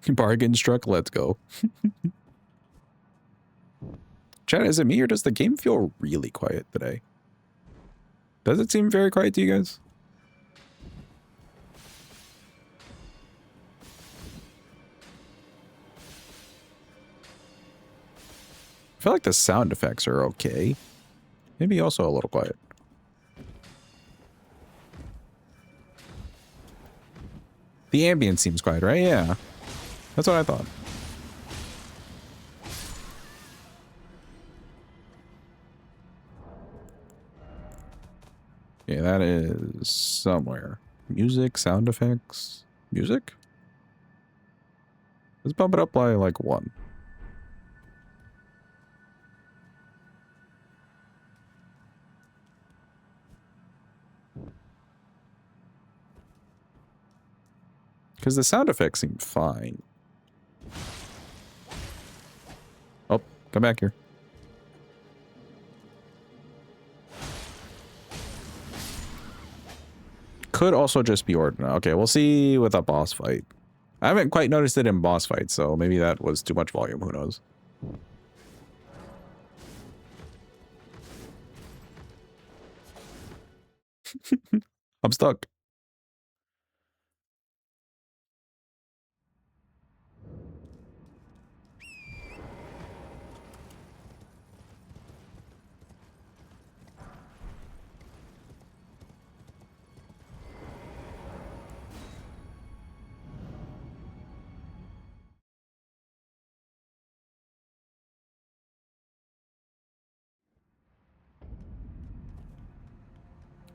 Bargain struck, let's go. Chat, is it me or does the game feel really quiet today? Does it seem very quiet to you guys? I feel like the sound effects are okay. Maybe also a little quiet. The ambient seems quiet, right? Yeah. That's what I thought. Yeah, that is somewhere. Music, sound effects. Music? Let's bump it up by like 1. Because the sound effects seem fine. Oh, come back here. could also just be ordinary. Okay, we'll see with a boss fight. I haven't quite noticed it in boss fights, so maybe that was too much volume. Who knows? I'm stuck.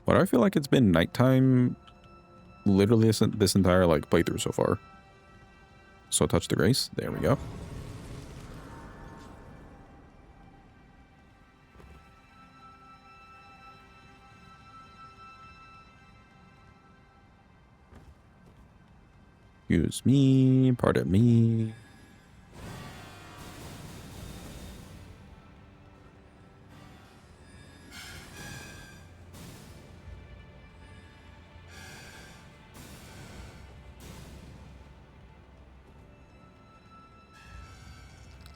But I feel like it's been nighttime literally this entire like playthrough so far. So touch the grace. There we go. Excuse me, pardon me.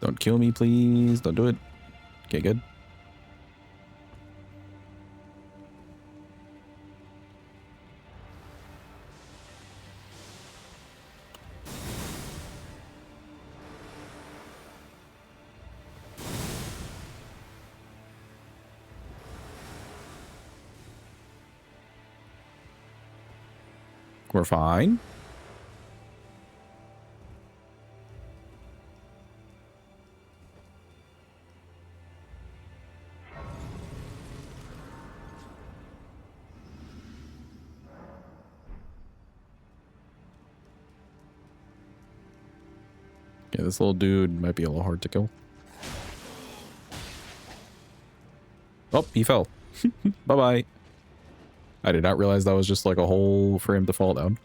Don't kill me, please. Don't do it. Okay, good. We're fine. Yeah, this little dude might be a little hard to kill. Oh, he fell. Bye-bye. I did not realize that was just like a hole for him to fall down.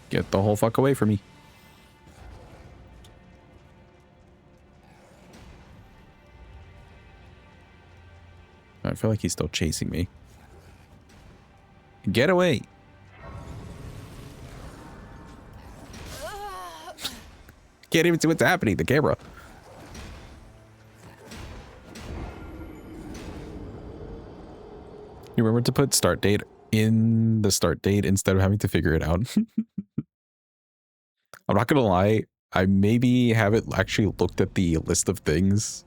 Get the whole fuck away from me. I feel like he's still chasing me. Get away. Can't even see what's happening. The camera. You remember to put start date in the start date instead of having to figure it out. I'm not gonna lie. I maybe haven't actually looked at the list of things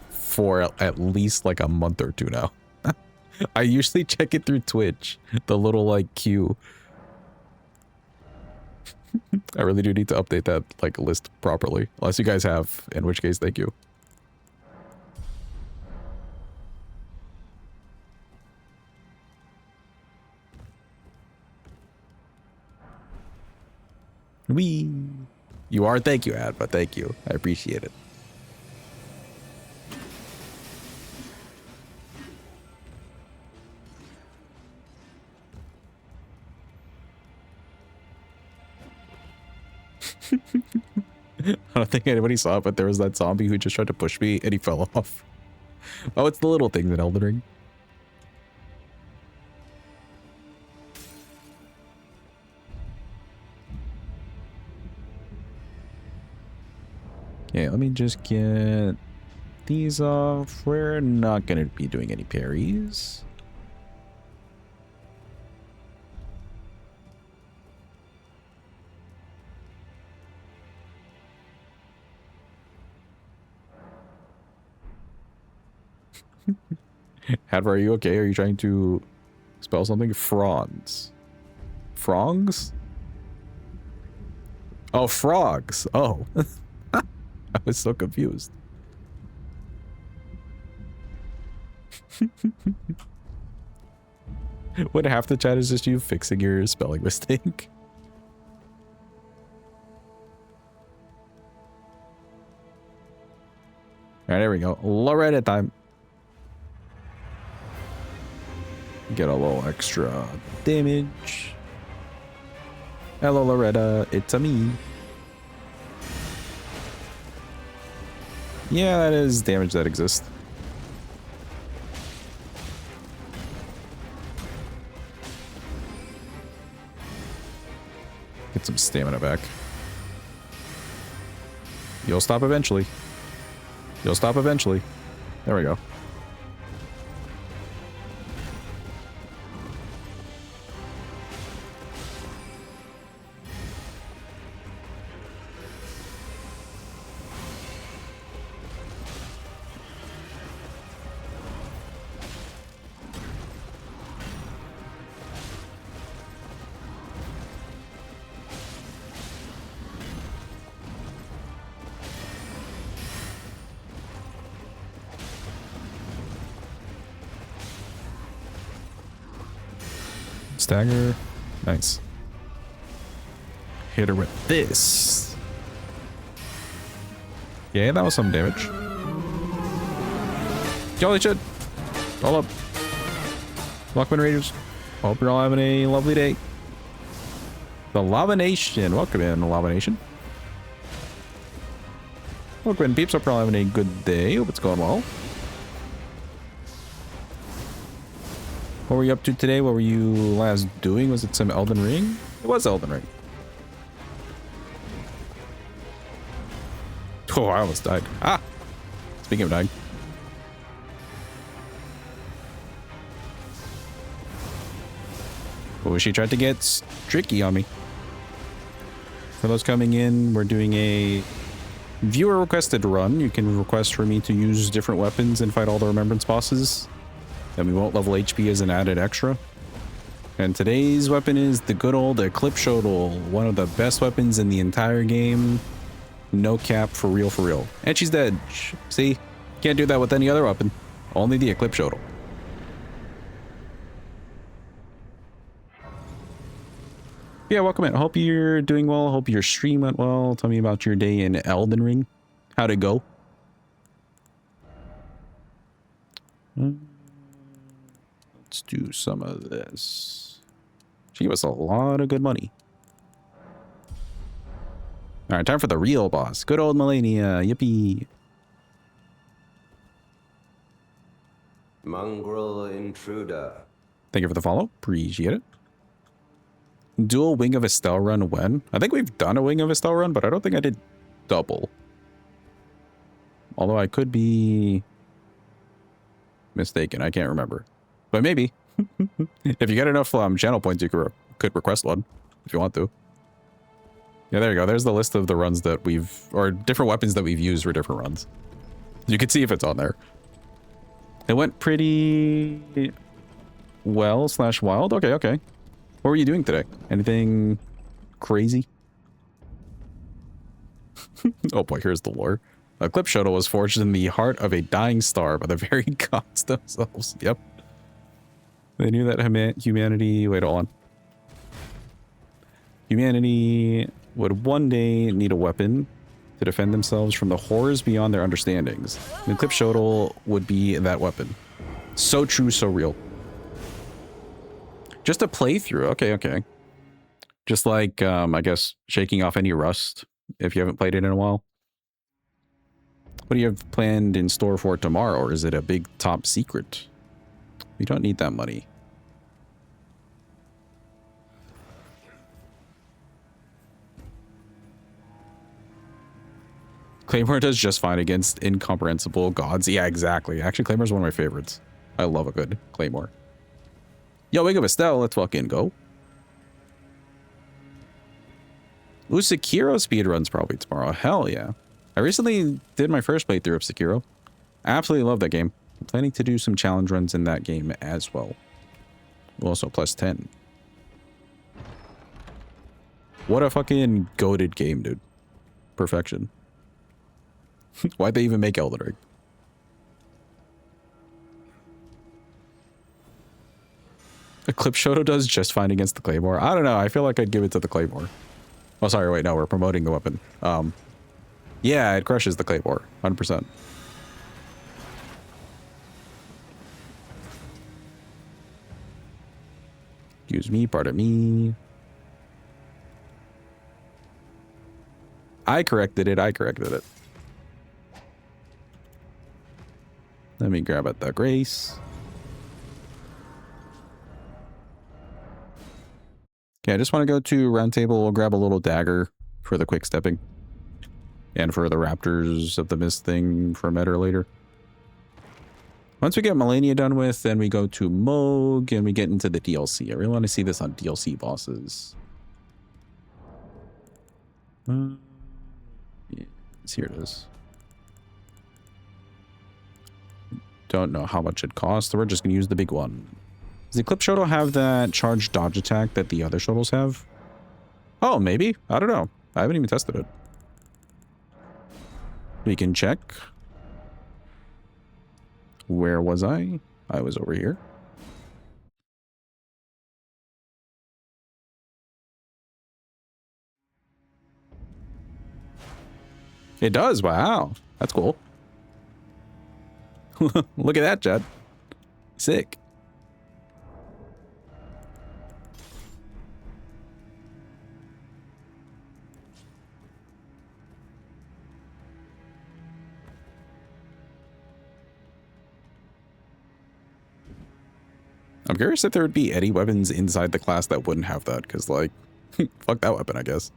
for at least like a month or two now. I usually check it through Twitch, the little like queue. I really do need to update that like list properly, unless you guys have, in which case, thank you. Wee. You are, thank you, Ad, but thank you. I appreciate it. I don't think anybody saw it, but there was that zombie who just tried to push me and he fell off. Oh, it's the little things in Elden Ring. Okay, let me just get these off. We're not going to be doing any parries. Hadvar, are you okay? Are you trying to spell something? Fronds. Frongs? Oh, frogs. Oh. I was so confused. What half the chat is just you fixing your spelling mistake? Alright, there we go. Loretta time. get a little extra damage. Hello, Loretta. It's a me. Yeah, that is damage that exists. Get some stamina back. You'll stop eventually. You'll stop eventually. There we go. Stagger. Nice. Hit her with this. Yeah, that was some damage. Jolly shit. Hold up. Lockman Raiders. Hope you're all having a lovely day. The Lava Nation. Welcome in, the Lava Nation. Welcome in, peeps. Hope you're all having a good day. Hope it's going well. What were you up to today? What were you last doing? Was it some Elden Ring? It was Elden Ring. Oh, I almost died. Ah! Speaking of dying. Oh, she tried to get tricky on me. For those coming in, we're doing a viewer requested run. You can request for me to use different weapons and fight all the Remembrance bosses. Then we won't level HP as an added extra. And today's weapon is the good old Eclipse Shotel. One of the best weapons in the entire game. No cap, for real, for real. And she's dead. See? Can't do that with any other weapon. Only the Eclipse Shotel. Yeah, welcome in. Hope you're doing well. Hope your stream went well. Tell me about your day in Elden Ring. How'd it go? Let's do some of this. She gave us a lot of good money. All right, time for the real boss. Good old Melania. Yippee. Mongrel intruder. Thank you for the follow. Appreciate it. Dual Wing of Estelle run when? I think we've done a Wing of Estelle run, but I don't think I did double. Although I could be mistaken. I can't remember. But maybe. If you get enough channel points, you could request one if you want to. Yeah, there you go. There's the list of the runs that we've, or different weapons that we've used for different runs. You can see if it's on there. It went pretty well / wild. Okay, okay. What were you doing today? Anything crazy? Oh boy, here's the lore. Eclipse Shotel was forged in the heart of a dying star by the very gods themselves. Yep. They knew that humanity... Wait, hold on. Humanity would one day need a weapon to defend themselves from the horrors beyond their understandings. The Eclipse Shotel would be that weapon. So true, so real. Just a playthrough. Okay, okay. Just like, I guess, shaking off any rust if you haven't played it in a while. What do you have planned in store for tomorrow, or is it a big top secret? We don't need that money. Claymore does just fine against incomprehensible gods. Yeah, exactly. Actually, Claymore's one of my favorites. I love a good Claymore. Yo, Wing of Estelle, let's fucking go. Ooh, Sekiro speedrun's probably tomorrow. Hell yeah. I recently did my first playthrough of Sekiro. I absolutely love that game. I'm planning to do some challenge runs in that game as well. Also, plus 10. What a fucking goated game, dude. Perfection. Why'd they even make Elden Ring? Eclipse Shoto does just fine against the Claymore. I don't know. I feel like I'd give it to the Claymore. Oh, sorry. Wait, no. We're promoting the weapon. Yeah, it crushes the Claymore. 100%. Excuse me, pardon me. I corrected it. Let me grab at the grace. Okay, I just want to go to round table. We'll grab a little dagger for the quick stepping. And for the Raptors of the Mist thing for meta later. Once we get Melania done with, then we go to Moog and we get into the DLC. I really want to see this on DLC bosses. Yes, here it is. Don't know how much it costs, so we're just going to use the big one. Does the Eclipse Shotel have that charged dodge attack that the other shuttles have? Oh, maybe. I don't know. I haven't even tested it. We can check. Where was I? I was over here. It does. Wow. That's cool. Look at that, Jed. Sick. I'm curious if there would be any weapons inside the class that wouldn't have that, because, like, fuck that weapon, I guess.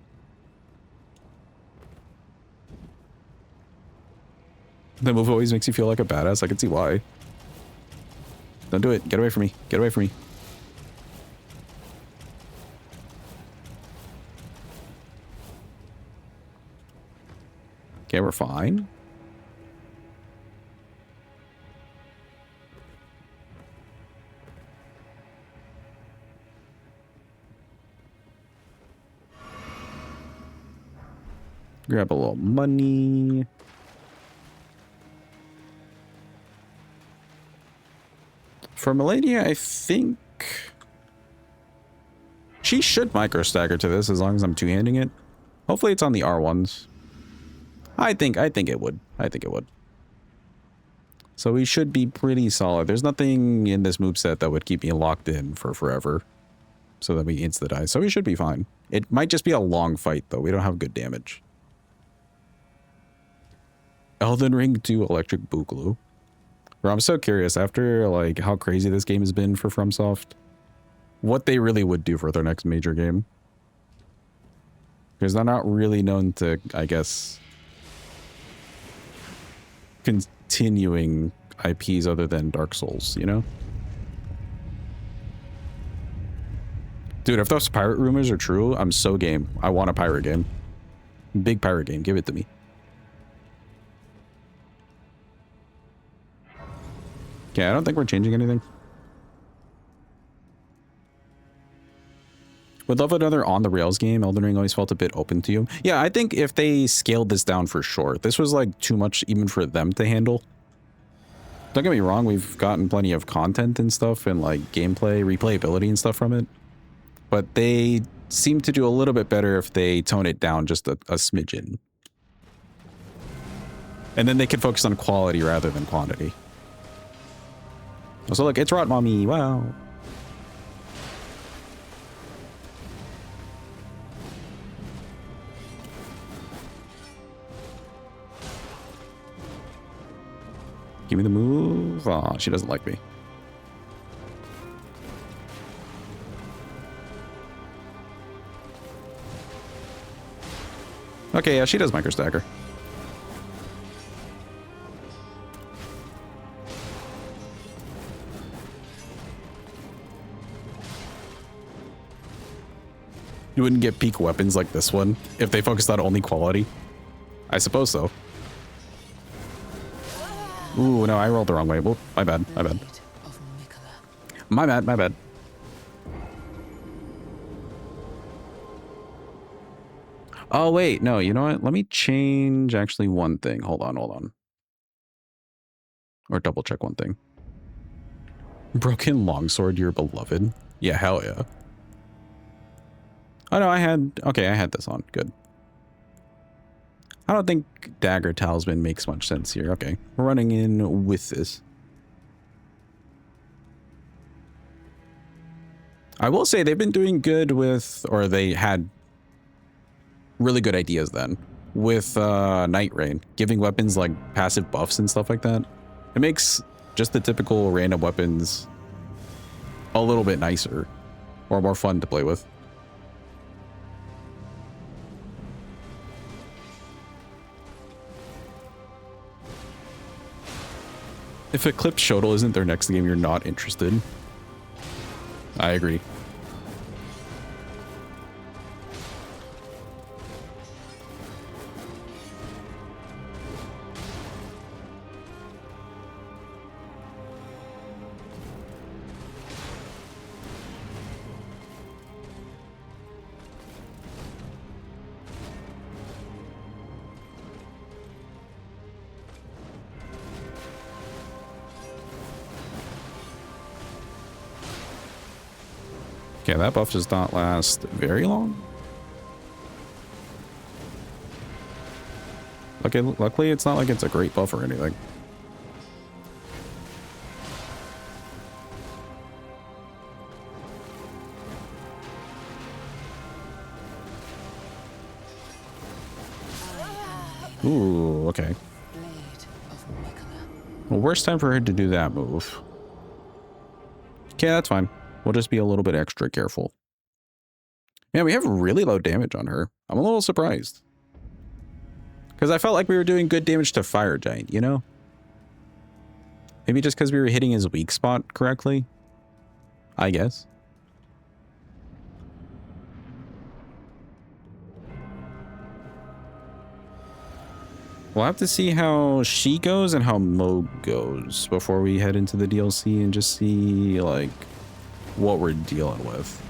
The move always makes you feel like a badass. I can see why. Don't do it. Get away from me. Get away from me. Okay, we're fine. Grab a little money. For Melania, I think she should micro stagger to this as long as I'm two-handing it. Hopefully it's on the R1s. I think it would. I think it would. So we should be pretty solid. There's nothing in this moveset that would keep me locked in for forever. So that we insta-die. So we should be fine. It might just be a long fight though. We don't have good damage. Elden Ring 2 Electric Boogaloo. Bro, I'm so curious after like how crazy this game has been for FromSoft, what they really would do for their next major game. Because they're not really known to, I guess, continuing IPs other than Dark Souls, you know? Dude, if those pirate rumors are true, I'm so game. I want a pirate game. Big pirate game. Give it to me. Okay, I don't think we're changing anything. Would love another on-the-rails game. Elden Ring always felt a bit open to you. Yeah, I think if they scaled this down for sure. This was like too much even for them to handle. Don't get me wrong, we've gotten plenty of content and stuff and like gameplay, replayability and stuff from it. But they seem to do a little bit better if they tone it down just a smidgen. And then they can focus on quality rather than quantity. So look, it's Rot Mommy. Wow. Give me the move. Aw, she doesn't like me. Okay, yeah, she does micro stagger. You wouldn't get peak weapons like this one if they focused on only quality. I suppose so. Ooh, no, I rolled the wrong way. Well, my bad, my bad. My bad, my bad. Oh, wait, no, you know what? Let me change actually one thing. Hold on, hold on. Or double check one thing. Broken longsword, your beloved. Yeah, hell yeah. Oh no, I had this on. Good. I don't think Dagger Talisman makes much sense here. Okay, we're running in with this. I will say they've been doing good with, or they had really good ideas then, with Night Rain, giving weapons like passive buffs and stuff like that. It makes just the typical random weapons a little bit nicer or more fun to play with. If Eclipse Shotel isn't their next game, you're not interested. I agree. Okay, that buff does not last very long. Okay, luckily it's not like it's a great buff or anything. Ooh, okay. Well, worst time for her to do that move. Okay, that's fine. We'll just be a little bit extra careful. Man, we have really low damage on her. I'm a little surprised. Because I felt like we were doing good damage to Fire Giant, you know? Maybe just because we were hitting his weak spot correctly? I guess. We'll have to see how she goes and how Mo goes before we head into the DLC and just see, like, what we're dealing with.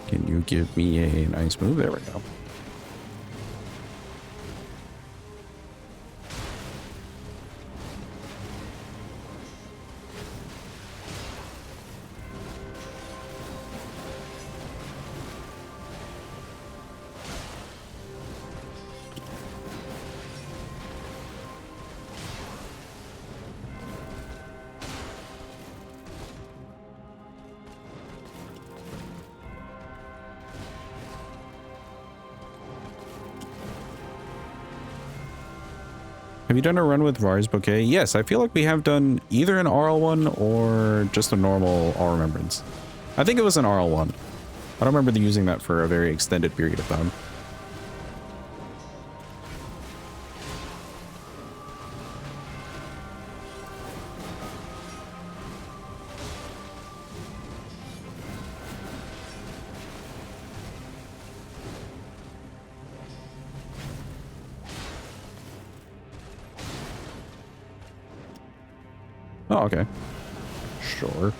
Can you give me a nice move? There we go. Have you done a run with Var's Bouquet? Yes, I feel like we have done either an RL1 or just a normal All Remembrance. I think it was an RL1. I don't remember using that for a very extended period of time. Oh, okay. Sure.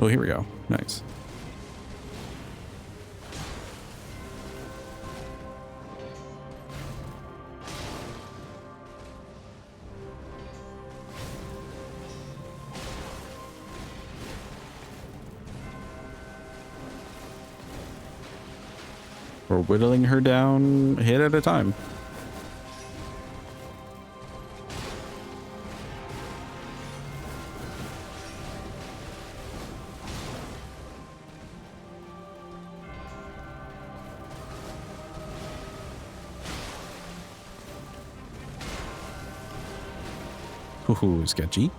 Oh, here we go. Nice. We're whittling her down hit at a time. Ooh, sketchy.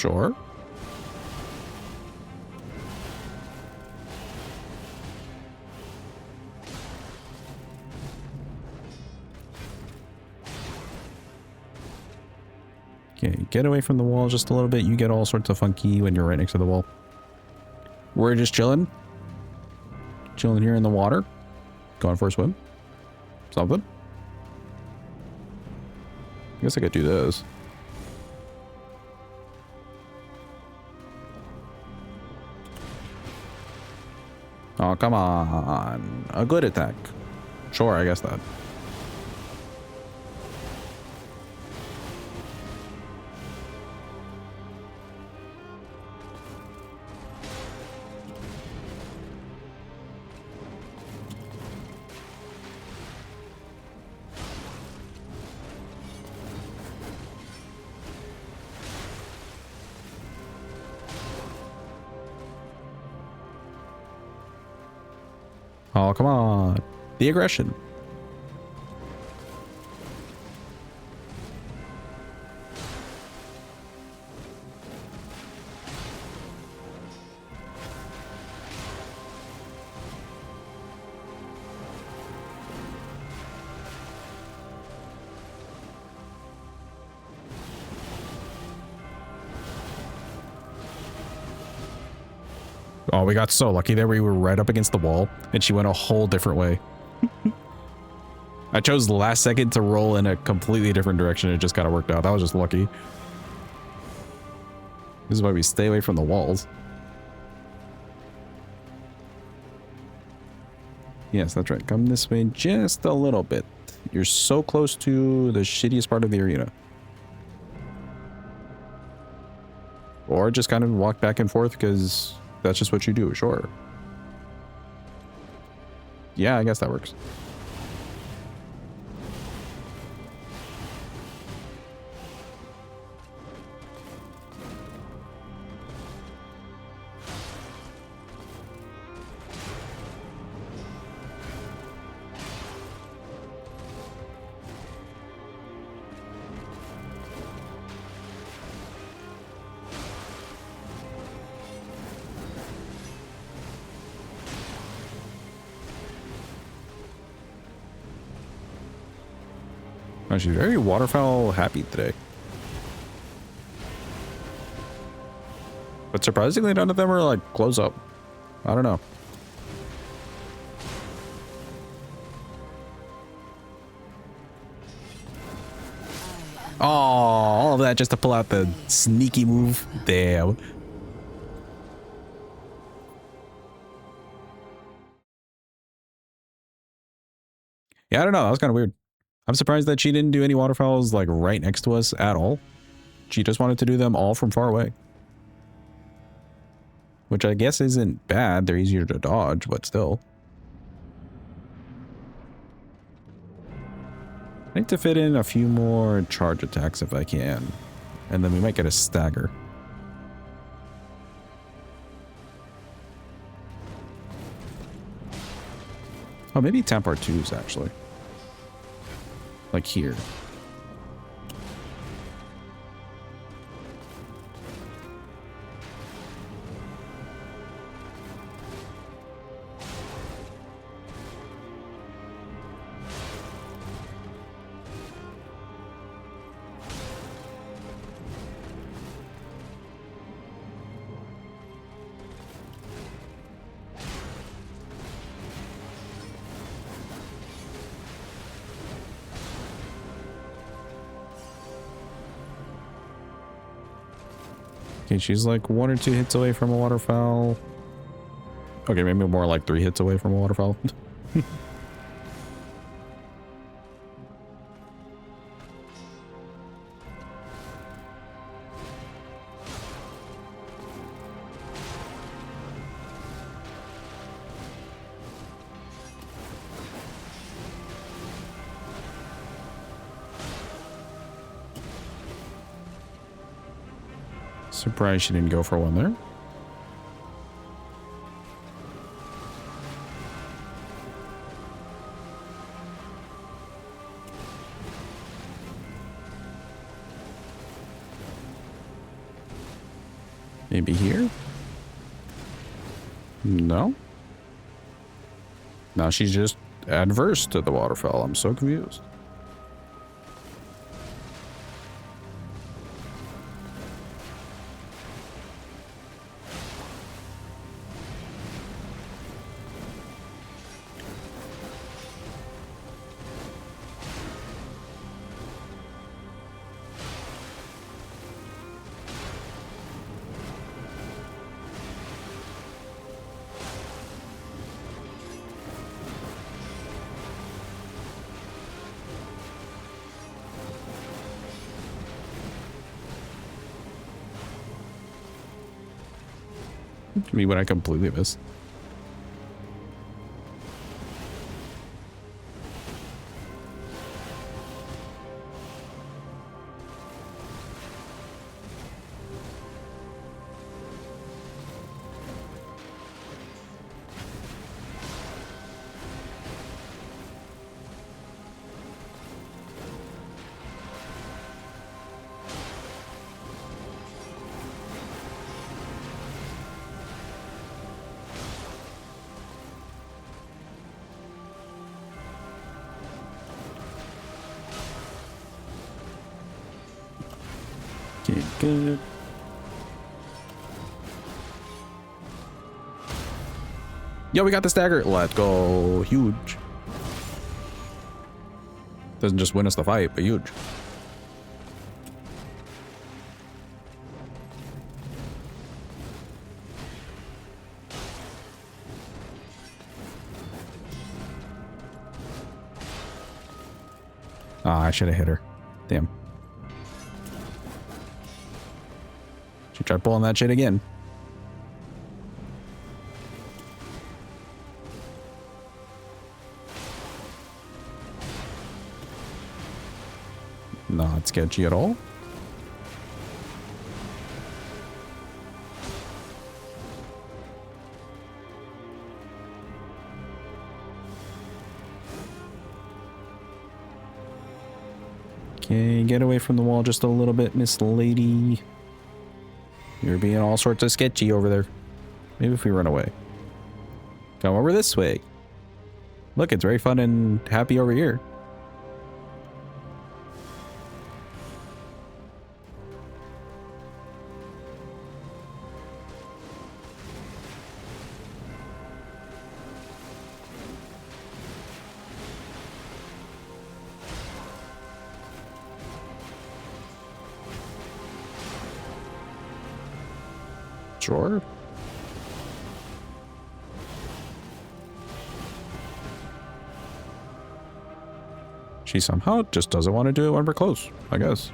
Sure. Okay, get away from the wall just a little bit. You get all sorts of funky when you're right next to the wall. We're just chilling. Chilling here in the water. Going for a swim. Something. I guess I could do this. Oh, come on. A good attack. Sure, I guess that. Oh, come on. The aggression. Oh, we got so lucky there. We were right up against the wall and she went a whole different way. I chose the last second to roll in a completely different direction. It just kind of worked out. That was just lucky. This is why we stay away from the walls. Yes, that's right. Come this way just a little bit. You're so close to the shittiest part of the arena. Or just kind of walk back and forth because that's just what you do. Sure. Yeah, I guess that works. Oh, she's very waterfowl happy today. But surprisingly, none of them are like close up. I don't know. Oh, all of that just to pull out the sneaky move. Damn. Yeah, I don't know. That was kind of weird. I'm surprised that she didn't do any waterfowls like right next to us at all. She just wanted to do them all from far away. Which I guess isn't bad. They're easier to dodge, but still. I need to fit in a few more charge attacks if I can. And then we might get a stagger. Oh, maybe Tampar 2s actually. Like here. Okay, she's like 1 or 2 hits away from a waterfowl. Okay, maybe more like 3 hits away from a waterfowl. Surprised she didn't go for one there. Maybe here? No? Now she's just adverse to the waterfall. I'm so confused. I mean, what I completely missed. Okay, good. Yo, we got the stagger. Let's go. Huge. Doesn't just win us the fight, but huge. Ah, I should have hit her. Damn. She tried pulling that shit again. Not sketchy at all. Okay, get away from the wall just a little bit, Miss Lady. You're being all sorts of sketchy over there. Maybe if we run away. Come over this way. Look, it's very fun and happy over here. Sure. She somehow just doesn't want to do it when we're close, I guess.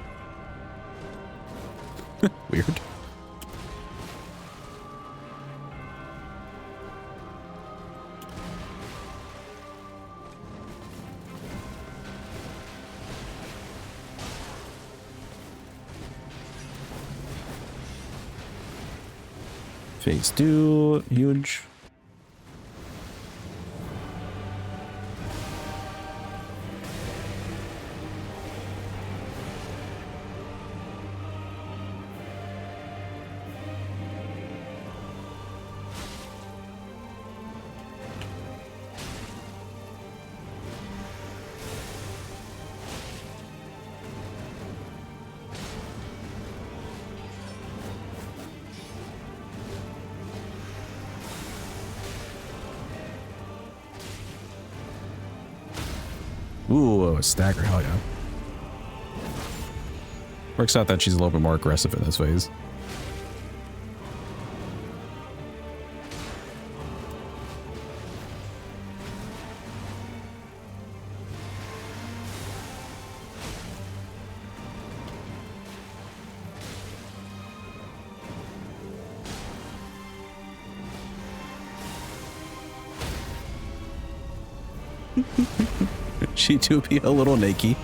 Weird. Phase 2, huge. Ooh, a stagger, hell yeah. Works out that she's a little bit more aggressive in this phase. She do be a little naked.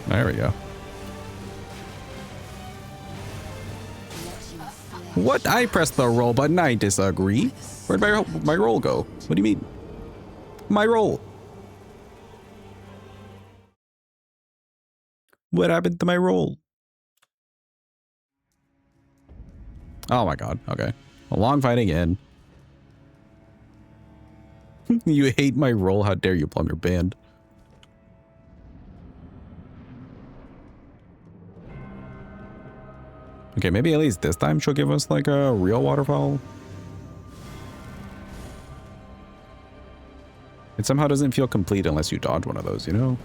There we go. What? I pressed the roll button. I disagree. Where'd my roll go? What do you mean? My roll. What happened to my roll? Oh my god. Okay. A long fight again. You hate my roll. How dare you, Plum? You're banned. Okay, maybe at least this time she'll give us like a real waterfall. It somehow doesn't feel complete unless you dodge one of those, you know?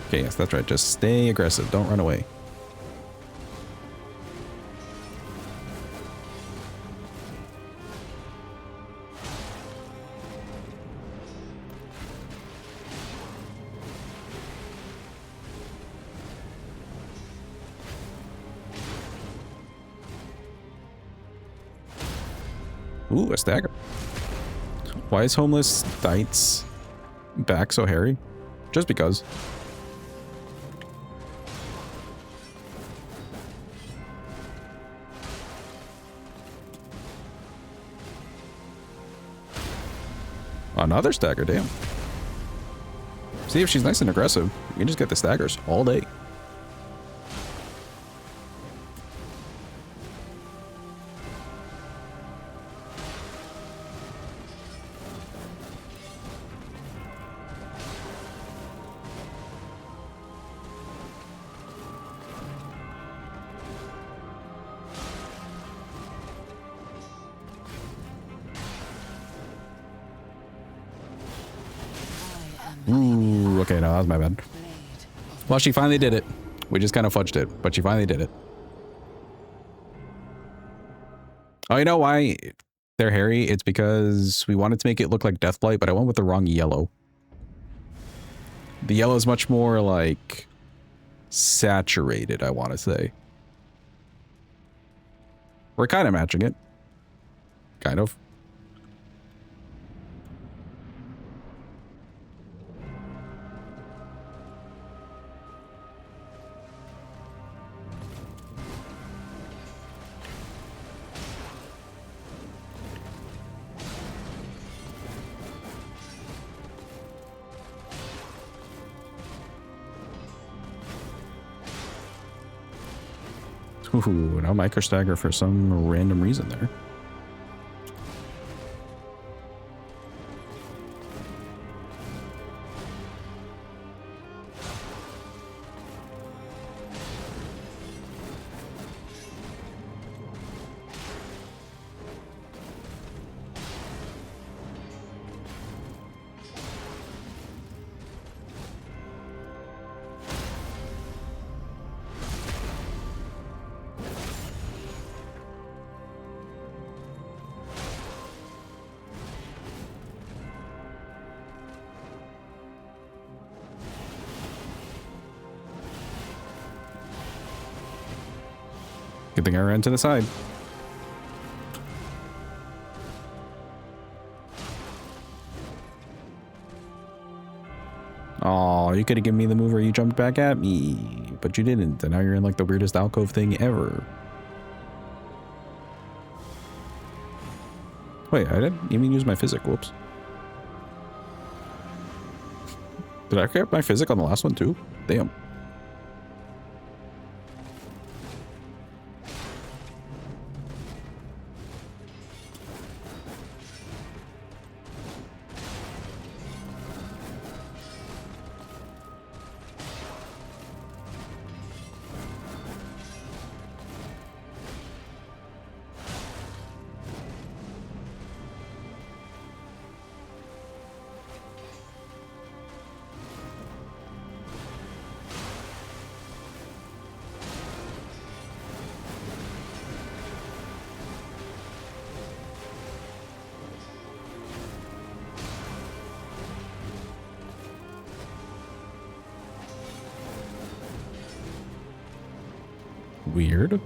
Okay, yes, that's right. Just stay aggressive. Don't run away. Ooh, a stagger. Why is Homeless Knight's back so hairy? Just because. Another stagger, damn. See, if she's nice and aggressive, you can just get the staggers all day. Ooh, okay, no, that was my bad. Well, she finally did it. We just kind of fudged it, but she finally did it. Oh, you know why they're hairy? It's because we wanted to make it look like Deathblight, but I went with the wrong yellow. The yellow is much more like saturated, I want to say. We're kind of matching it. Kind of. Ooh, no micro stagger for some random reason there. Good thing I ran to the side. Oh, you could have given me the move where you jumped back at me, but you didn't, and now you're in like the weirdest alcove thing ever. Wait, I didn't even use my physic. Whoops. Did I get my physic on the last one too? Damn. Weird.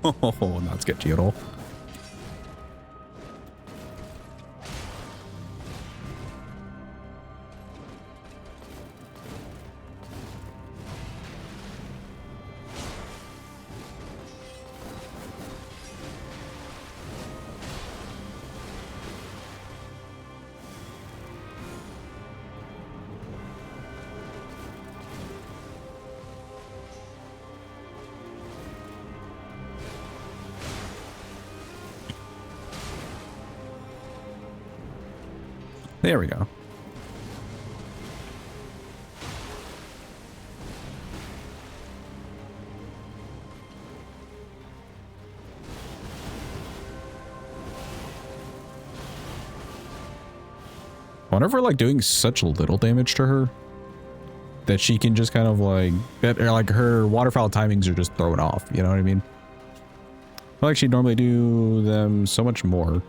Oh, not sketchy at all. There we go. I wonder if we're like doing such little damage to her that she can just kind of like, that like her waterfowl timings are just thrown off. You know what I mean? I feel like she'd normally do them so much more.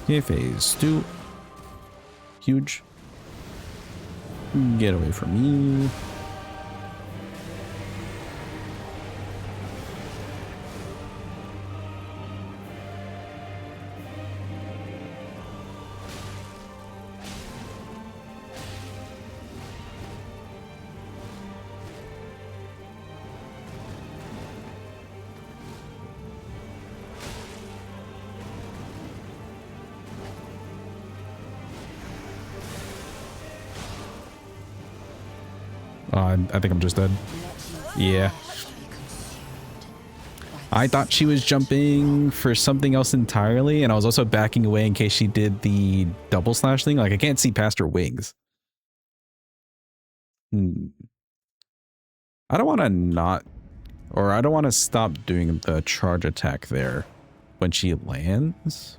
Okay, phase 2. Huge. Get away from me. I think I'm just dead. Yeah. I thought she was jumping for something else entirely, and I was also backing away in case she did the double slash thing. Like, I can't see past her wings. I don't want to not, or I don't want to stop doing the charge attack there when she lands.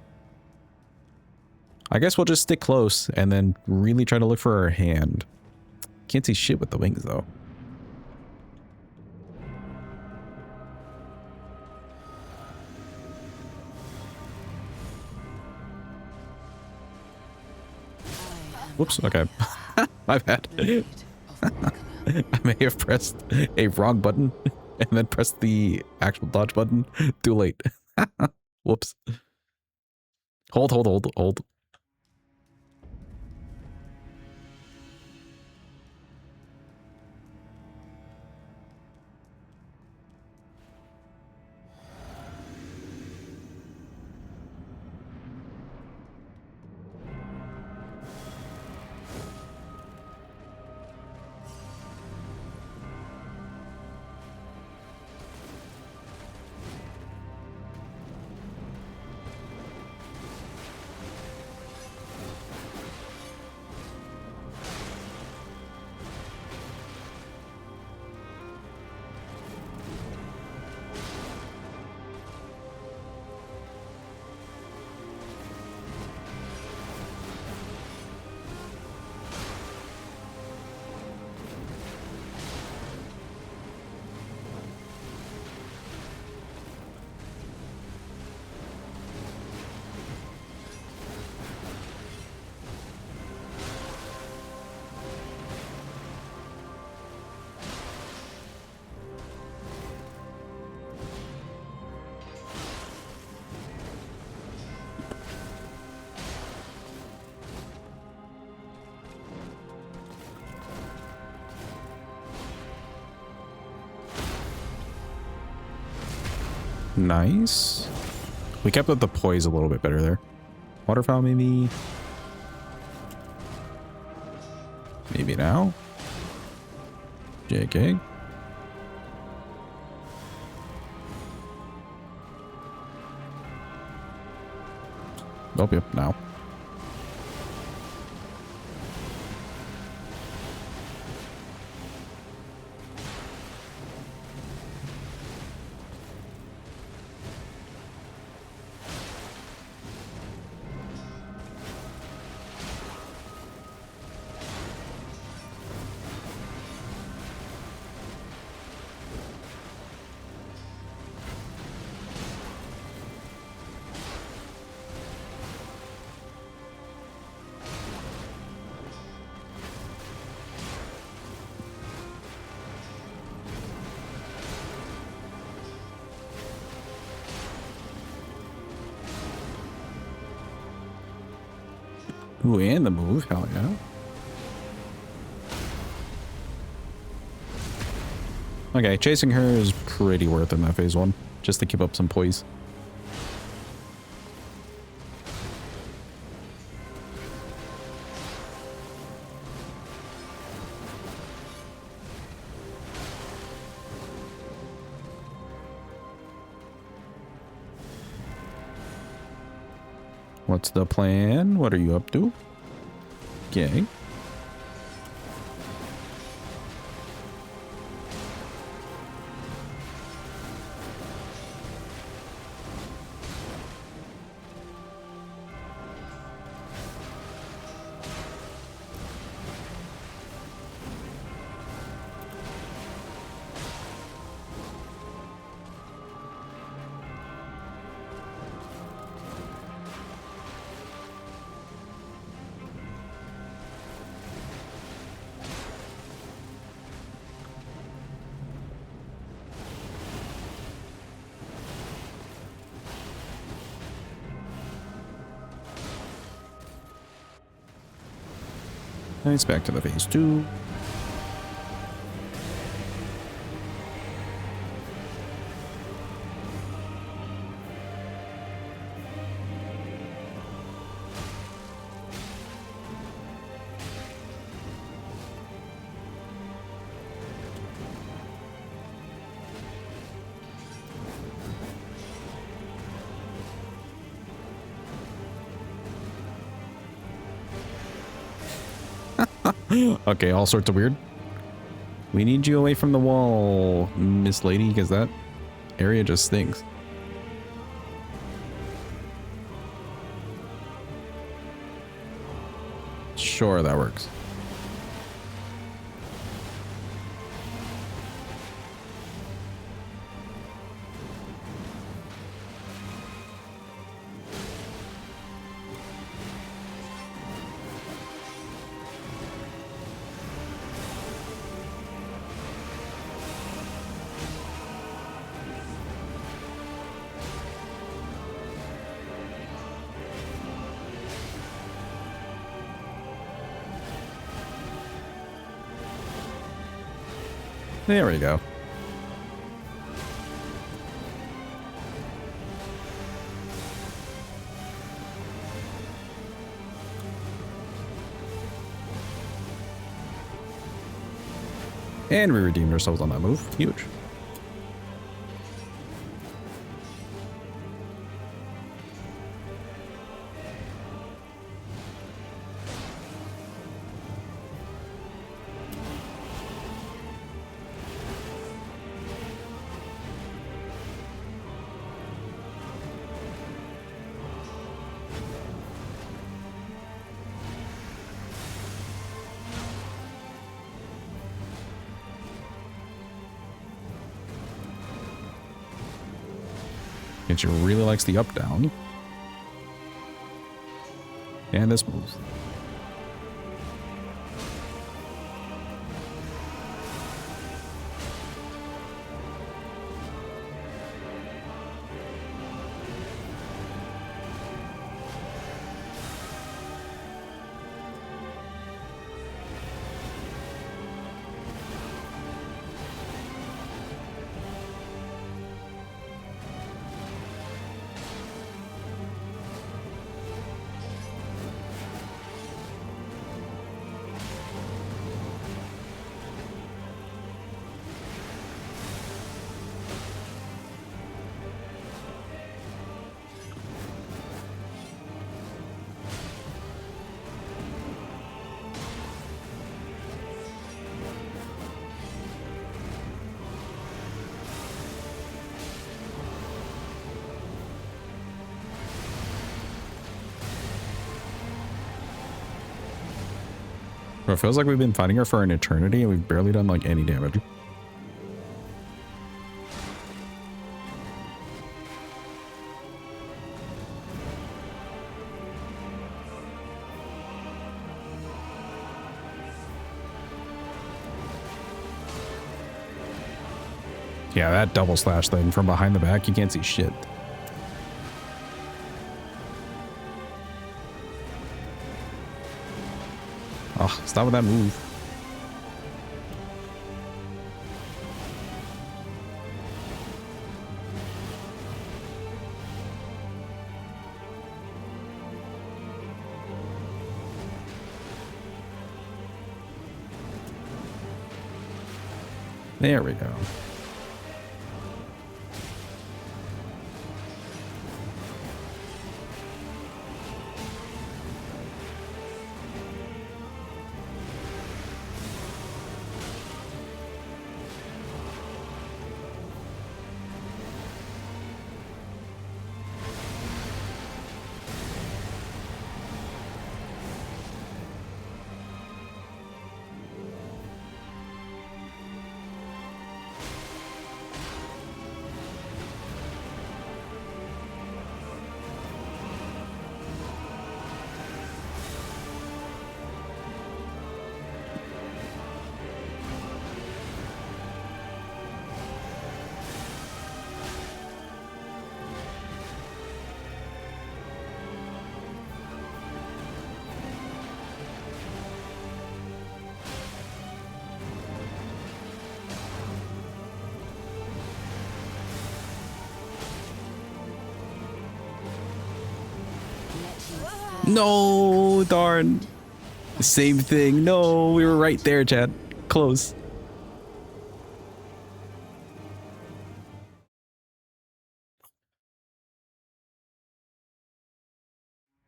I guess we'll just stick close and then really try to look for her hand. Can't see shit with the wings, though. Whoops, okay. My bad. I may have pressed a wrong button and then pressed the actual dodge button too late. Whoops. Hold. Nice. We kept up the poise a little bit better there. Waterfowl, maybe. Maybe now. JK. Nope, yep, now. Ooh, and the move. Hell yeah. Okay, chasing her is pretty worth in that phase 1. Just to keep up some poise. What's the plan? What are you up to? Okay. Nice, back to the phase 2. Okay, all sorts of weird. We need you away from the wall, Miss Lady, because that area just stinks. Sure, that works. There we go. And we redeemed ourselves on that move. Huge. She really likes the up down. And this move. Bro, it feels like we've been fighting her for an eternity and we've barely done like any damage. Yeah, that double slash thing from behind the back, you can't see shit. Oh, stop with that move. There we go. No, darn. Same thing. No, we were right there, Chad. Close.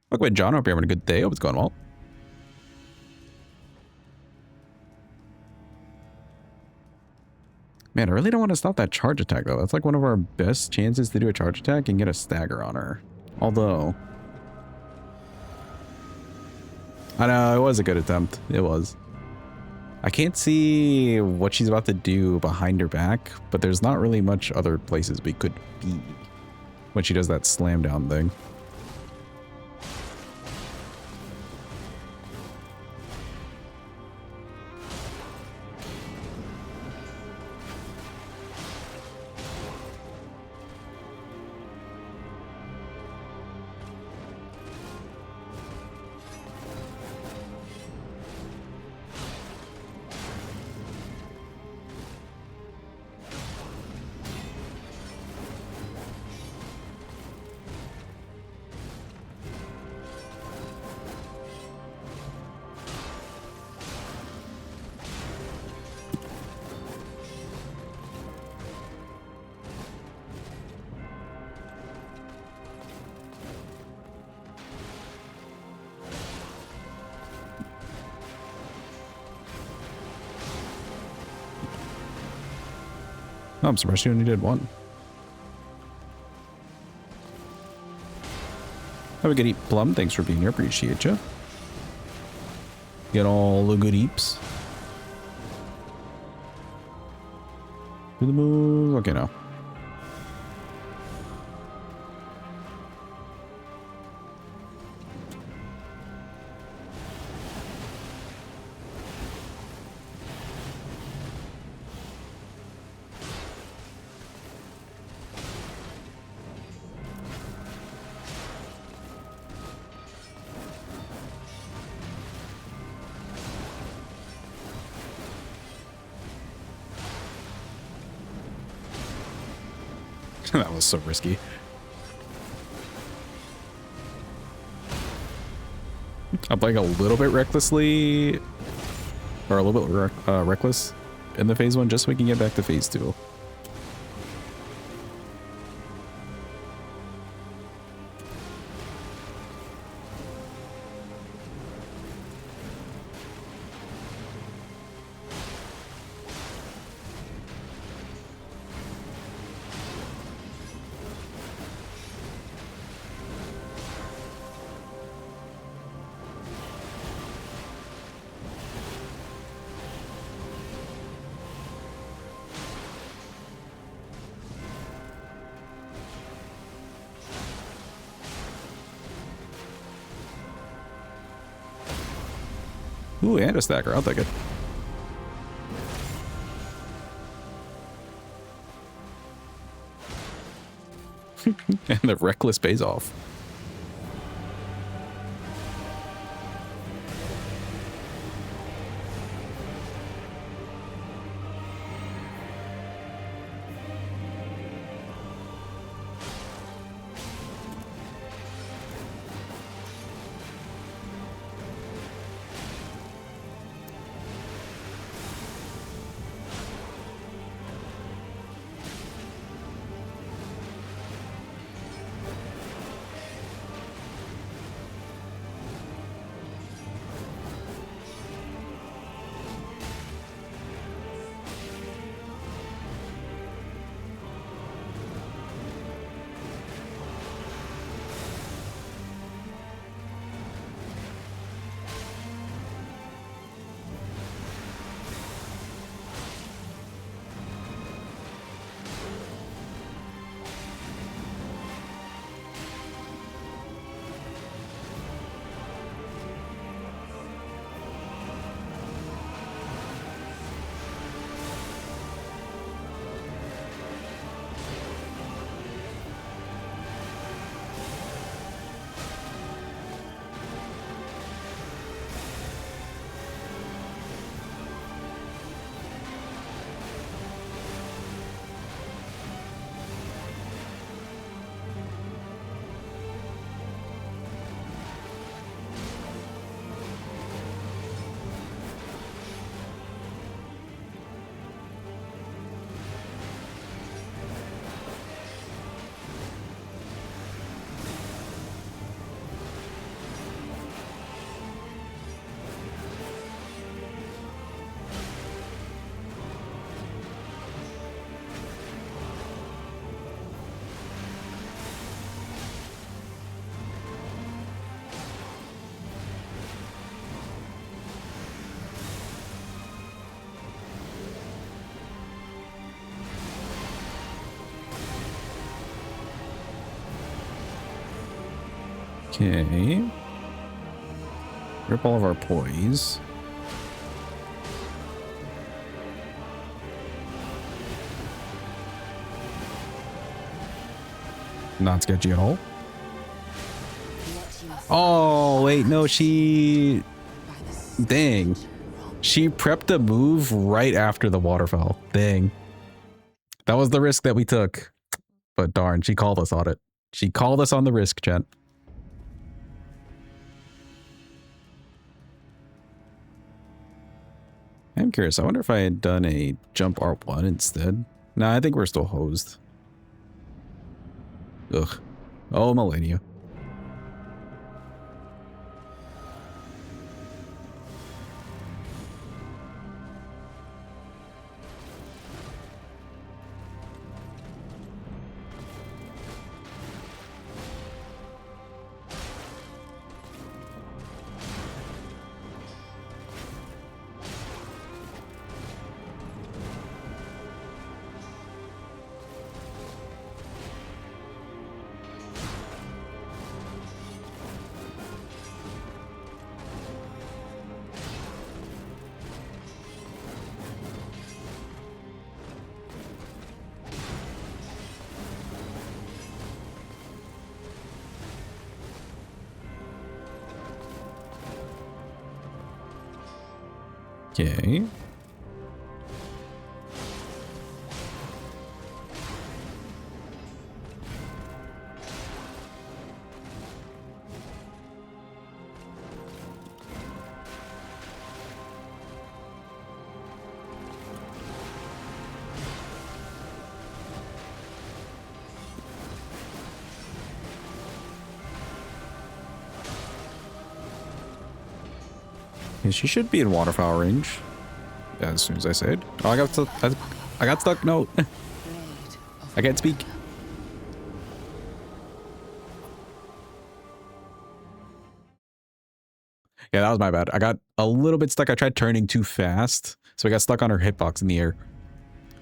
Look, wait, John, I hope you're having a good day. Hope it's going well. Man, I really don't want to stop that charge attack, though. That's like one of our best chances to do a charge attack and get a stagger on her. Although... I know, it was a good attempt. It was. I can't see what she's about to do behind her back, but there's not really much other places we could be when she does that slam down thing. Oh, I'm surprised you only did one. Have a good eat, Plum. Thanks for being here. Appreciate you. Get all the good eeps. Do the move. Okay, no. That was so risky. I'm playing a little bit recklessly, or a little bit reckless in the phase 1 just so we can get back to phase 2. Ooh, and a stacker. I'll take it. And the reckless pays off. Okay. Rip all of our poise. Not sketchy at all. Oh, wait, no, she... Dang. She prepped a move right after the waterfall. Dang. That was the risk that we took. But darn, she called us on it. She called us on the risk, chat. I'm curious. I wonder if I had done a jump R1 instead. Nah, I think we're still hosed. Ugh. Oh, Millennia. Okay. Yeah, she should be in waterfowl range. As soon as I said. Oh, I got stuck. I got stuck. No. I can't speak. Yeah, that was my bad. I got a little bit stuck. I tried turning too fast. So I got stuck on her hitbox in the air.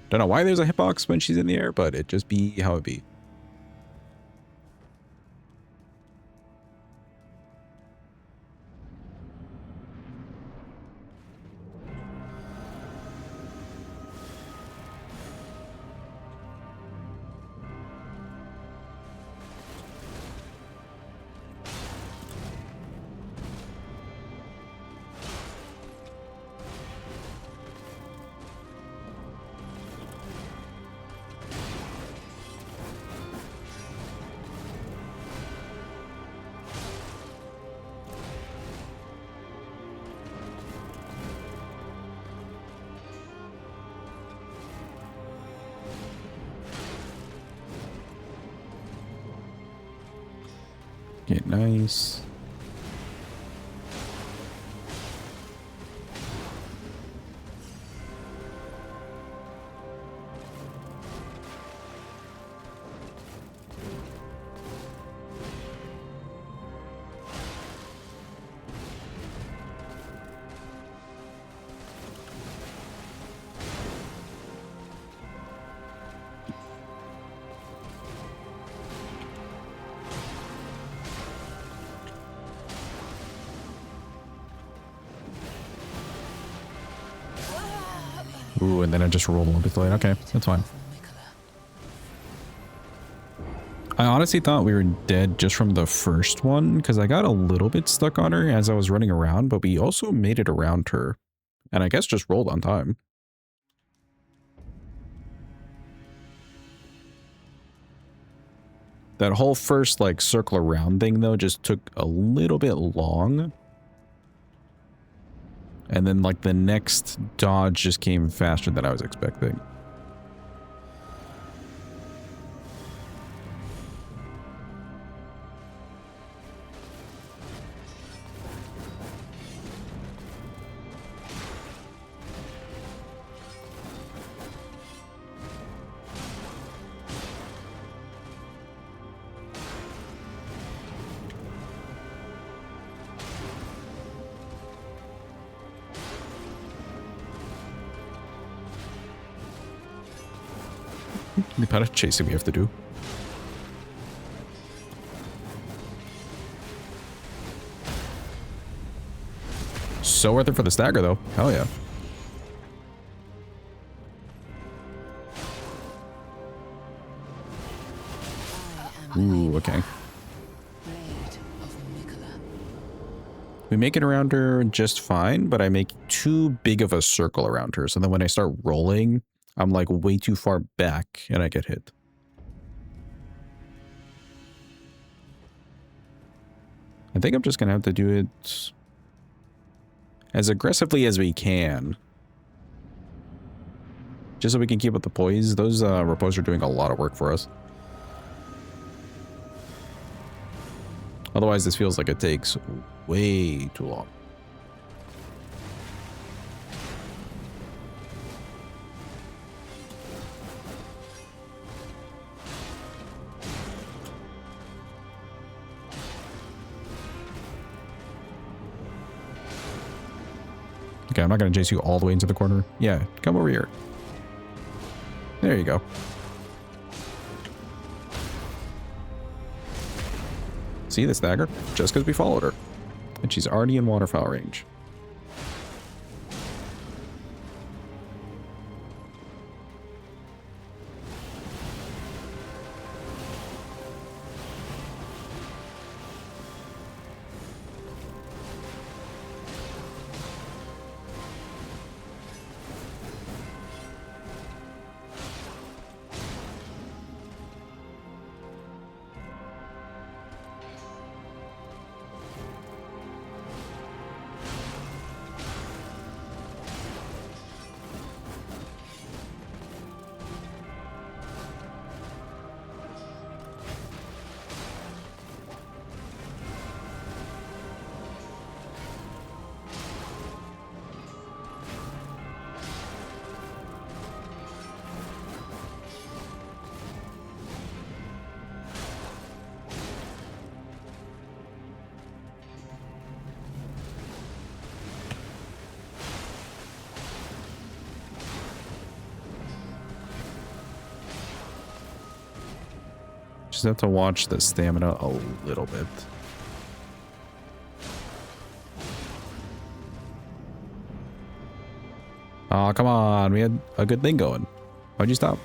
Don't know why there's a hitbox when she's in the air, but it just be how it be. Okay, nice. Ooh, and then I just rolled a little bit late. Okay, that's fine. I honestly thought we were dead just from the first one because I got a little bit stuck on her as I was running around, but we also made it around her. And I guess just rolled on time. That whole first like circle around thing though just took a little bit long. And then like the next dodge just came faster than I was expecting. The amount of chasing we have to do. So worth it for the stagger, though. Hell yeah. Ooh, okay. We make it around her just fine, but I make too big of a circle around her. So then when I start rolling, I'm like way too far back and I get hit. I think I'm just going to have to do it as aggressively as we can. Just so we can keep up the poise. Those repos are doing a lot of work for us. Otherwise, this feels like it takes way too long. Okay, I'm not going to chase you all the way into the corner. Yeah, come over here. There you go. See the stagger? Just because we followed her. And she's already in waterfowl range. Just have to watch the stamina a little bit. Oh, come on. We had a good thing going. Why'd you stop?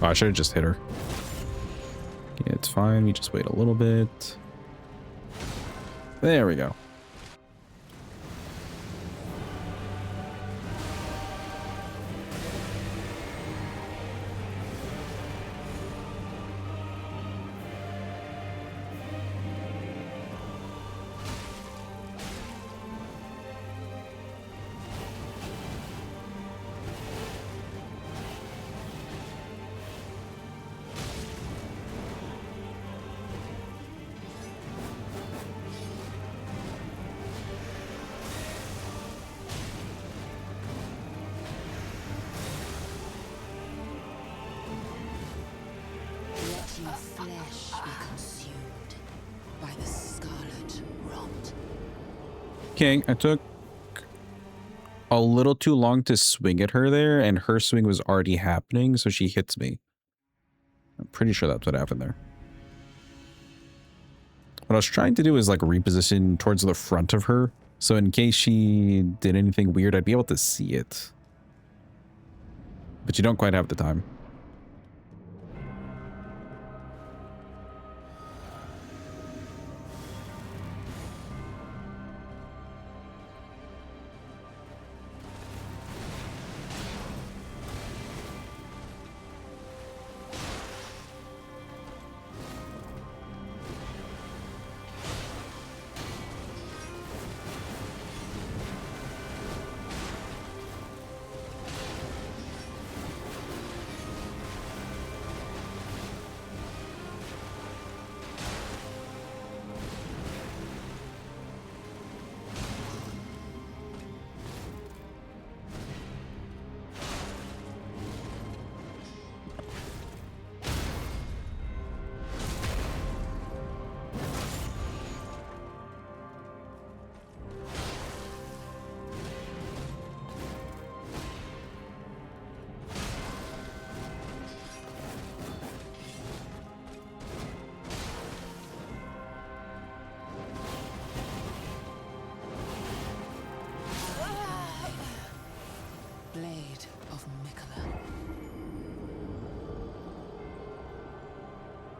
Oh, I should have just hit her. Yeah, it's fine. We just wait a little bit. There we go. Okay, I took a little too long to swing at her there, and her swing was already happening, so she hits me. I'm pretty sure that's what happened there. What I was trying to do is like reposition towards the front of her, so in case she did anything weird, I'd be able to see it. But you don't quite have the time.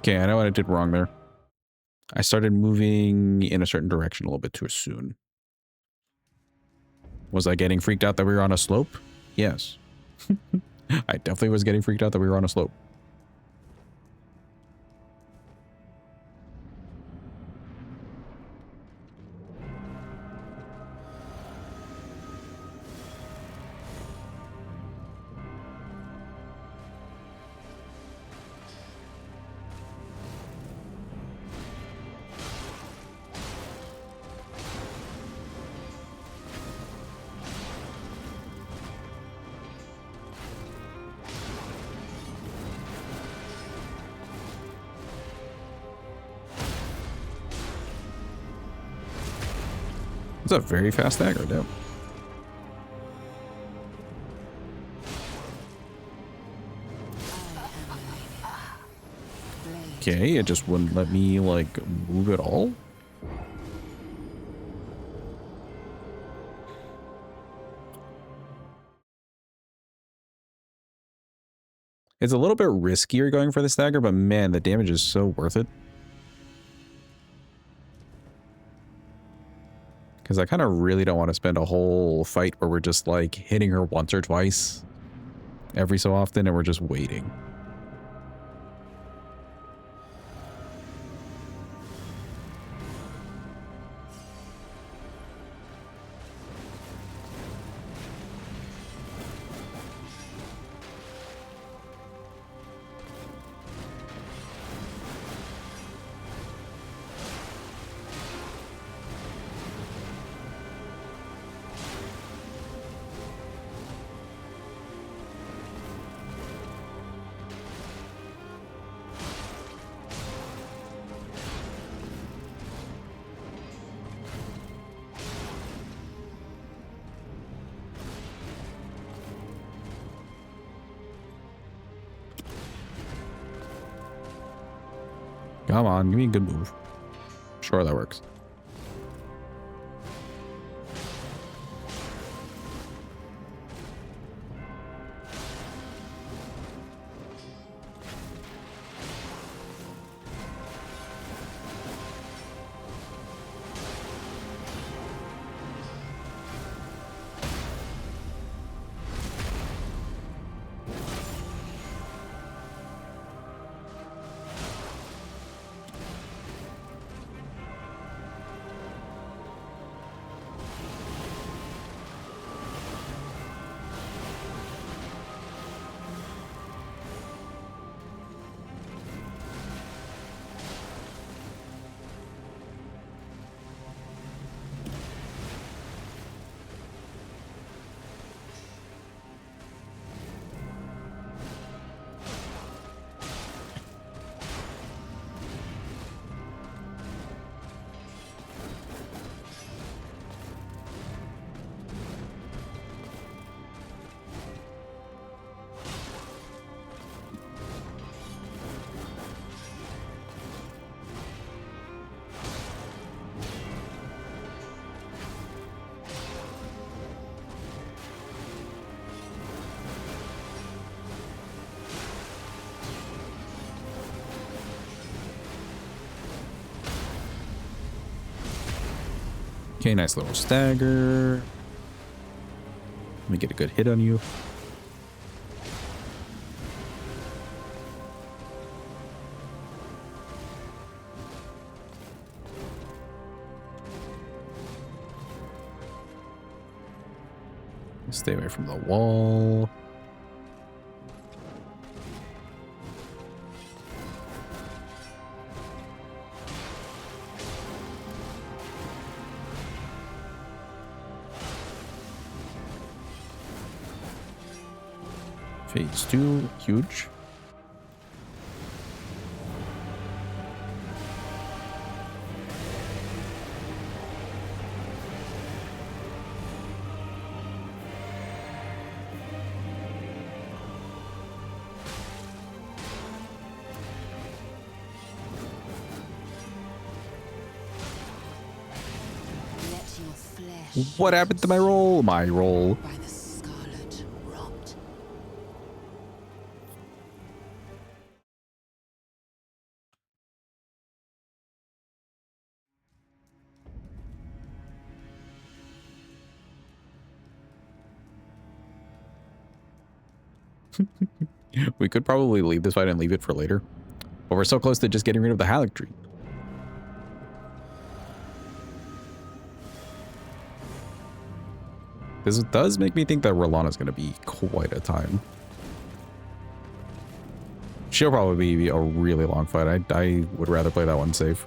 Okay, I know what I did wrong there. I started moving in a certain direction a little bit too soon. Was I getting freaked out that we were on a slope? Yes. I definitely was getting freaked out that we were on a slope. It's a very fast dagger, damn. Okay, it just wouldn't let me, like, move at all? It's a little bit riskier going for this dagger, but man, the damage is so worth it. Because I kind of really don't want to spend a whole fight where we're just, like, hitting her once or twice every so often and we're just waiting. Come on, give me a good move. Sure, that works. Okay, nice little stagger. Let me get a good hit on you. Stay away from the wall. Phase 2, huge. Let your flesh What happened to my roll? My roll. by the scarlet rot. We could probably leave this fight and leave it for later. But we're so close to just getting rid of the Halleck tree. This does make me think that Rolana's going to be quite a time. She'll probably be a really long fight. I would rather play that one safe.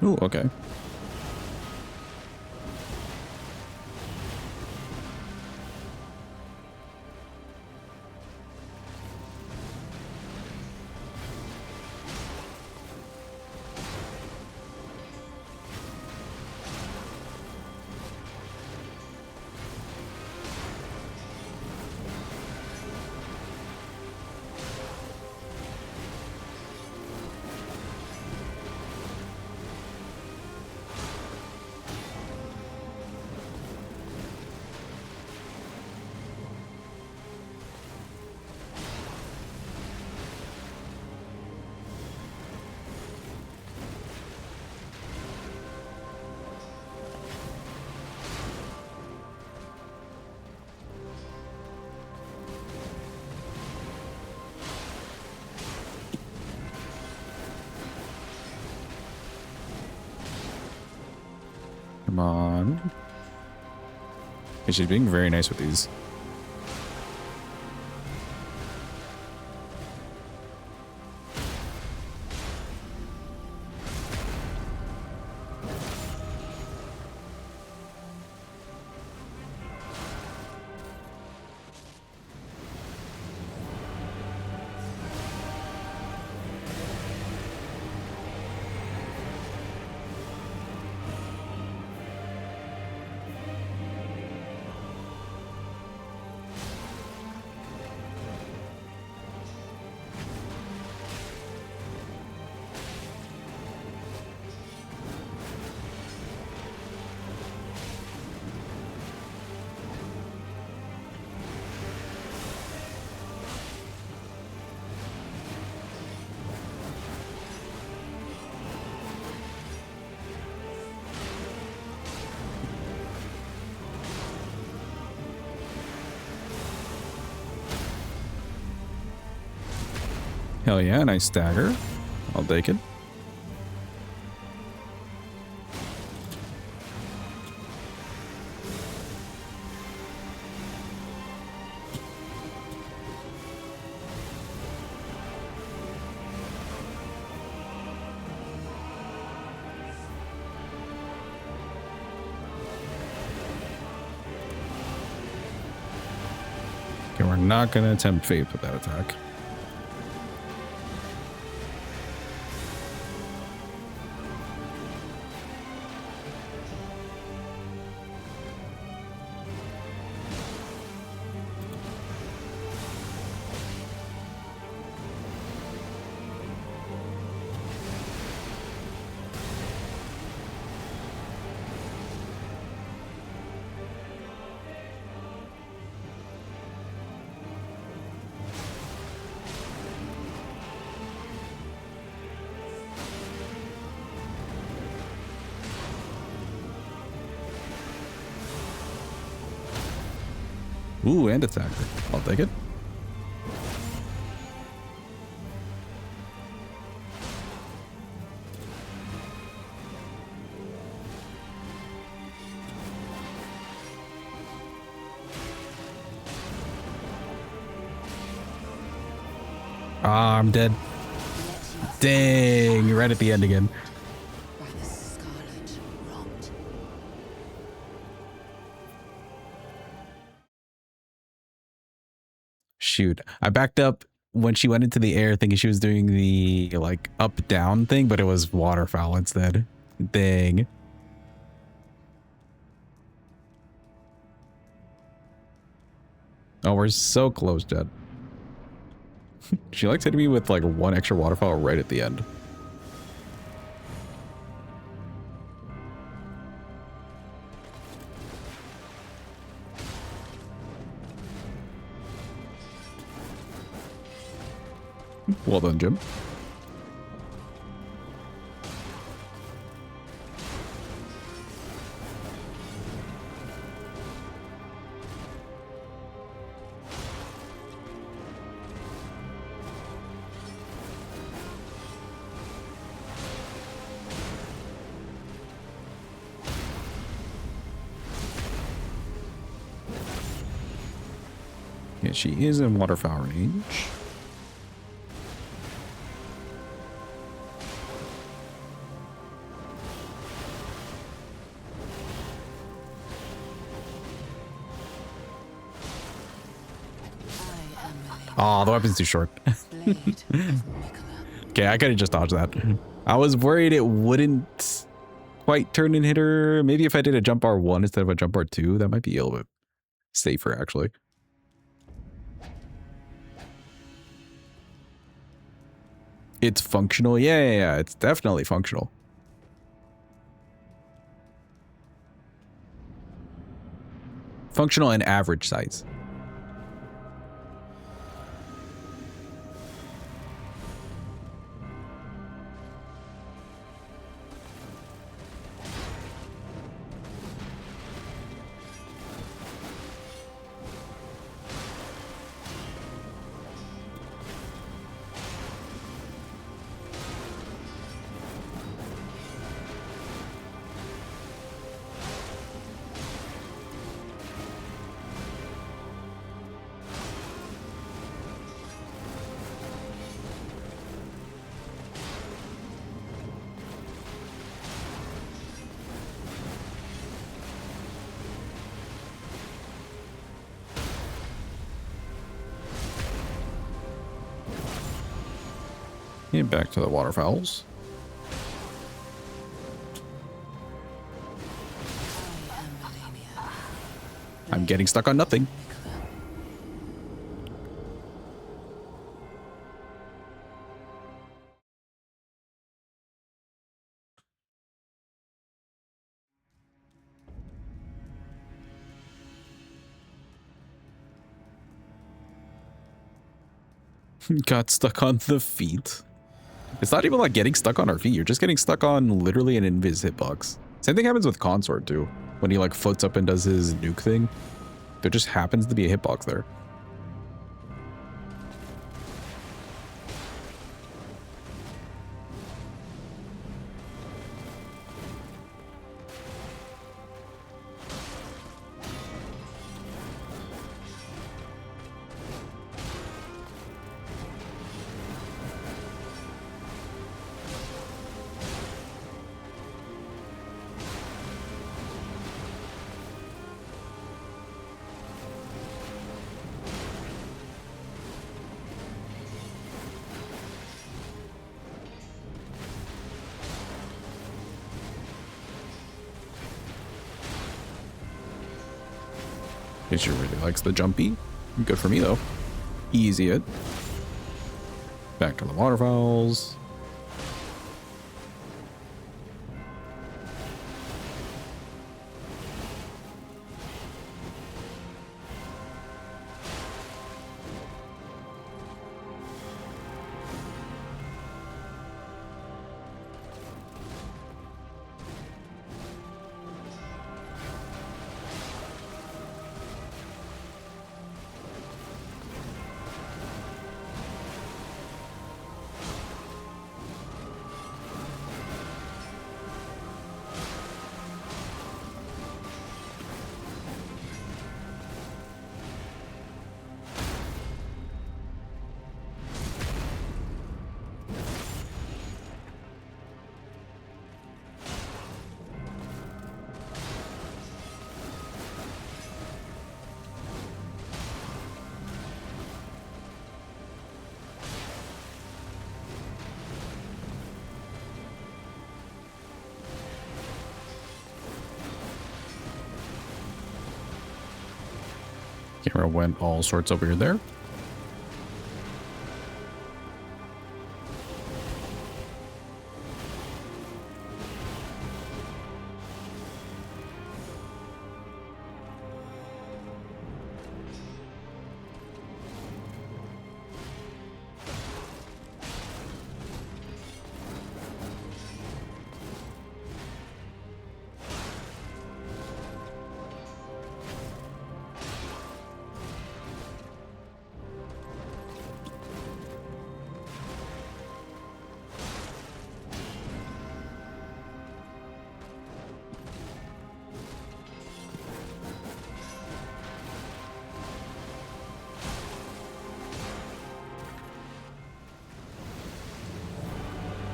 Ooh, okay. Come on. Okay, she's being very nice with these. Hell yeah, nice stagger. I'll take it. Okay, we're not going to attempt faith with that attack. Ooh, and attack. I'll take it. Ah, I'm dead. Dang, right at the end again. By the scarlet rot. Shoot. I backed up when she went into the air thinking she was doing the like up down thing, but it was waterfowl instead. Dang. Oh, we're so close, Jed. She likes hitting me with like one extra waterfowl right at the end. Well done, Jim. Yeah, she is in waterfowl range. Oh, the weapon's too short. Okay, I could have just dodged that. I was worried it wouldn't quite turn and hit her. Maybe if I did a jump R1 instead of a jump R2, that might be a little bit safer, actually. It's functional. Yeah, it's definitely functional. Functional and average size. Yeah, back to the waterfowls. I'm getting stuck on nothing. Got stuck on the feet. It's not even like getting stuck on our feet. You're just getting stuck on literally an invis hitbox. Same thing happens with Consort too. When he like floats up and does his nuke thing, there just happens to be a hitbox there. She really likes the jumpy. Good for me though. Easy it. Back to the waterfowls. Camera went all sorts of weird there.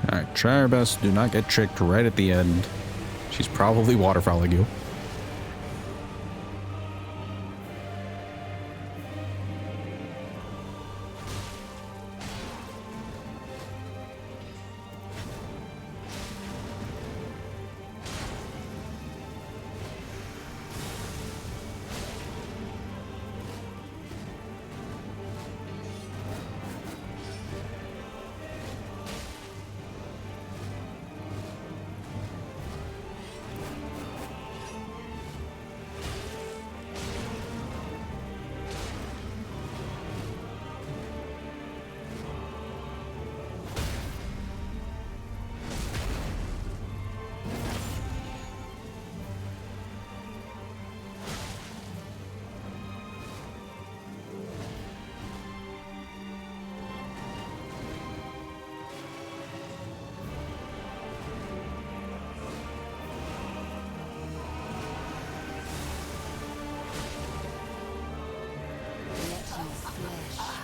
Alright, try our best. Do not get tricked right at the end. She's probably waterfowling you.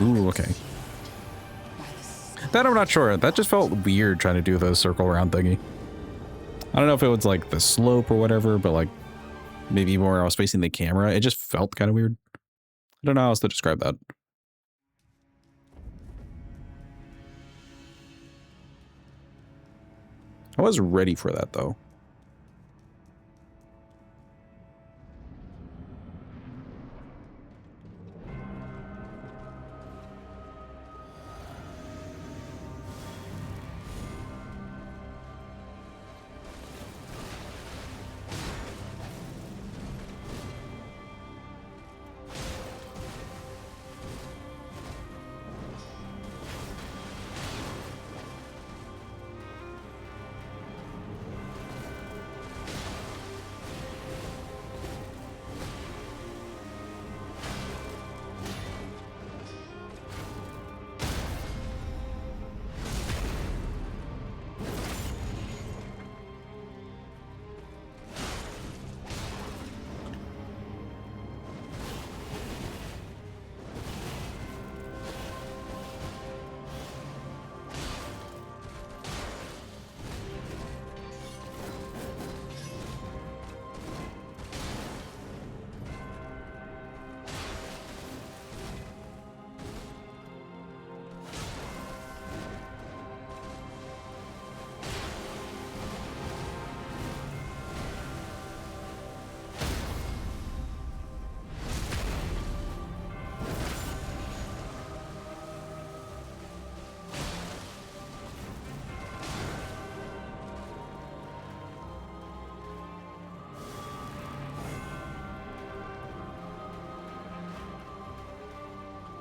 Ooh, okay. That I'm not sure. That just felt weird trying to do the circle around thingy. I don't know if it was like the slope or whatever, but like maybe more I was facing the camera. It just felt kind of weird. I don't know how else to describe that. I was ready for that though.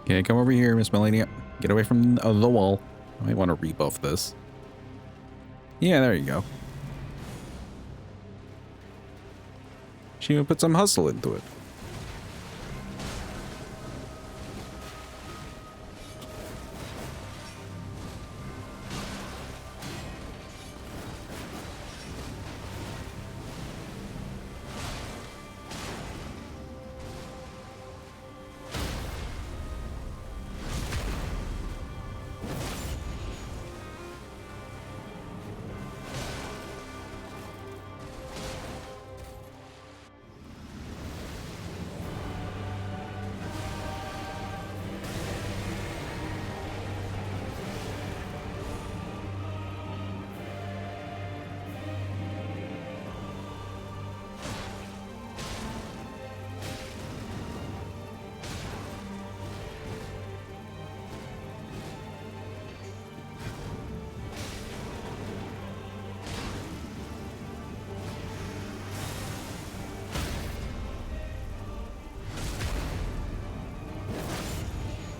Okay, come over here, Miss Melania. Get away from the wall. I might want to rebuff this. Yeah, there you go. She even put some hustle into it.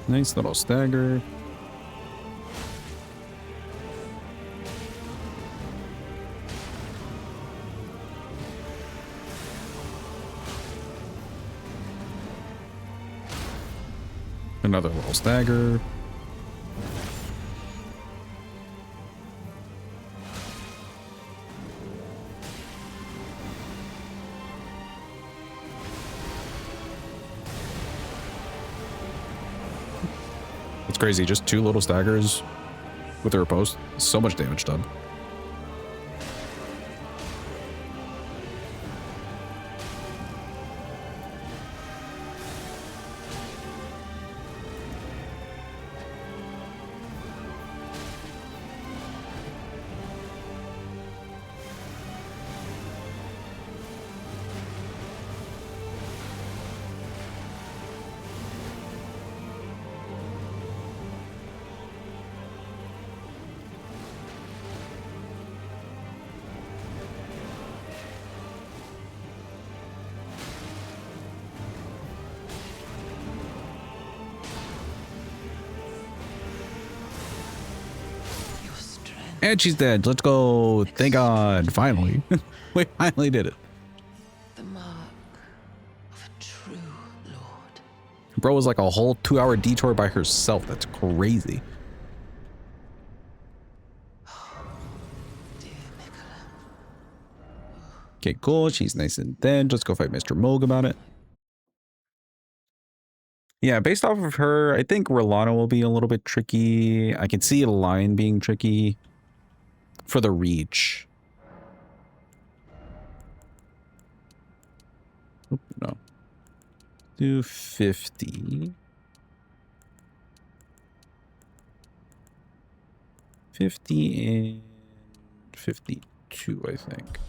Nice little stagger. Another little stagger. It's crazy, just 2 little staggers with a riposte. So much damage done. Your strength. And she's dead. Let's go. Thank God. Finally. We finally did it. The mark of a true lord. Bro was like a whole 2-hour detour by herself. That's crazy. Dear Nicola. Okay, cool. She's nice and thin. Let's go fight Mr. Moog about it. Yeah, based off of her, I think Rolana will be a little bit tricky. I can see Lion being tricky for the reach. Oop, no. Do 50. 50 and 52, I think.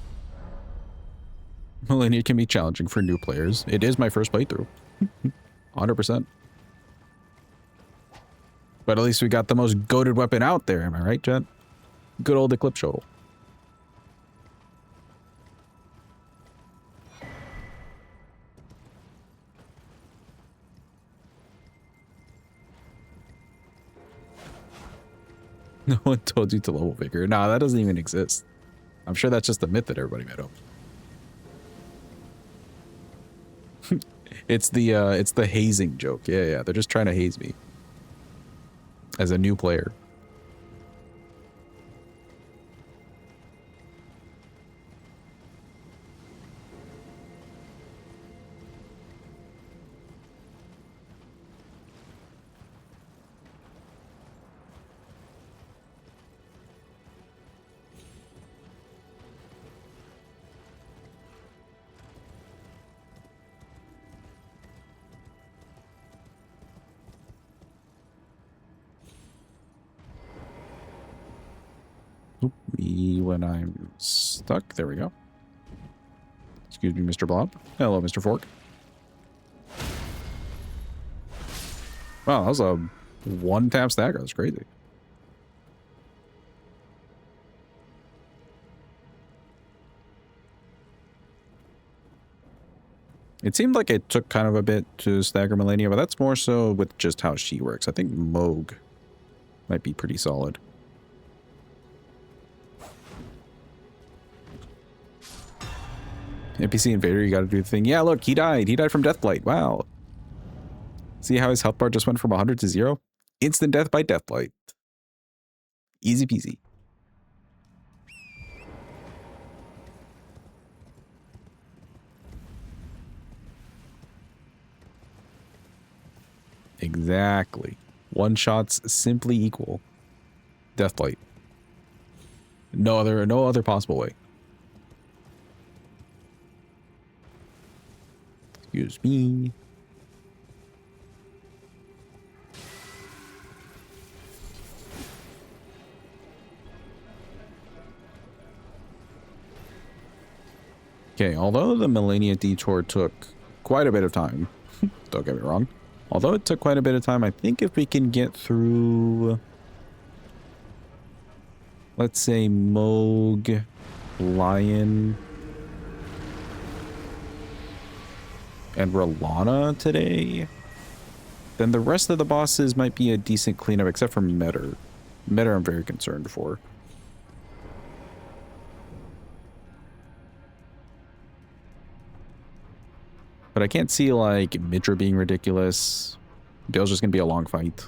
Millennia can be challenging for new players. It is my first playthrough. 100%. But at least we got the most goated weapon out there, am I right, Jet? Good old Eclipse Shotel. No one told you to level vigor. Nah, that doesn't even exist. I'm sure that's just a myth that everybody made up. It's the hazing joke. Yeah, they're just trying to haze me as a new player. Me when I'm stuck. There we go. Excuse me, Mr. Blob. Hello, Mr. Fork. Wow, that was a one-tap stagger. That's crazy. It seemed like it took kind of a bit to stagger Millennia, but that's more so with just how she works. I think Moog might be pretty solid. NPC Invader, you gotta do the thing. Yeah, look, he died. He died from Deathblight. Wow. See how his health bar just went from 100 to 0? Instant death by Deathblight. Easy peasy. Exactly. One shots simply equal Deathblight. No other possible way. Excuse me. Okay, although the Millennia detour took quite a bit of time, don't get me wrong. Although it took quite a bit of time, I think if we can get through, let's say, Moog, Lion, and Rolana today, then the rest of the bosses might be a decent cleanup, except for Metter. Metter I'm very concerned for. But I can't see, like, Mitra being ridiculous. Bayle's just gonna be a long fight.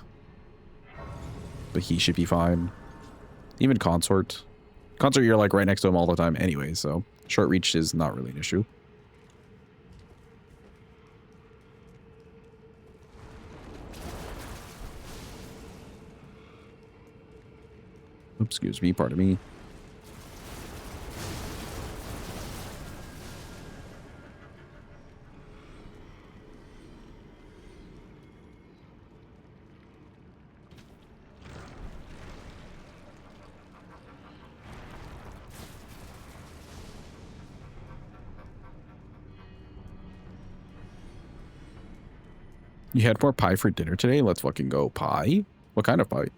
But he should be fine. Even Consort. Consort, you're, like, right next to him all the time anyway, so short reach is not really an issue. Oops, excuse me, pardon me. You had more pie for dinner today? Let's fucking go. Pie? What kind of pie?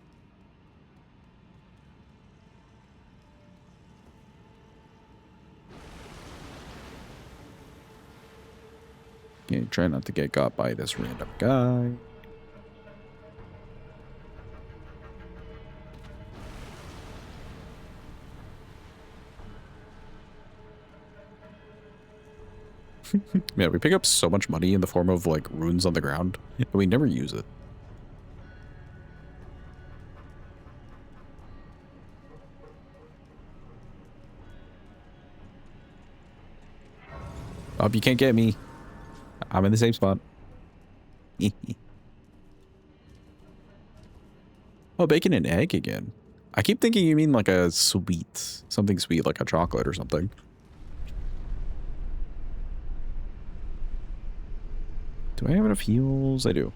Okay, try not to get got by this random guy. Yeah, we pick up so much money in the form of, like, runes on the ground, but we never use it. Oh, you can't get me. I'm in the same spot. Oh, bacon and egg again. I keep thinking you mean like a sweet, something sweet, like a chocolate or something. Do I have enough heals? I do.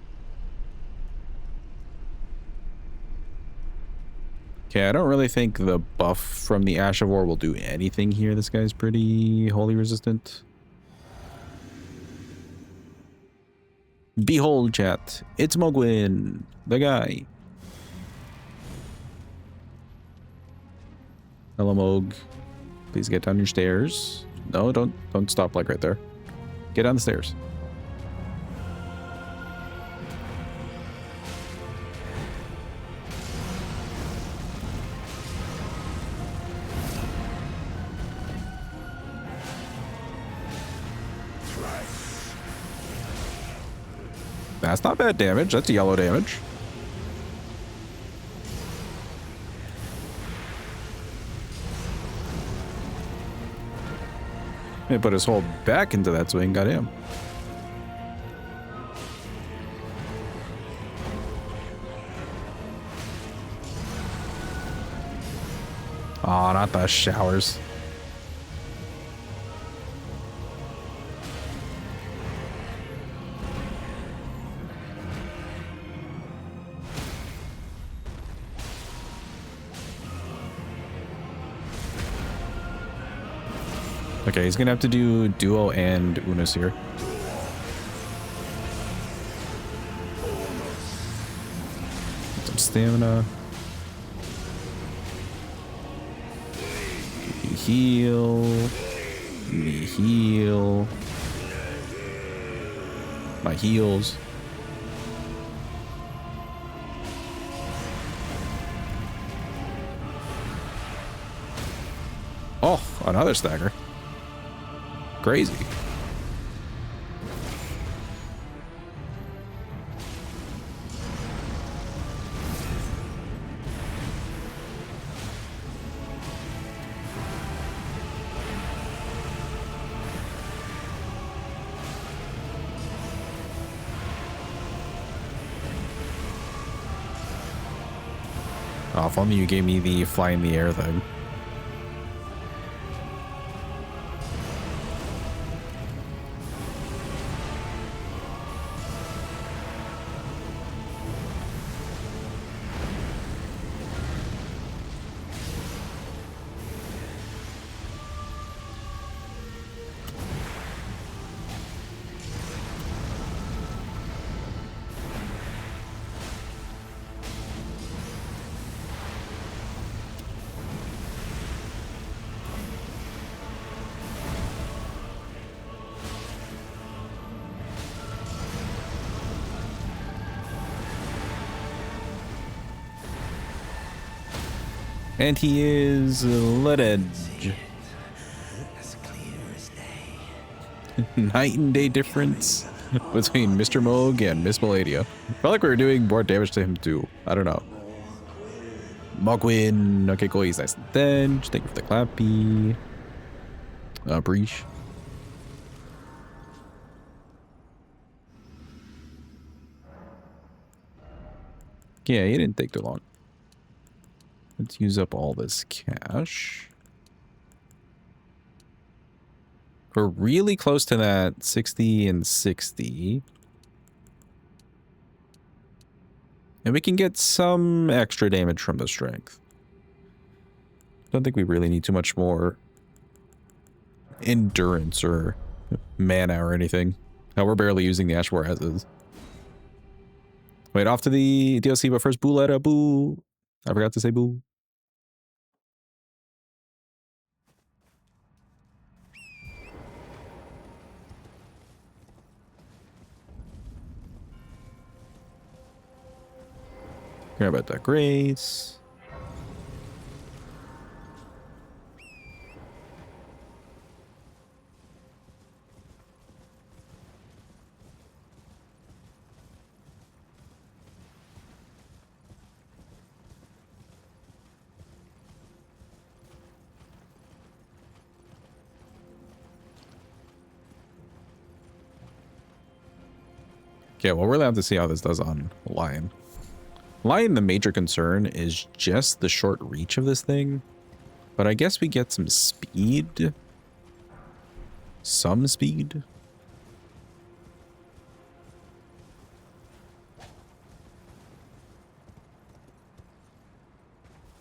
Okay, I don't really think the buff from the Ash of War will do anything here. This guy's pretty holy resistant. Behold, chat. It's Mogwin, the guy. Hello, Mog. Please get down your stairs. No, don't stop like right there. Get down the stairs. That's not bad damage. That's yellow damage. He put his whole back into that swing. Got him. Oh, not the showers. Okay, he's gonna have to do Duo and Unis here. Get some stamina. Give me heal. Give me heal. My heals. Oh, another stagger. Crazy. Oh, if only you gave me the fly in the air thing. And he is Lead Edge. As clear as day. Night and day difference between Mr. Moog and Miss Maladia. Felt like we were doing more damage to him too. I don't know. Mogwin. Okay, cool. He's nice and dense. Thank you for the clappy. Breach. Yeah, he didn't take too long. Let's use up all this cash. We're really close to that 60 and 60. And we can get some extra damage from the strength. Don't think we really need too much more endurance or mana or anything. No, we're barely using the Ash War as is. Wait, off to the DLC, but first, Booletta, boo. I forgot to say boo. Grab out that grace. Okay, well, we're allowed to see how this does on Lion. Lion, the major concern is just the short reach of this thing. But I guess we get some speed. Some speed.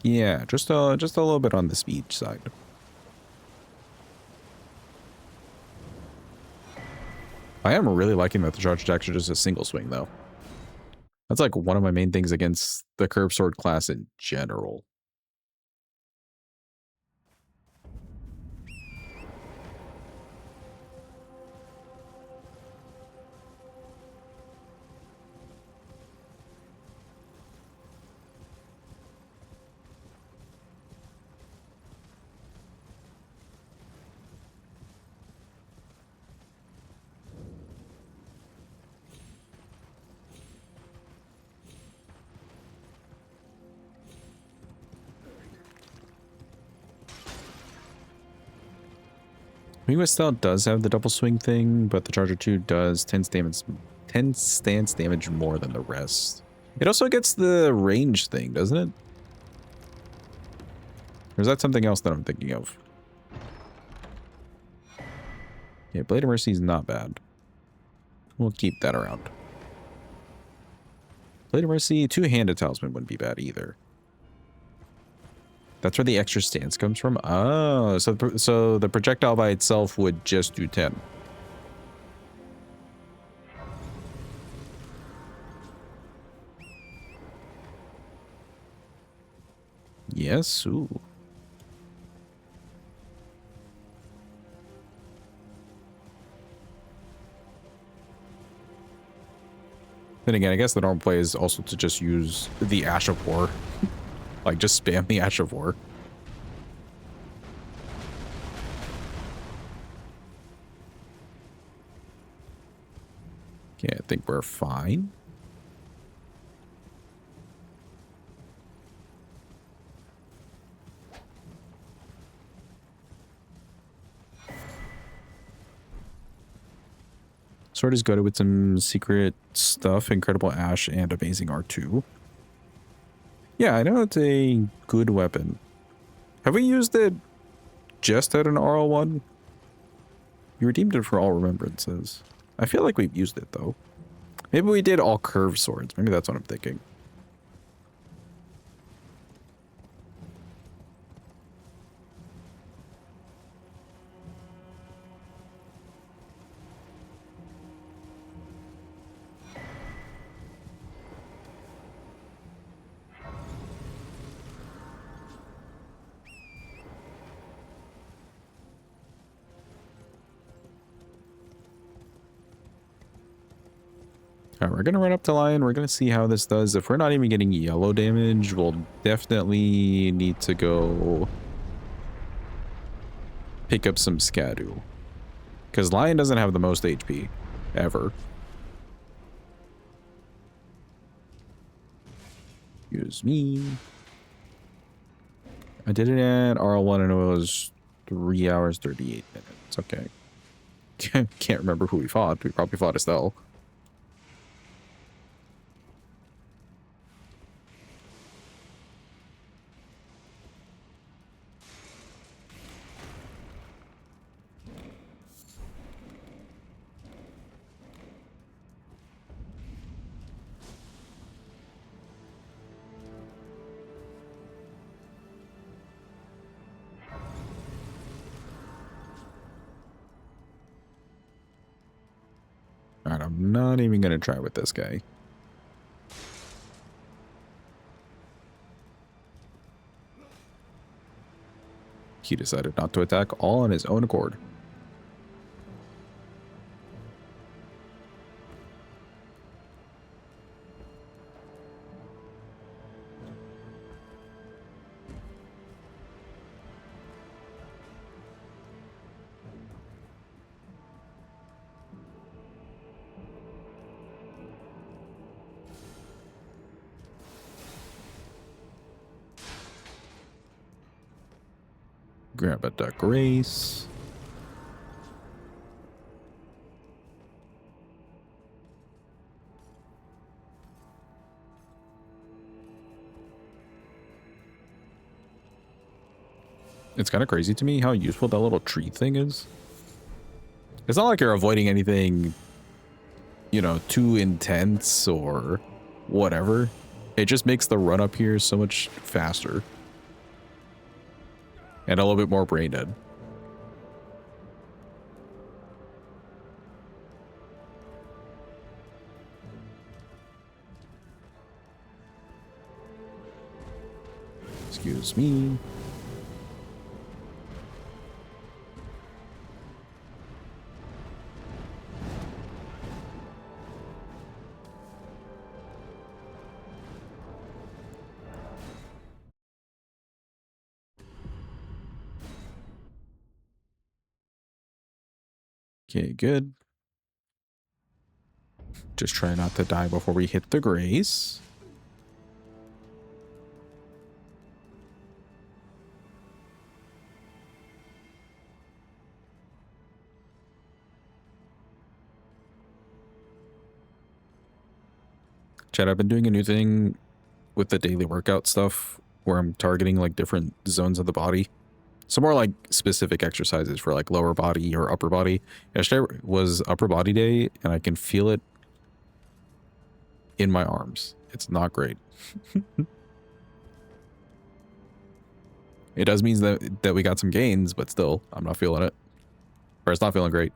Yeah, just a little bit on the speed side. I am really liking that the charge attacks are just a single swing, though. That's like one of my main things against the curved sword class in general. Style does have the double swing thing, but the Charger 2 does 10 stance damage more than the rest. It also gets the range thing, doesn't it? Or is that something else that I'm thinking of? Yeah, Blade of Mercy is not bad. We'll keep that around. Blade of Mercy, two-handed talisman wouldn't be bad either. That's where the extra stance comes from? Oh, so the projectile by itself would just do 10. Yes, ooh. Then again, I guess the normal play is also to just use the Ash of War. Like, just spam the Ash of War. Okay, I think we're fine. Sword is good with some secret stuff, Incredible Ash, and Amazing R2. Yeah, I know it's a good weapon. Have we used it just at an RL1? You redeemed it for all remembrances. I feel like we've used it, though. Maybe we did all curved swords. Maybe that's what I'm thinking. All right, we're gonna run up to Lion. We're gonna see how this does. If we're not even getting yellow damage, we'll definitely need to go pick up some Scadu. Because Lion doesn't have the most HP, ever. Excuse me. I did it at RL1 and it was 3 hours, 38 minutes. Okay. Can't remember who we fought. We probably fought Estelle. Alright, I'm not even gonna try with this guy. He decided not to attack all on his own accord. Grab a Duck Race. It's kind of crazy to me how useful that little tree thing is. It's not like you're avoiding anything, you know, too intense or whatever. It just makes the run up here so much faster. And a little bit more brain dead. Excuse me. Okay, good. Just try not to die before we hit the grace. Chad, I've been doing a new thing with the daily workout stuff where I'm targeting like different zones of the body. So more like specific exercises for like lower body or upper body. Yesterday was upper body day and I can feel it in my arms. It's not great. It does mean that we got some gains, but still, I'm not feeling it. Or it's not feeling great.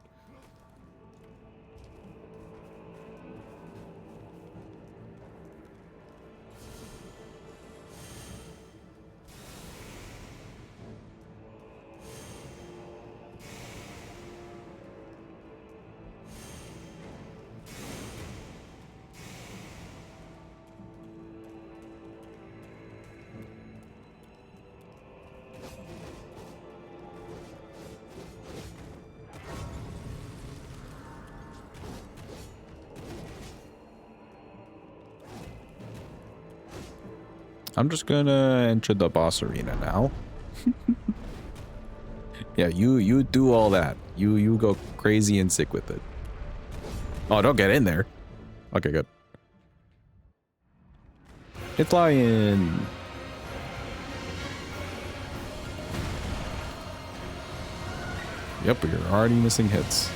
I'm just gonna enter the boss arena now. Yeah, you do all that. You go crazy and sick with it. Oh, don't get in there. Okay, good. It's Lion. Yep, we're already missing hits.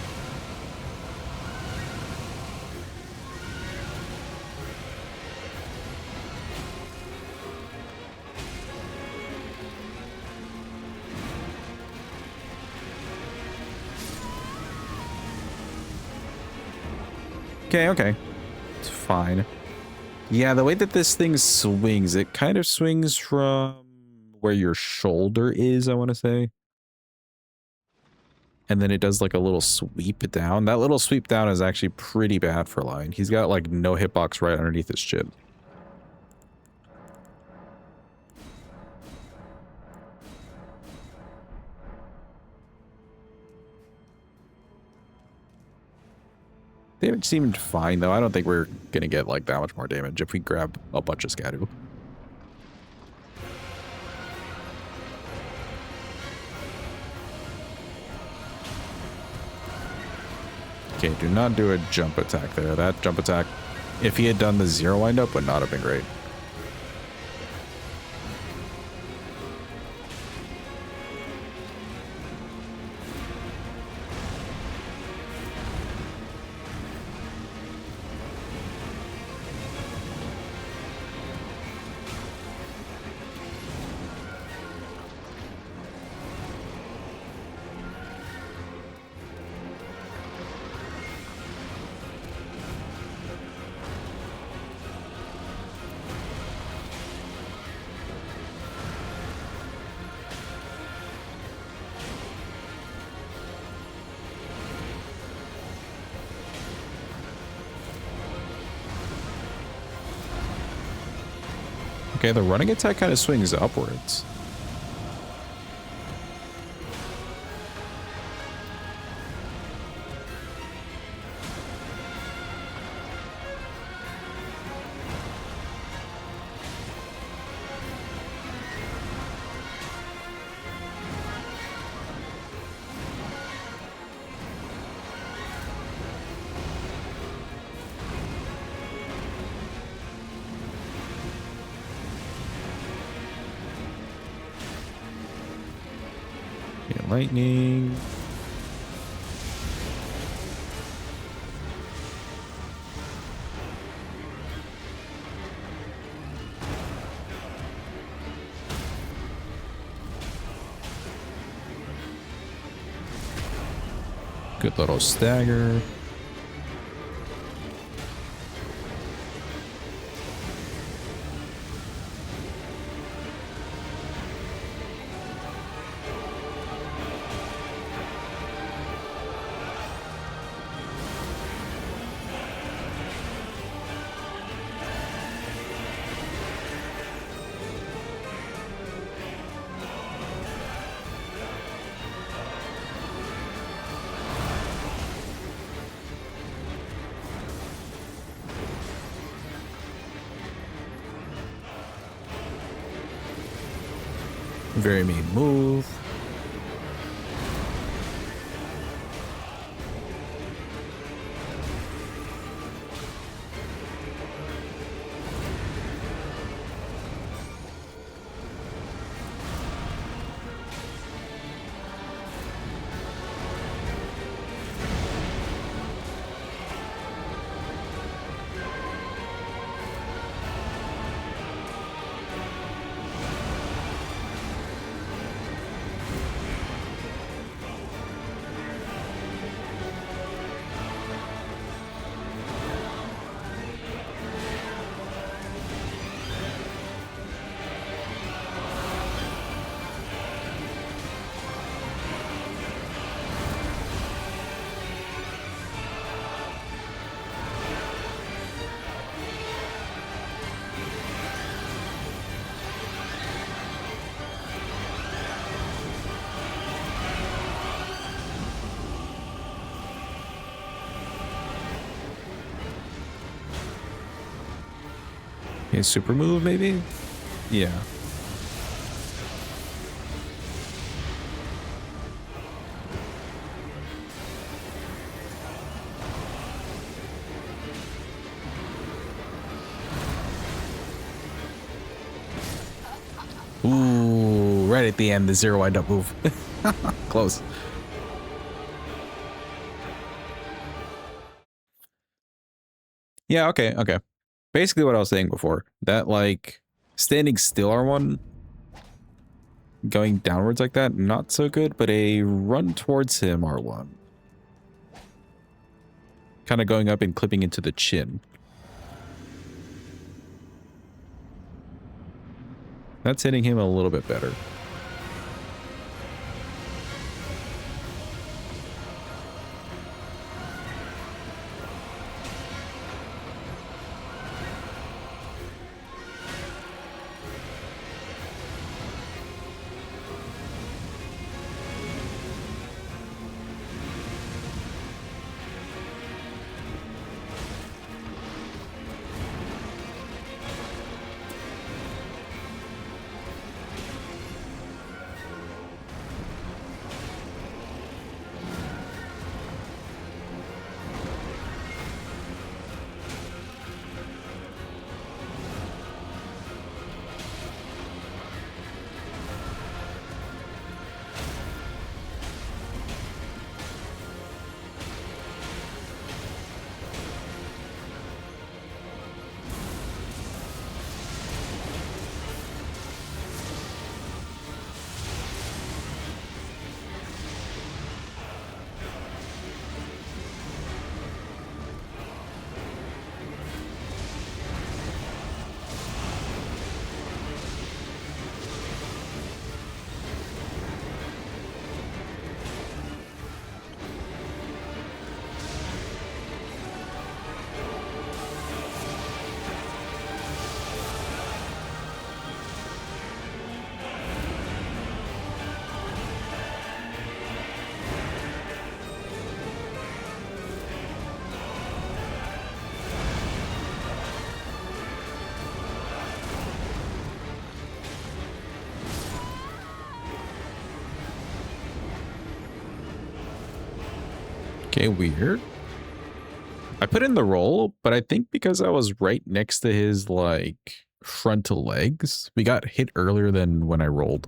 Okay. It's fine. Yeah, the way that this thing swings, it kind of swings from where your shoulder is, I want to say. And then it does like a little sweep down. That little sweep down is actually pretty bad for Lion. He's got like no hitbox right underneath his chin. Damage seemed fine though. I don't think we're gonna get like that much more damage if we grab a bunch of Scadu. Okay, do not do a jump attack there. That jump attack, if he had done the 0 windup, would not have been great. Okay, the running attack kind of swings upwards. Lightning. Good little stagger. Very mean move. Okay, super move maybe? Yeah. Ooh, right at the end, the 0 wind up move. Close. Yeah, okay, okay. Basically what I was saying before, that like standing still R1 going downwards like that, not so good, but a run towards him R1. Kind of going up and clipping into the chin. That's hitting him a little bit better. Okay, weird. I put in the roll, but I think because I was right next to his, like, frontal legs, we got hit earlier than when I rolled.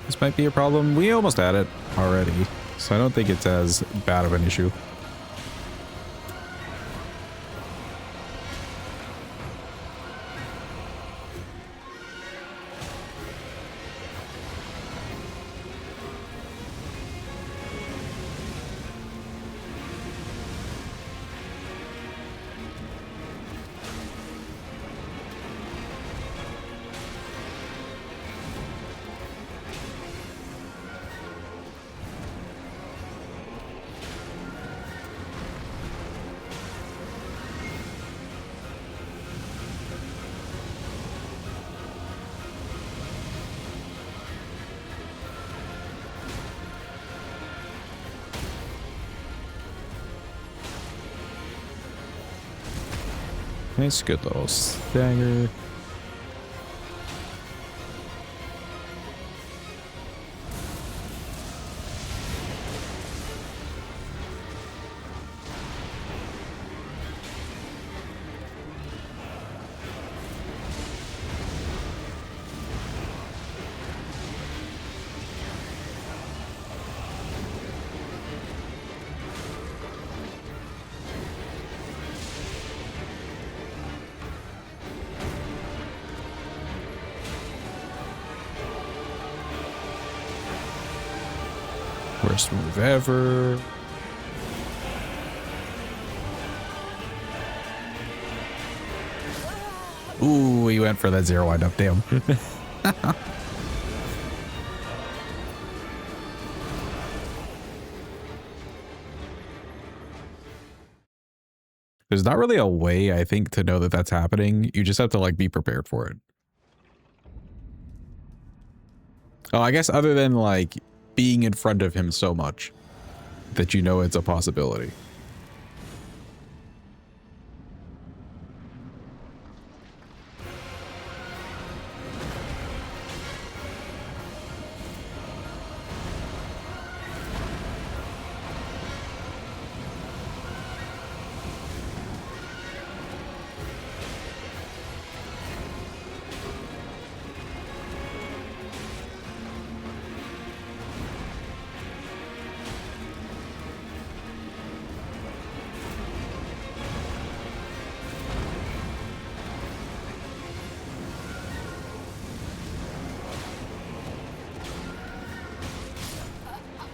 This might be a problem. We almost had it already, so I don't think it's as bad of an issue. Nice, good little stagger. Worst move ever. Ooh, he went for that zero wind up. Damn. There's not really a way, I think, to know that that's happening. You just have to, like, be prepared for it. Oh, I guess other than, like, being in front of him so much that you know it's a possibility.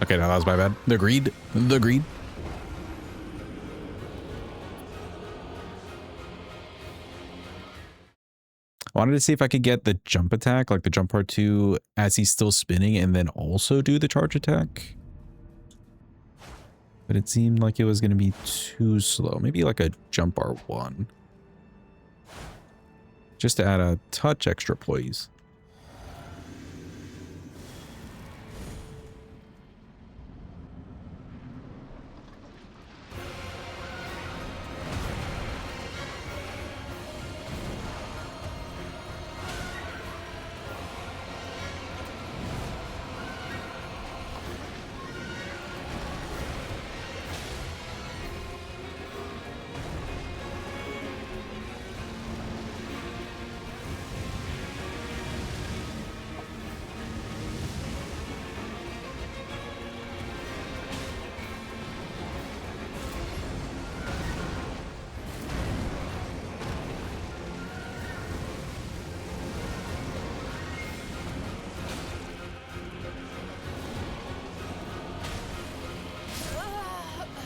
Okay, no, that was my bad. The greed. The greed. I wanted to see if I could get the jump attack, like the jump part 2, as he's still spinning, and then also do the charge attack. But it seemed like it was going to be too slow. Maybe like a jump R1. Just to add a touch extra poise.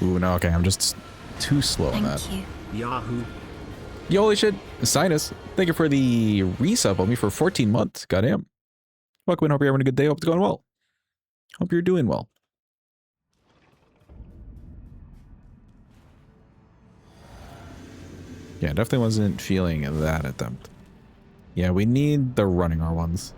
Ooh, no, okay, I'm just too slow on that. Thank you. Yahoo. Yo, holy shit, Sinus, thank you for the resub on me for 14 months. Goddamn. Welcome in, hope you're having a good day. Hope it's going well. Hope you're doing well. Yeah, definitely wasn't feeling that attempt. Yeah, we need the running R1s.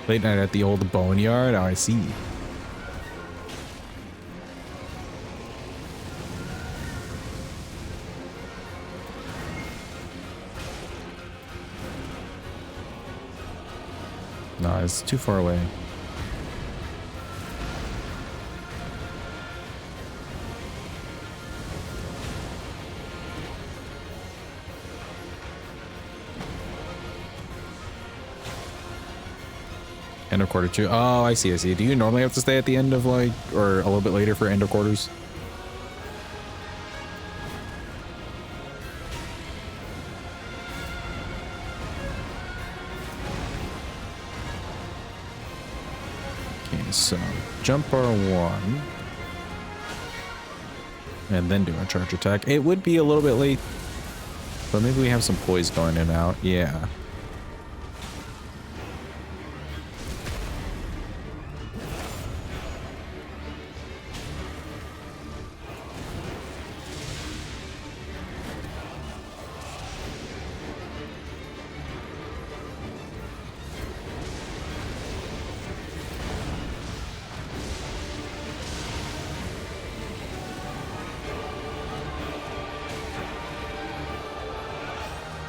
Late night at the old boneyard. Oh, I see. No, it's too far away. End of quarter 2. Oh, I see, I see. Do you normally have to stay at the end of, like, or a little bit later for end of quarters? Okay, so jump R1. And then do a charge attack. It would be a little bit late, but maybe we have some poise going in and out. Yeah.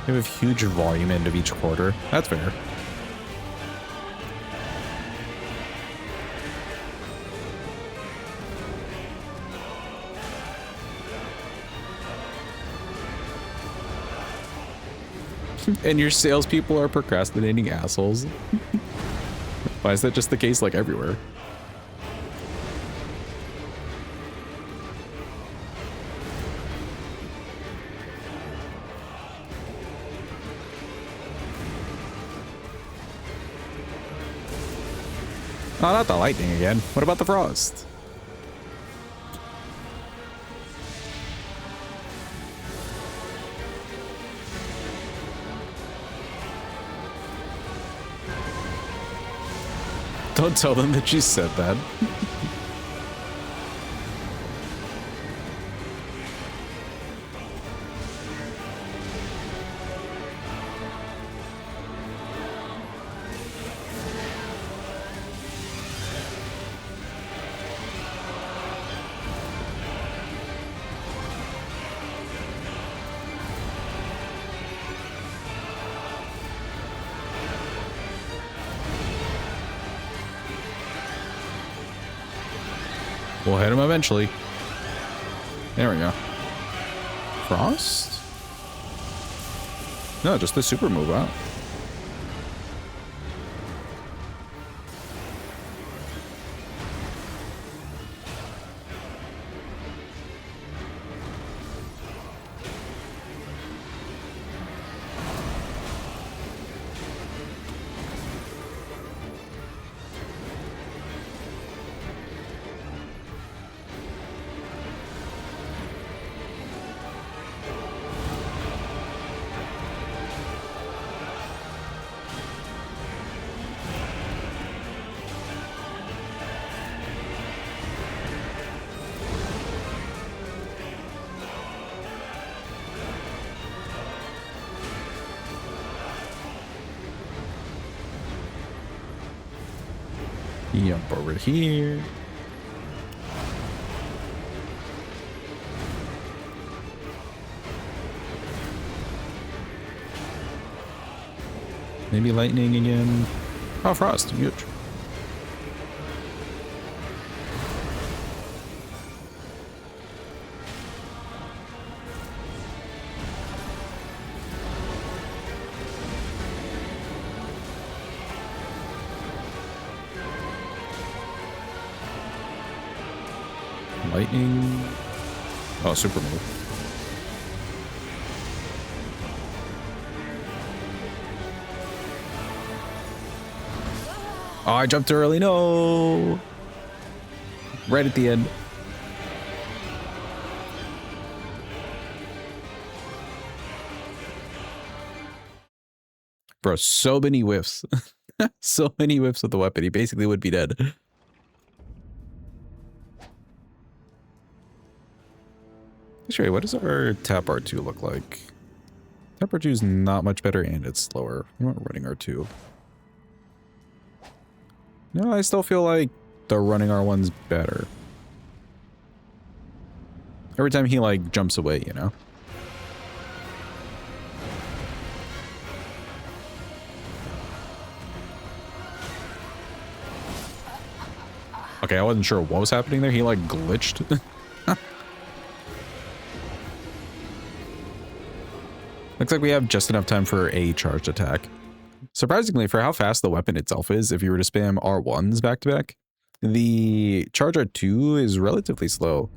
We have a huge volume end of each quarter. That's fair. And your salespeople are procrastinating assholes. Why is that just the case like everywhere? Oh, not the lightning again. What about the frost? Don't tell them that you said that. We'll hit him eventually. There we go. Frost? No, just the super move out. Jump over here. Maybe lightning again. Oh, frost. Huge. Lightning. Oh, super move. Oh, I jumped early. No. Right at the end. Bro, so many whiffs. So many whiffs with the weapon. He basically would be dead. Sure, what does our tap R2 look like? Tap R2 is not much better and it's slower. We're not running R2. No, I still feel like the running R1's better. Every time he like jumps away, you know? Okay, I wasn't sure what was happening there. He like glitched. Looks like we have just enough time for a charged attack. Surprisingly, for how fast the weapon itself is, if you were to spam R1s back to back, the charge R2 is relatively slow.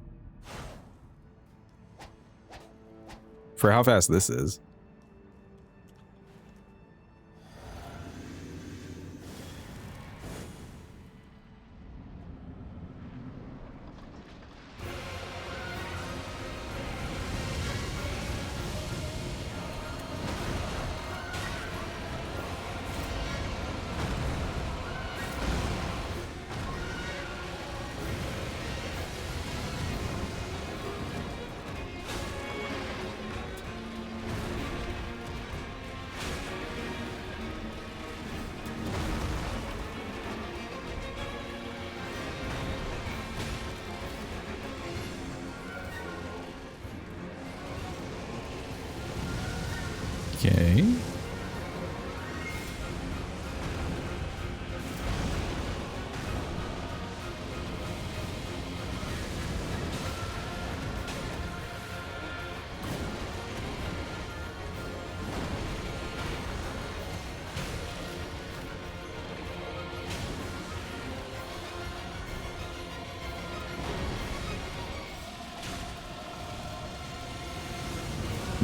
For how fast this is. Okay.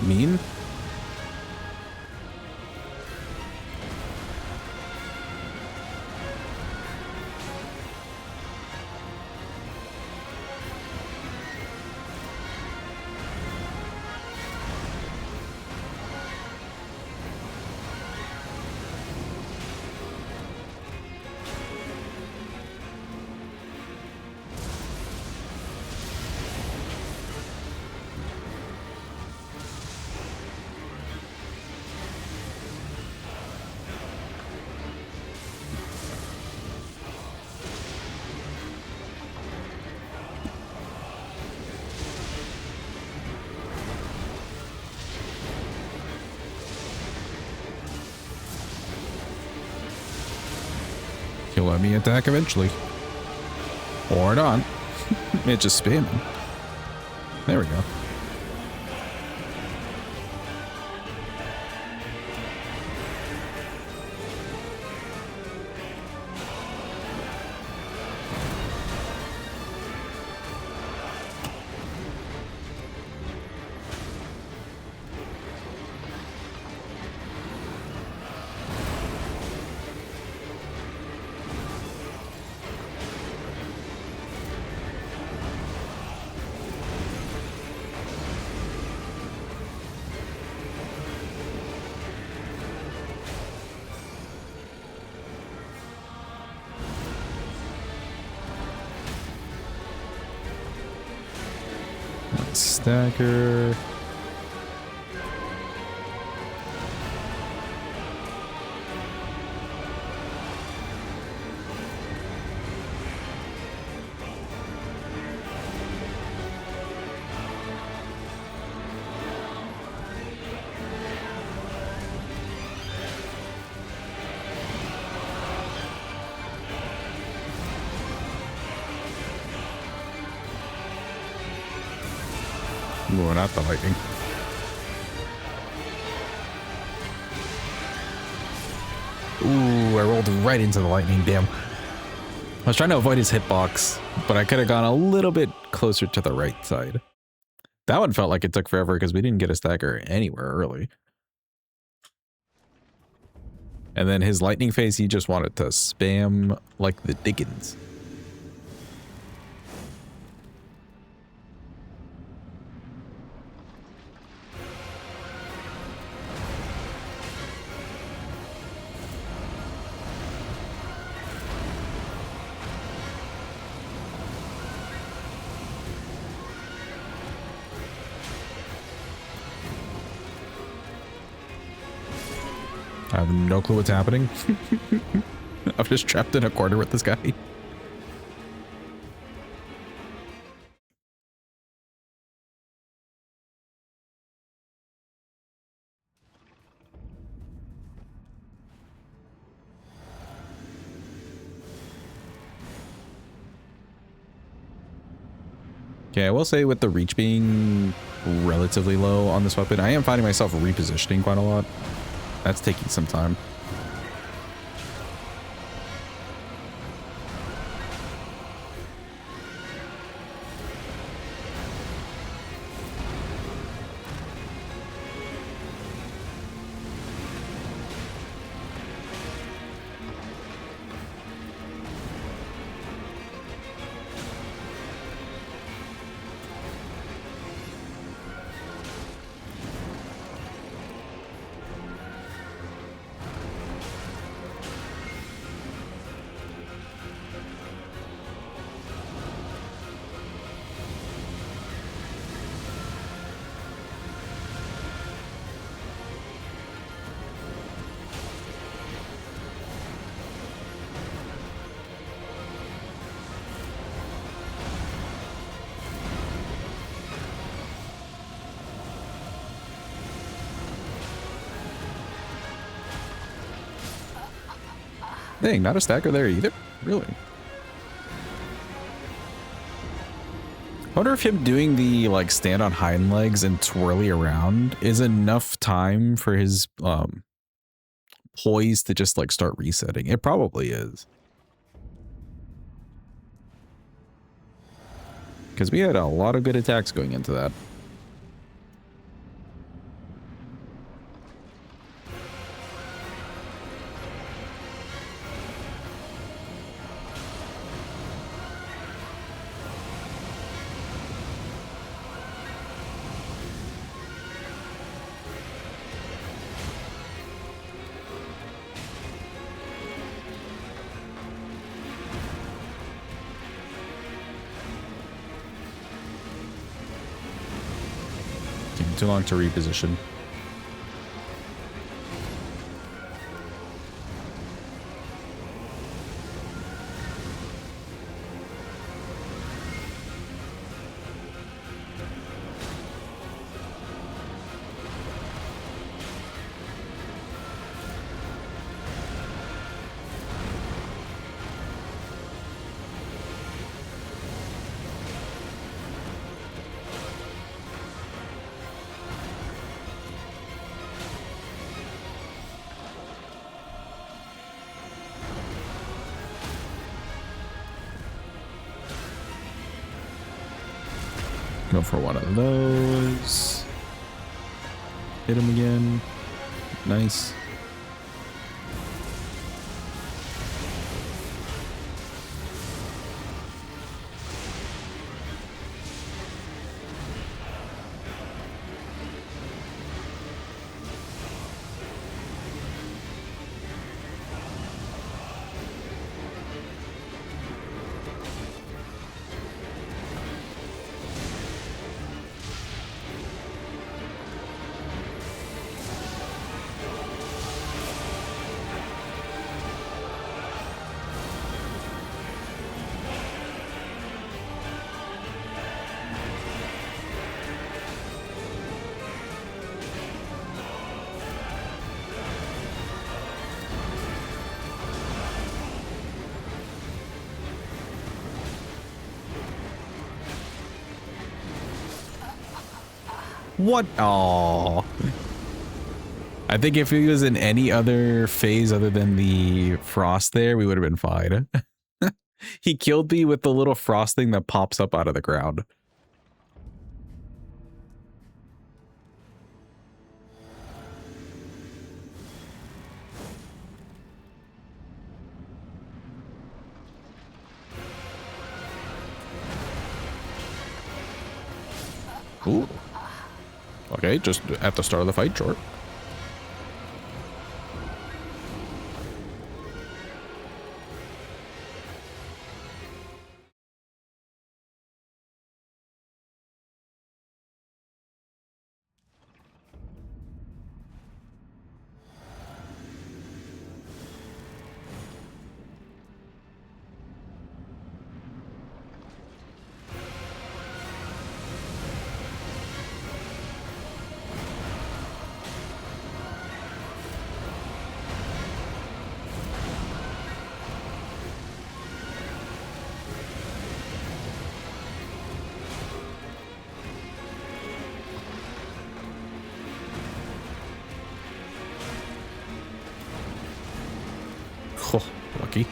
Mean? He'll let me attack eventually. Or not. It's just spamming. There we go. Stagger. Ooh, not the lightning. Ooh, I rolled right into the lightning, damn. I was trying to avoid his hitbox, but I could have gone a little bit closer to the right side. That one felt like it took forever because we didn't get a stagger anywhere early. And then his lightning phase, he just wanted to spam like the Dickens. I have no clue what's happening. I'm just trapped in a corner with this guy. Okay, I will say with the reach being relatively low on this weapon, I am finding myself repositioning quite a lot. That's taking some time. Dang, not a stacker there either? Really? I wonder if him doing the like stand on hind legs and twirly around is enough time for his poise to just like start resetting. It probably is. Because we had a lot of good attacks going into that. Too long to reposition. Go for one of those. Hit him again. Nice. What? Oh. I think if he was in any other phase other than the frost there, we would have been fine. He killed me with the little frost thing that pops up out of the ground. Ooh. Okay, just at the start of the fight, sure. Oh, lucky.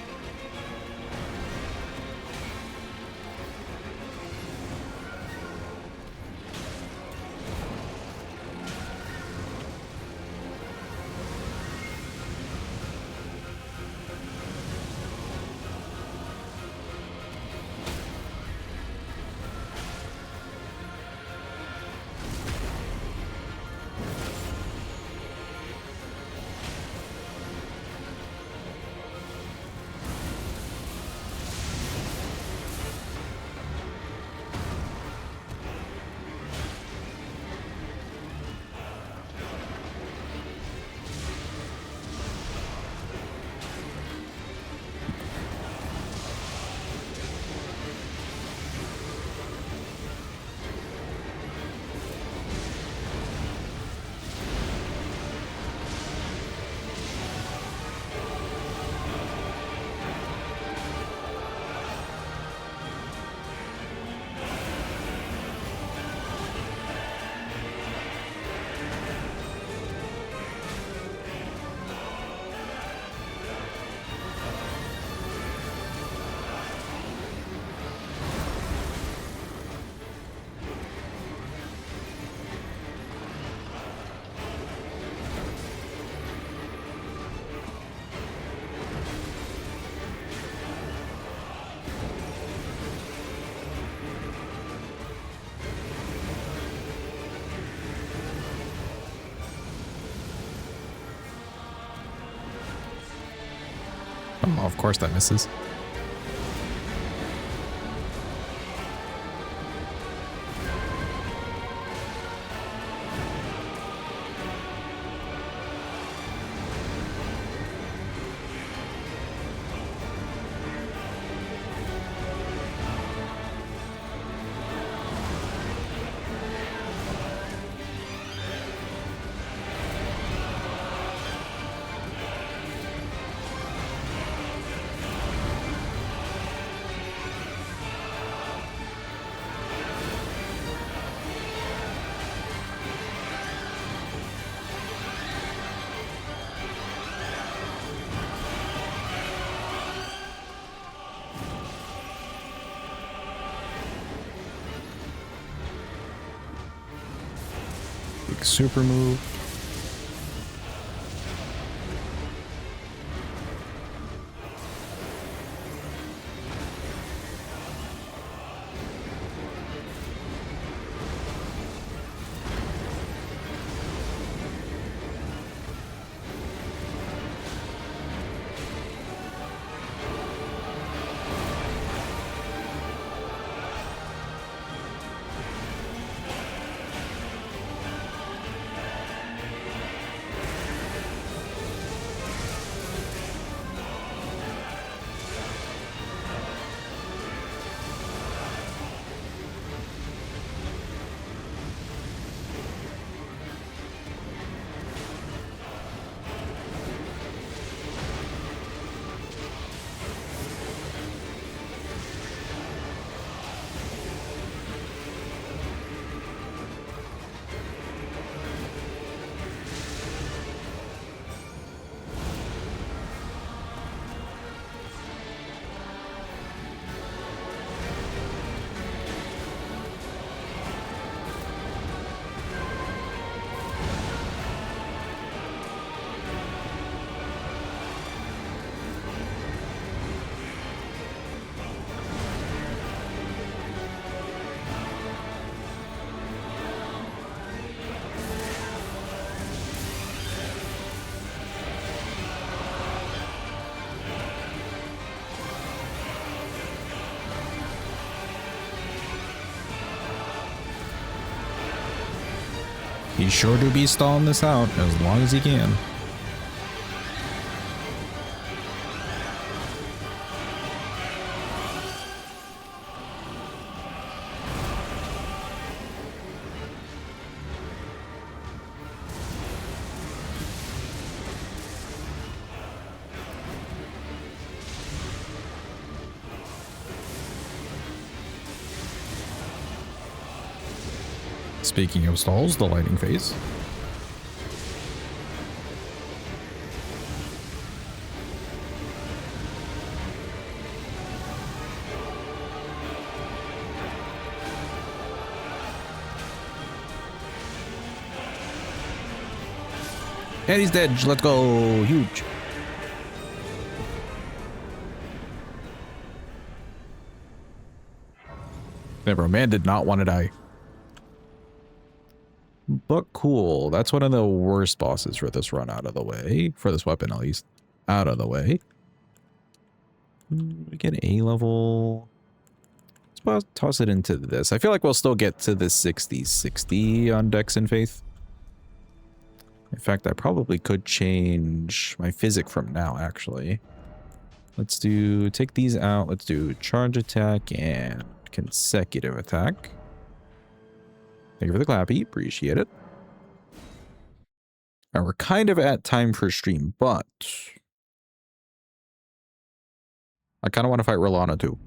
Oh, of course that misses. Big super move. He's sure to be stalling this out as long as he can. Speaking of stalls, the lighting phase. . And he's dead. Let's go. Huge. Never. Man did not want to die. But cool. That's one of the worst bosses for this run out of the way. For this weapon, at least. Out of the way. We get A level. Let's toss it into this. I feel like we'll still get to the 60-60 on Dex and Faith. In fact, I probably could change my physic from now, actually. Let's do, take these out. Let's do charge attack and consecutive attack. Thank you for the clappy. Appreciate it. And we're kind of at time for stream, but I kind of want to fight Rolana too.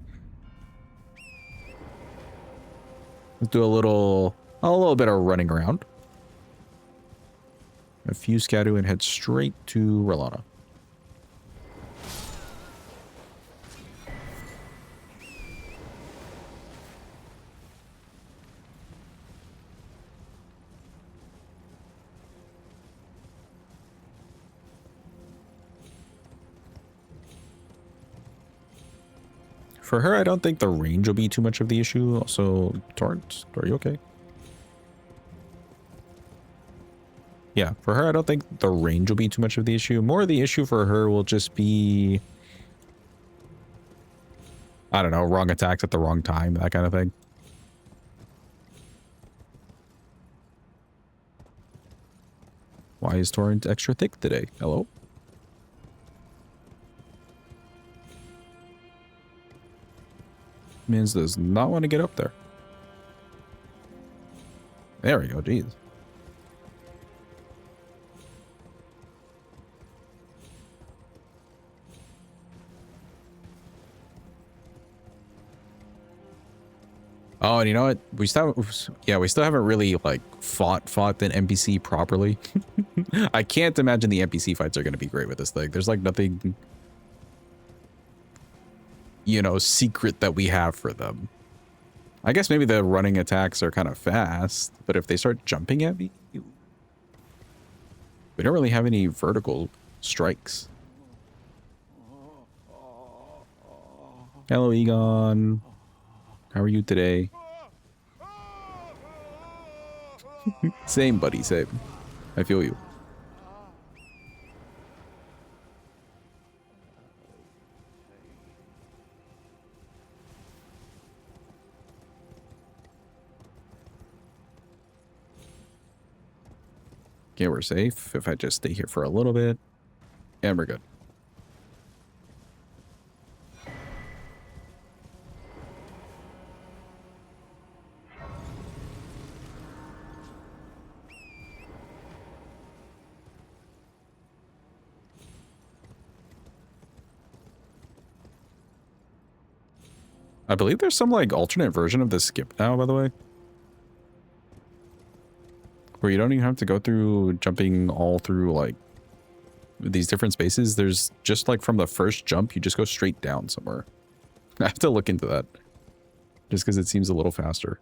Let's do a little bit of running around. A few Scadu and head straight to Rolana. For her, I don't think the range will be too much of the issue. Also, Torrent, are you okay? Yeah, for her, I don't think the range will be too much of the issue. More of the issue for her will just be, I don't know, wrong attacks at the wrong time, that kind of thing. Why is Torrent extra thick today? Hello? Mins does not want to get up there. There we go, jeez. Oh, and you know what? We still haven't really like fought the NPC properly. I can't imagine the NPC fights are going to be great with this thing. There's like nothing, you know, secret that we have for them. I guess maybe the running attacks are kind of fast, but if they start jumping at me, we don't really have any vertical strikes. Hello, Egon. How are you today? Same, buddy, same. I feel you. Okay, we're safe if I just stay here for a little bit. And we're good. I believe there's some like alternate version of this skip now, by the way. Where you don't even have to go through jumping all through like these different spaces. There's just like from the first jump, you just go straight down somewhere. I have to look into that. Just because it seems a little faster.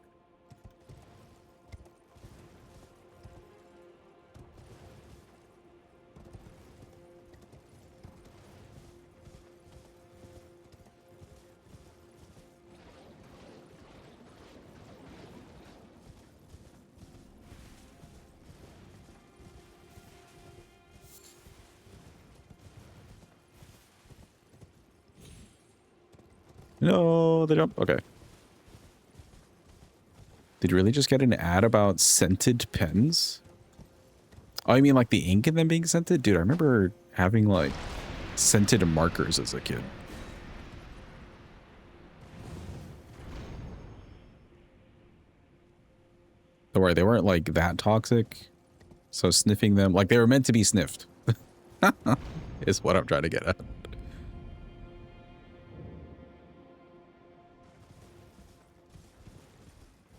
No, the jump. Okay. Did you really just get an ad about scented pens? Oh, I mean like the ink in them being scented? Dude, I remember having like scented markers as a kid. Don't worry, they weren't like that toxic. So sniffing them, like they were meant to be sniffed. Is what I'm trying to get at.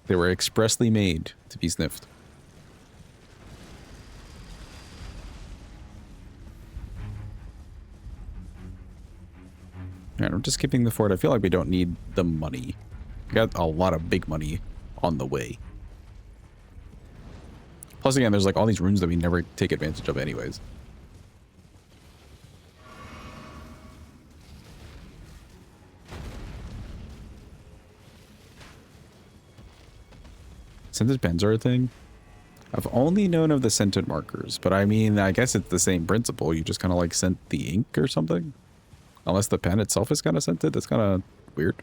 They were expressly made to be sniffed. Alright, I'm just skipping the fort. I feel like we don't need the money. We got a lot of big money on the way. Plus, Plus, again, there's like all these runes that we never take advantage of anyways. Scented pens are a thing. I've only known of the scented markers, but I mean, I guess it's the same principle. You just kind of like scent the ink or something. Unless the pen itself is kind of scented. That's kind of weird.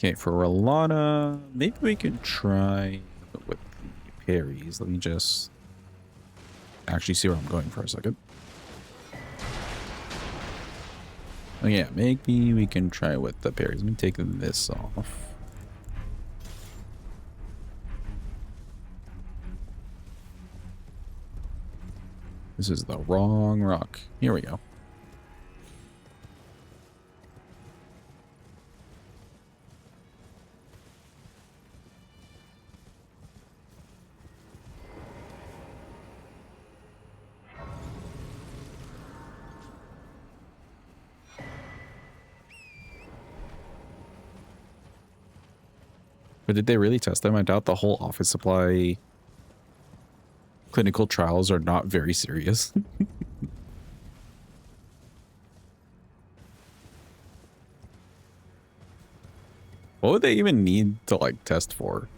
Okay, for Rolana, maybe we can try with the parries. Let me just actually see where I'm going for a second. Oh yeah, maybe we can try with the parries. Let me take this off. This is the wrong rock. Here we go. But did they really test them? I doubt the whole office supply clinical trials are not very serious. What would they even need to like test for?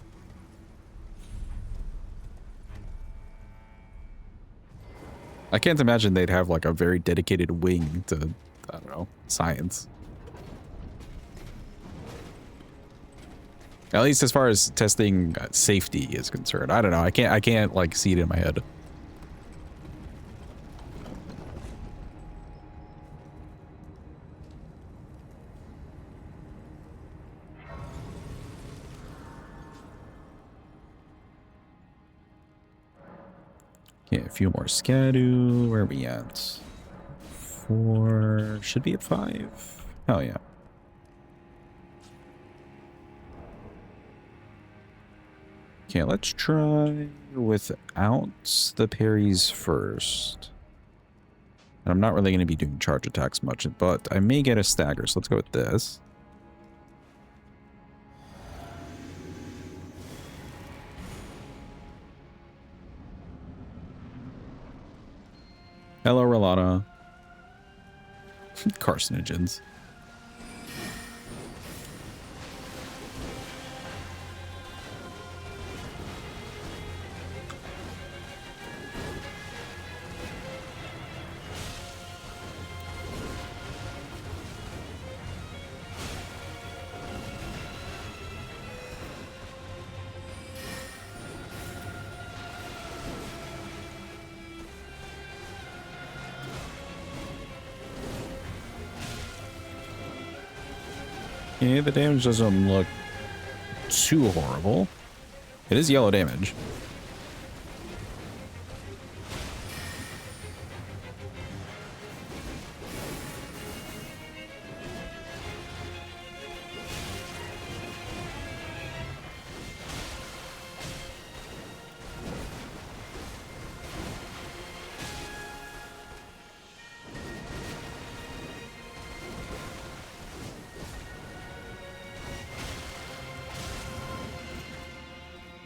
I can't imagine they'd have like a very dedicated wing to, I don't know, science. At least as far as testing safety is concerned. I don't know. I can't like see it in my head. Okay, a few more Scadu. Where are we at? 4. Should be at 5. Hell yeah. Okay, let's try without the parries first. And I'm not really going to be doing charge attacks much, but I may get a stagger, so let's go with this. Hello, Rolana. Carcinogens. Okay, the damage doesn't look too horrible. It is yellow damage.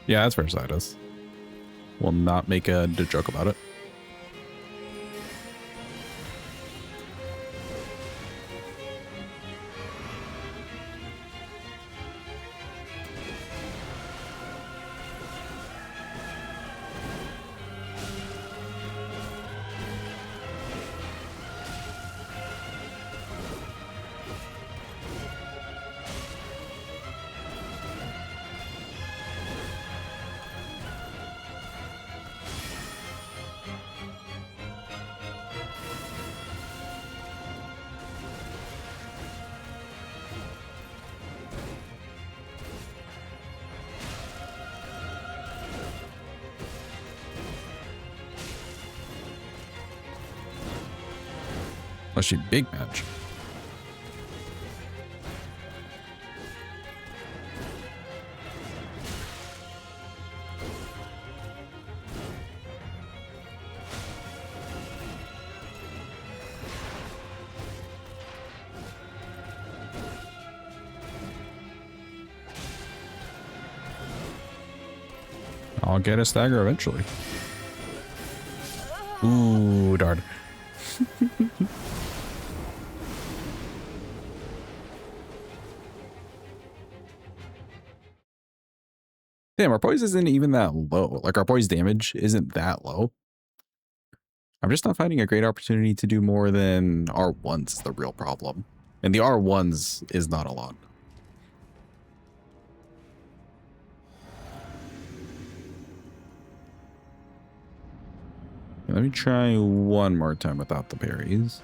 Yeah, that's fair side us. We'll not make a joke about it. Actually, big match. I'll get a stagger eventually. Ooh, darn. Damn, our poise isn't even that low. Like, our poise damage isn't that low. I'm just not finding a great opportunity to do more than R1s is the real problem. And the R1s is not a lot. Let me try one more time without the parries.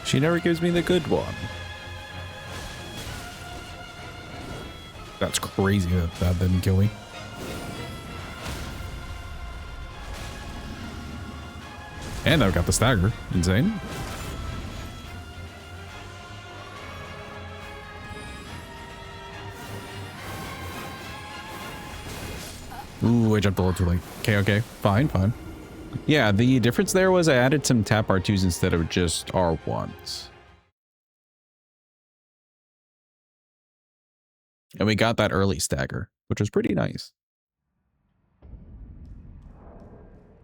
She never gives me the good one. That's crazy that that didn't kill me. And I've got the stagger. Insane. Ooh, I jumped a little too late. Okay, okay. Fine, fine. Yeah, the difference there was I added some tap R2s instead of just R1s. And we got that early stagger, which was pretty nice.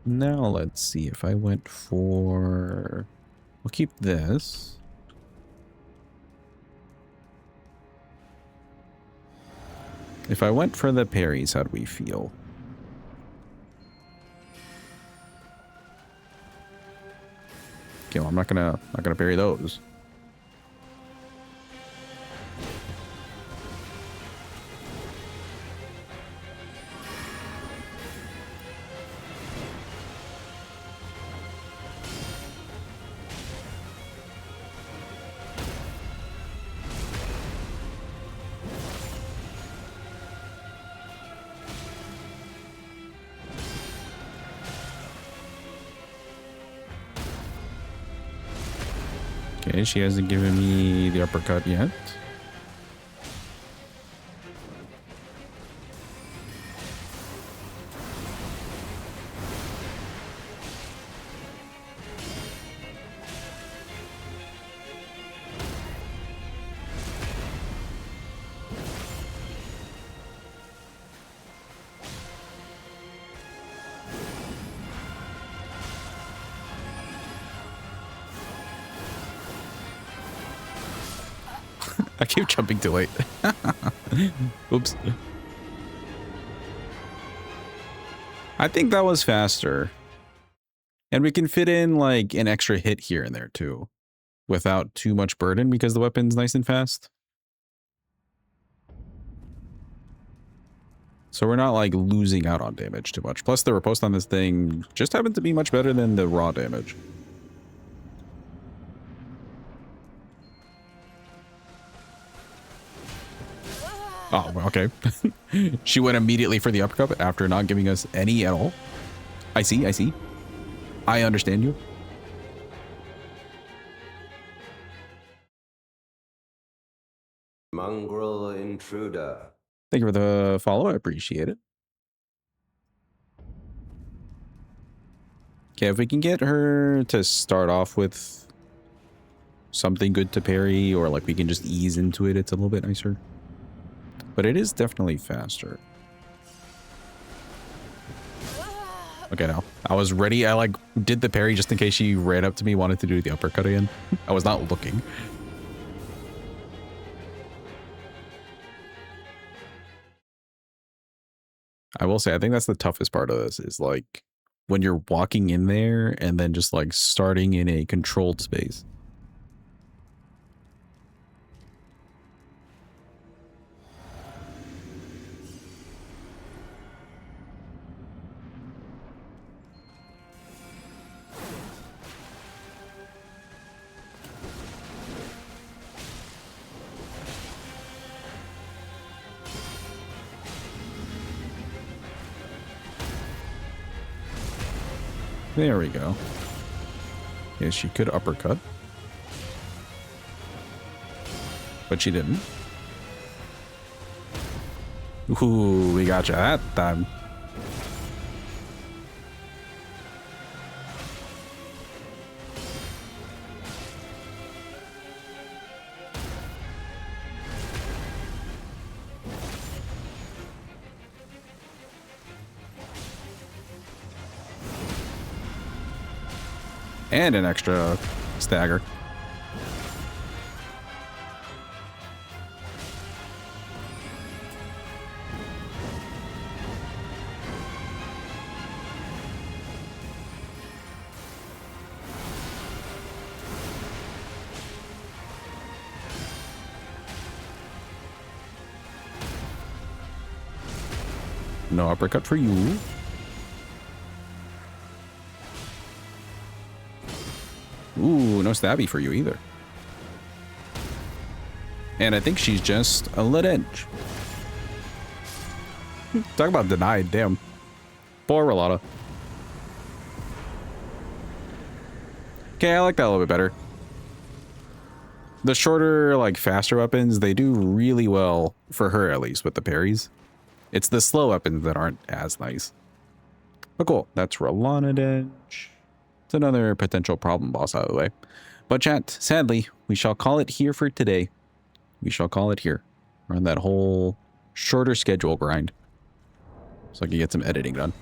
Now let's see if I went for... We'll keep this. If I went for the parries, how'd we feel? Okay, well, I'm not gonna parry those. Okay, she hasn't given me the uppercut yet. I keep jumping too late. Oops. I think that was faster. And we can fit in like an extra hit here and there too, without too much burden because the weapon's nice and fast. So we're not like losing out on damage too much. Plus the riposte on this thing just happened to be much better than the raw damage. Oh, okay. She went immediately for the uppercut after not giving us any at all. I see, I see. I understand you. Mongrel intruder. Thank you for the follow. I appreciate it. Okay, if we can get her to start off with something good to parry, or like we can just ease into it, it's a little bit nicer. But it is definitely faster. Okay, now I was ready. I like did the parry just in case she ran up to me, wanted to do the uppercut again. I was not looking. I will say, I think that's the toughest part of this is like when you're walking in there and then just like starting in a controlled space. There we go. Yeah, she could uppercut. But she didn't. Ooh, we got you that time. And an extra stagger. No uppercut for you. Ooh, no stabby for you either. And I think she's just a lit edge. Talk about denied, damn. Poor Rolata. Okay, I like that a little bit better. The shorter, like, faster weapons, they do really well, for her at least, with the parries. It's the slow weapons that aren't as nice. But cool, that's Rolana Edge. It's another potential problem boss out of the way. But chat, sadly, we shall call it here for today. We shall call it here. Run that whole shorter schedule grind. So I can get some editing done.